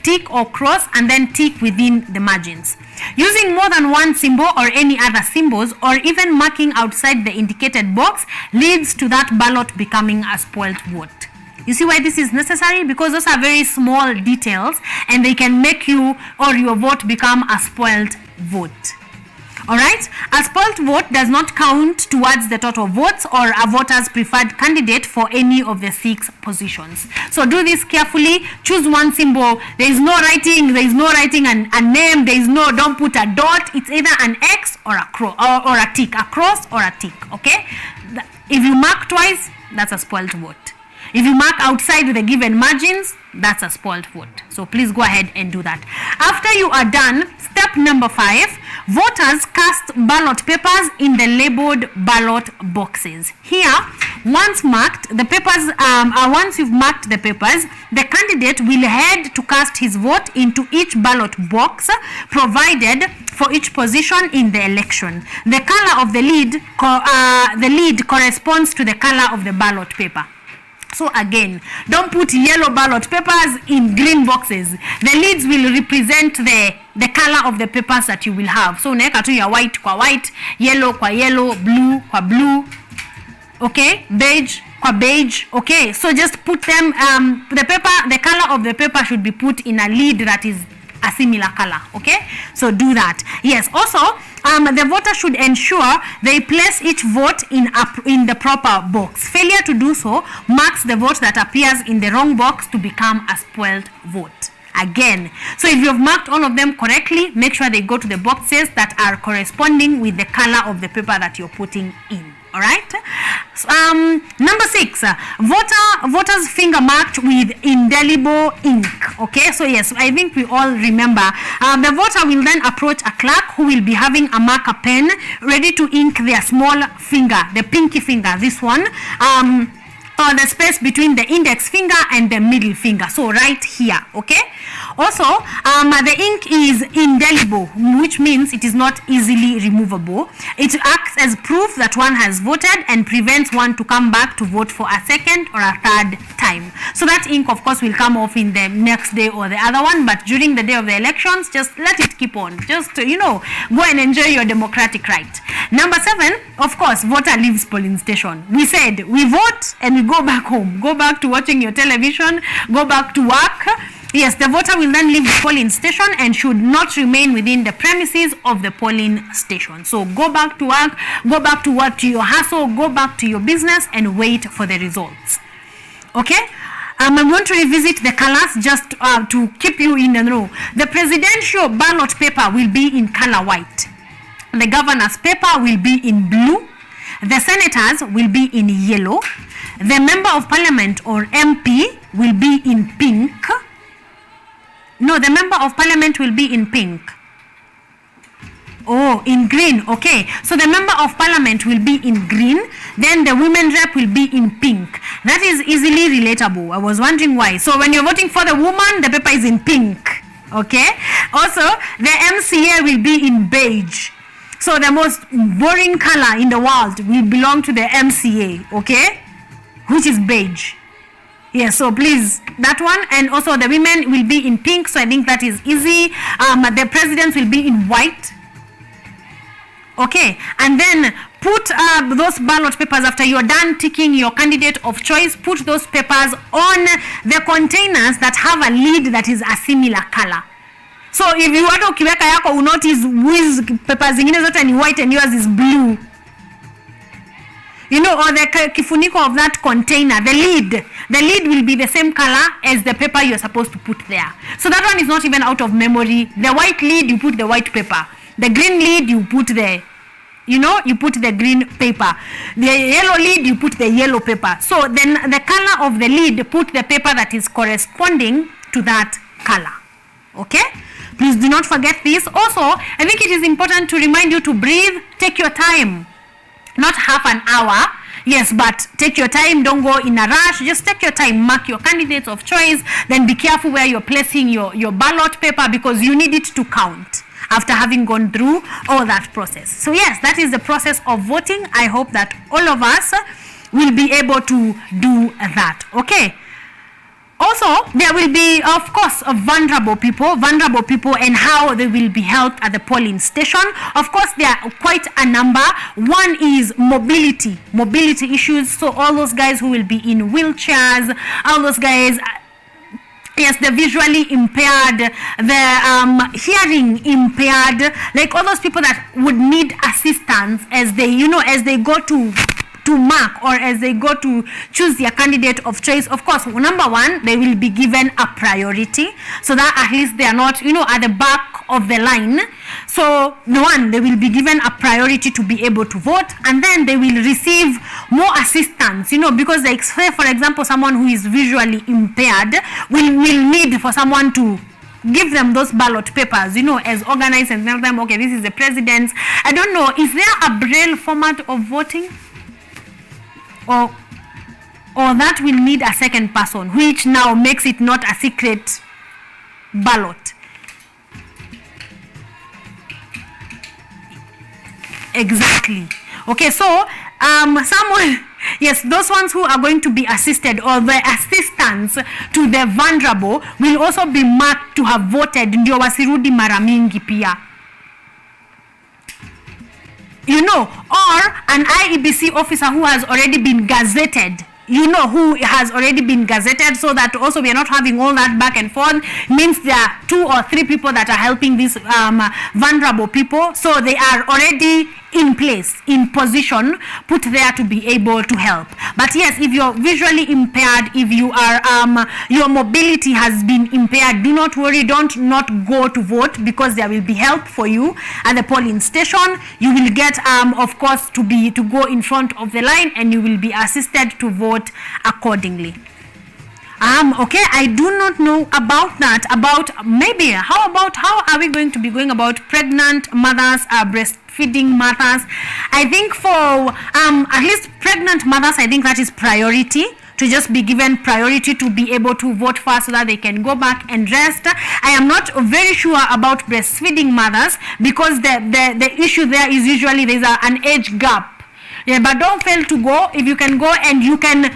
[SPEAKER 1] tick or cross, and then tick within the margins. Using more than one symbol or any other symbols, or even marking outside the indicated box, leads to that ballot becoming a spoiled vote. You see why this is necessary? Because those are very small details, and they can make you or your vote become a spoiled vote. All right, a spoiled vote does not count towards the total votes or a voter's preferred candidate for any of the 6 positions. So do this carefully. Choose one symbol. There is no writing a name. There is no, don't put a dot. It's either an X or a cross or a tick, a cross or a tick. Okay, if you mark twice, that's a spoiled vote. If you mark outside the given margins, that's a spoiled vote. So please go ahead and do that. After you are done, step number 5, voters cast ballot papers in the labeled ballot boxes. Here, once marked, the papers, once you've marked the papers, the candidate will head to cast his vote into each ballot box provided for each position in the election. The color of the lead corresponds to the color of the ballot paper. So again, don't put yellow ballot papers in green boxes. The leads will represent the color of the papers that you will have. So unaweka tu ya white kwa white, yellow kwa yellow, blue kwa blue, okay, beige kwa beige, okay. So just put them, the color of the paper should be put in a lead that is a similar color, okay. So do that. Yes, also the voter should ensure they place each vote in the proper box. Failure to do so marks the vote that appears in the wrong box to become a spoiled vote. Again, so if you have marked all of them correctly, make sure they go to the boxes that are corresponding with the color of the paper that you're putting in. All right. Number 6, voters finger marked with indelible ink. Okay, so yes, I think we all remember. The voter will then approach a clerk who will be having a marker pen ready to ink their small finger, the pinky finger, this one, or the space between the index finger and the middle finger. So right here, okay. Also, the ink is indelible, which means it is not easily removable. It acts as proof that one has voted and prevents one to come back to vote for a second or a third time. So that ink, of course, will come off in the next day or the other one, but during the day of the elections, just let it keep on. Just, go and enjoy your democratic right. Number 7, of course, voter leaves polling station. We said we vote and we go back home. Go back to watching your television, go back to work. Yes, the voter will then leave the polling station and should not remain within the premises of the polling station. So go back to work, to your hustle, go back to your business and wait for the results. Okay? I'm going to revisit the colors just to keep you in the know. The presidential ballot paper will be in color white. The governor's paper will be in blue. The senators will be in yellow. The member of parliament or MP will be in pink. No, the member of parliament will be in pink. Oh, in green. Okay. So the member of parliament will be in green. Then the women rep will be in pink. That is easily relatable. I was wondering why. So when you're voting for the woman, the paper is in pink. Okay. Also, the MCA will be in beige. So the most boring color in the world will belong to the MCA. Okay. Which is beige. Yes, so please, that one. And also the women will be in pink, so I think that is easy. The president will be in white. Okay, and then put those ballot papers, after you're done ticking your candidate of choice, put those papers on the containers that have a lid that is a similar color. So if you want to ukiweka yako, you notice whiz papers zingine zote ni white and yours is blue. Or the kifuniko of that container, the lid will be the same color as the paper you're supposed to put there. So that one is not even out of memory. The white lid, you put the white paper. The green lid, you put you put the green paper. The yellow lid, you put the yellow paper. So then the color of the lid, put the paper that is corresponding to that color. Okay? Please do not forget this. Also, I think it is important to remind you to breathe. Take your time. Not half an hour, yes, but take your time. Don't go in a rush. Just take your time. Mark your candidates of choice. Then be careful where you're placing your ballot paper, because you need it to count after having gone through all that process. So yes, that is the process of voting. I hope that all of us will be able to do that. Okay. Also, there will be, of course, vulnerable people and how they will be helped at the polling station. Of course, there are quite a number. One is mobility issues. So all those guys who will be in wheelchairs, all those guys, Yes, the visually impaired, the hearing impaired, like all those people that would need assistance as they, as they go to mark or as they go to choose their candidate of choice. Of course, number one, they will be given a priority so that at least they are not, at the back of the line. So, they will be given a priority to be able to vote, and then they will receive more assistance, because like, say, for example, someone who is visually impaired will need for someone to give them those ballot papers, as organized, and tell them, okay, this is the president's. I don't know, is there a braille format of voting? Or that will need a second person, which now makes it not a secret ballot. Exactly. Okay, so someone, yes, those ones who are going to be assisted, or the assistance to the vulnerable, will also be marked to have voted, ndio wasirudi mara mingi pia. Or an IEBC officer who has already been gazetted, who has already been gazetted, so that also we are not having all that back and forth. Means there are 2 or 3 people that are helping these vulnerable people, so they are already in place, in position, put there to be able to help. But yes, if you're visually impaired, if you are your mobility has been impaired, do not worry, don't not go to vote, because there will be help for you at the polling station. You will get of course to go in front of the line, and you will be assisted to vote accordingly. Okay, I do not know about that. How are we going to be going about pregnant mothers, breastfeeding mothers? I think for at least pregnant mothers, I think that is priority, to just be given priority to be able to vote first so that they can go back and rest. I am not very sure about breastfeeding mothers, because the issue there is usually there's an age gap. Yeah, but don't fail to go. If you can go and you can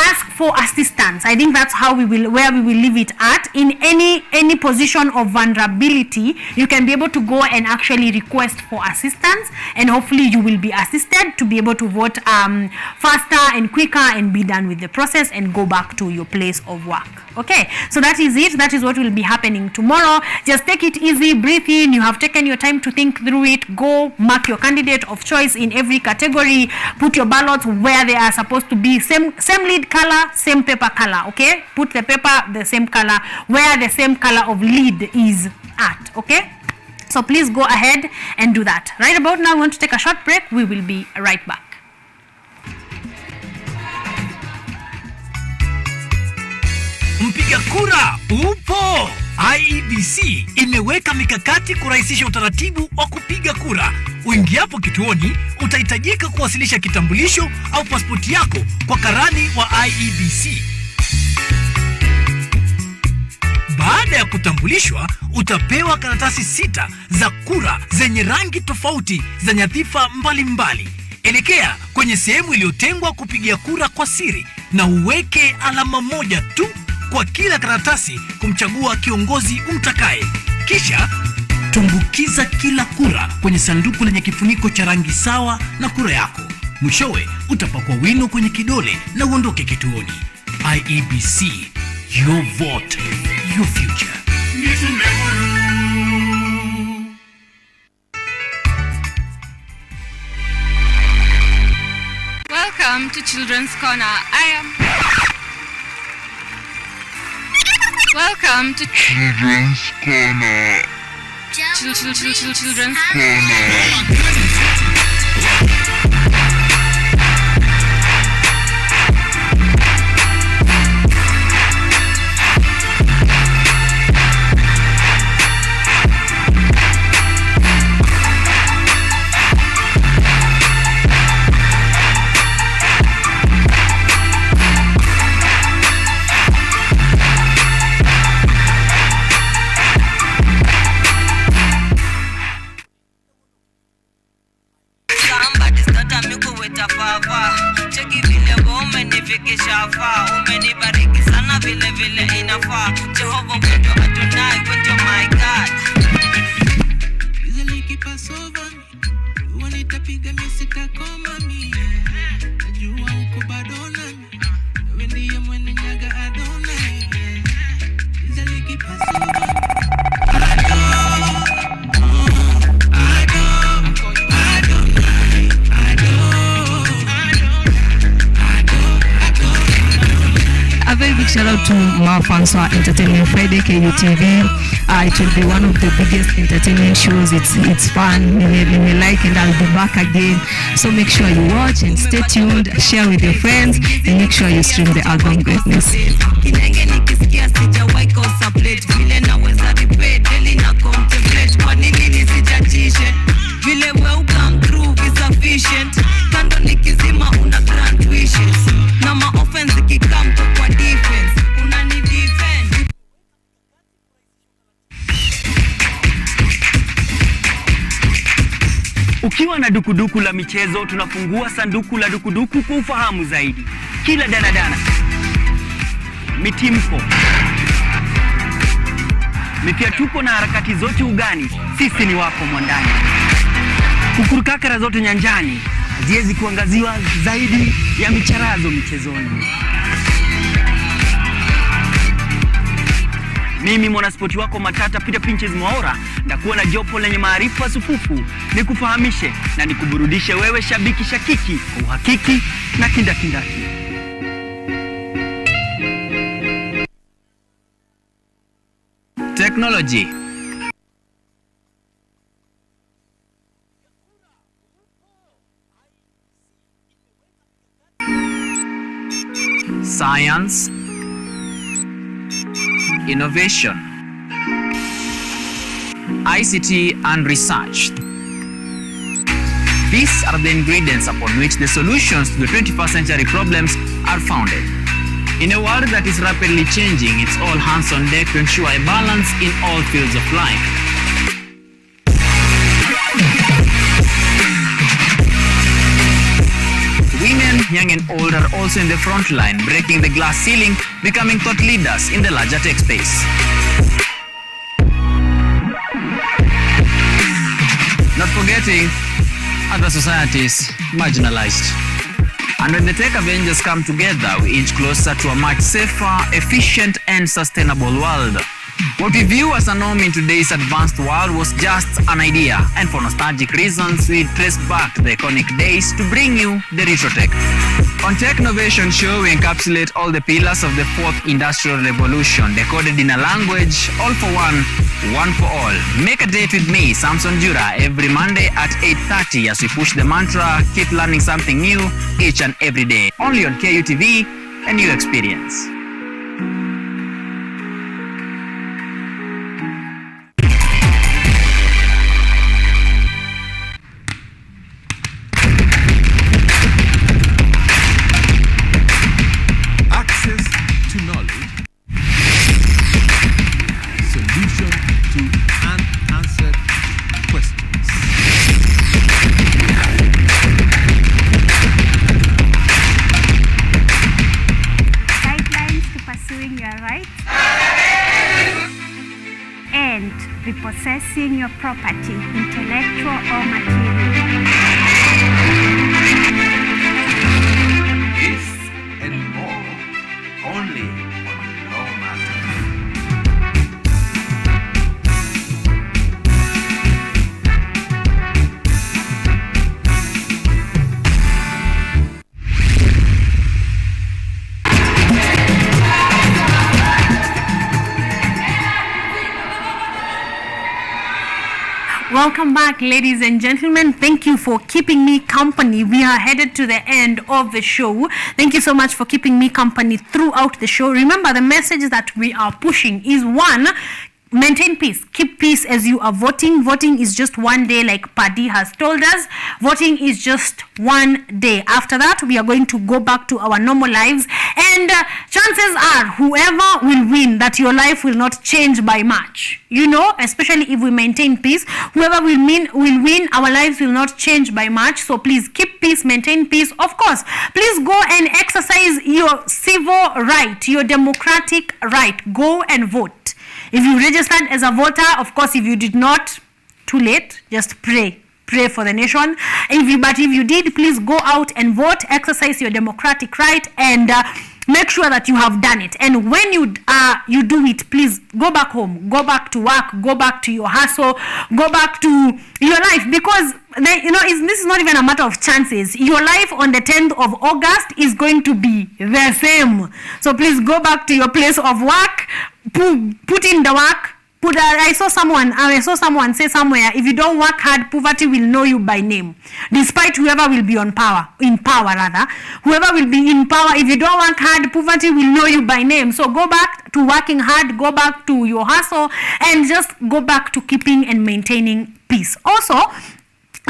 [SPEAKER 1] ask for assistance. I think that's where we will leave it at. In any position of vulnerability, you can be able to go and actually request for assistance, and hopefully you will be assisted to be able to vote faster and quicker, and be done with the process and go back to your place of work. Okay, so that is it. That is what will be happening tomorrow. Just take it easy, breathe in. You have taken your time to think through it. Go mark your candidate of choice in every category. Put your ballots where they are supposed to be. Same lead color, same paper color. Okay, put the paper the same color where the same color of lead is at. Okay, so please go ahead and do that. Right about now, I'm going to take a short break. We will be right back.
[SPEAKER 2] Mpiga kura upo. IEBC imeweka mikakati kurahisisha utaratibu wa kupiga kura. Uingiapo kituoni, utahitajika kuwasilisha kitambulisho au pasipoti yako kwa karani wa IEBC. Baada ya kutambulishwa, utapewa karatasi 6 za kura zenye rangi tofauti za nyadhifa mbalimbali. Elekea kwenye sehemu iliyotengwa kupigia kura kwa siri, na uweke alama moja tu kwa kila karatasi kumchagua kiongozi umtakaye. Kisha tumbukiza kila kura kwenye sanduku lenye kifuniko cha rangi sawa na kura yako. Mwishowe utapakwa wino kwenye kidole na uondoke kituoni. IEBC, your vote, your future.
[SPEAKER 3] Welcome to Children's Corner. Welcome to
[SPEAKER 21] Children's Corner.
[SPEAKER 3] Children's
[SPEAKER 4] to Mafansa Entertainment Friday KUTV. It will be one of the biggest entertainment shows. It's fun. We like, and I'll be back again. So make sure you watch and stay tuned. Share with your friends and make sure you stream the album Greatness.
[SPEAKER 11] Ukiwa na dukuduku la michezo, tunafungua sanduku la dukuduku kwa ufahamu zaidi. Kila danadana, mitimpo, mifiatuko na harakati zote ugani, sisi ni wako mwandani. Kukurukakara zote nyanjani, haziwezi kuangaziwa zaidi ya micharazo michezoni. Mimi mwanaspoti wako matata Peter Pinches Mwaora ndakuwa na jopo lenye maarifa sufufu, nikufahamishe na nikuburudishe wewe shabiki shakiki kwa uhakiki na kindakindaki.
[SPEAKER 5] Technology. Science. Innovation, ICT and research. These are the ingredients upon which the solutions to the 21st century problems are founded. In a world that is rapidly changing, it's all hands on deck to ensure a balance in all fields of life. Women, young and old, are also in the front line, breaking the glass ceiling, becoming thought leaders in the larger tech space. Not forgetting other societies marginalized. And when the tech Avengers come together, we inch closer to a much safer, efficient and sustainable world. What we view as a norm in today's advanced world was just an idea, and for nostalgic reasons, we trace back the iconic days to bring you the retro tech. On Tech Innovation Show, we encapsulate all the pillars of the fourth industrial revolution, decoded in a language, all for one, one for all. Make a date with me, Samson Jura, every Monday at 8:30 as we push the mantra, keep learning something new each and every day. Only on KUTV, a new experience.
[SPEAKER 33] Repossessing your property, intellectual or material.
[SPEAKER 6] This and more, only on Law Matters.
[SPEAKER 1] Welcome back, ladies and gentlemen. Thank you for keeping me company. We are headed to the end of the show. Thank you so much for keeping me company throughout the show. Remember, the message that we are pushing is one, maintain peace. Keep peace as you are voting. Voting is just one day, like Paddy has told us. Voting is just one day. After that, we are going to go back to our normal lives. And chances are, whoever will win, that your life will not change by much. You know, especially if we maintain peace, whoever will win, our lives will not change by much. So please keep peace, maintain peace. Of course, please go and exercise your civil right, your democratic right. Go and vote. If you registered as a voter, of course, if you did not, too late, just pray. Pray for the nation. But if you did, please go out and vote, exercise your democratic right, and make sure that you have done it. And when you do it, please go back home, go back to work, go back to your hustle, go back to your life, because this is not even a matter of chances. Your life on the 10th of August is going to be the same. So please go back to your place of work, put in the work. I saw someone say somewhere, if you don't work hard, poverty will know you by name. Despite whoever will be whoever will be in power, if you don't work hard, poverty will know you by name. So go back to working hard, go back to your hustle, and just go back to keeping and maintaining peace. Also,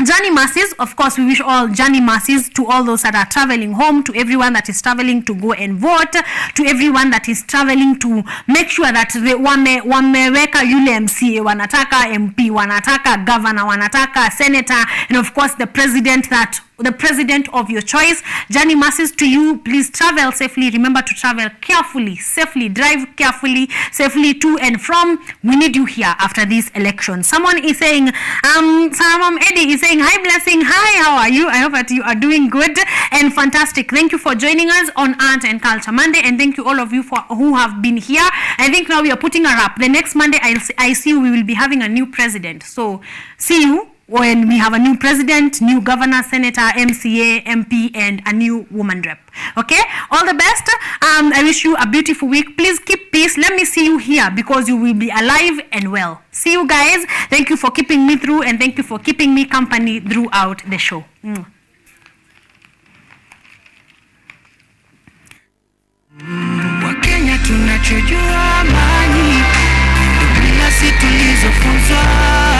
[SPEAKER 1] journey masses, of course, we wish all journey masses to all those that are traveling home, to everyone that is traveling to go and vote, to everyone that is traveling to make sure that wameweka yule MCA, wanataka MP, wanataka governor, wanataka senator, and of course the president of your choice. Journey masses to you, please travel safely. Remember to travel carefully, safely, drive carefully, safely to and from. We need you here after this election. Someone is saying, Eddie is saying, hi Blessing, hi, how are you? I hope that you are doing good and fantastic. Thank you for joining us on Art and Culture Monday, and thank you all of you who have been here. I think now we are putting a wrap. The next Monday I see we will be having a new president. So see you when we have a new president, new governor, senator, MCA, MP, and a new woman rep. Okay? All the best. I wish you a beautiful week. Please keep peace. Let me see you here because you will be alive and well. See you guys. Thank you for keeping me through, and thank you for keeping me company throughout the show.
[SPEAKER 7] Wakenya tunachojua amani, bila si tulizofunzwa.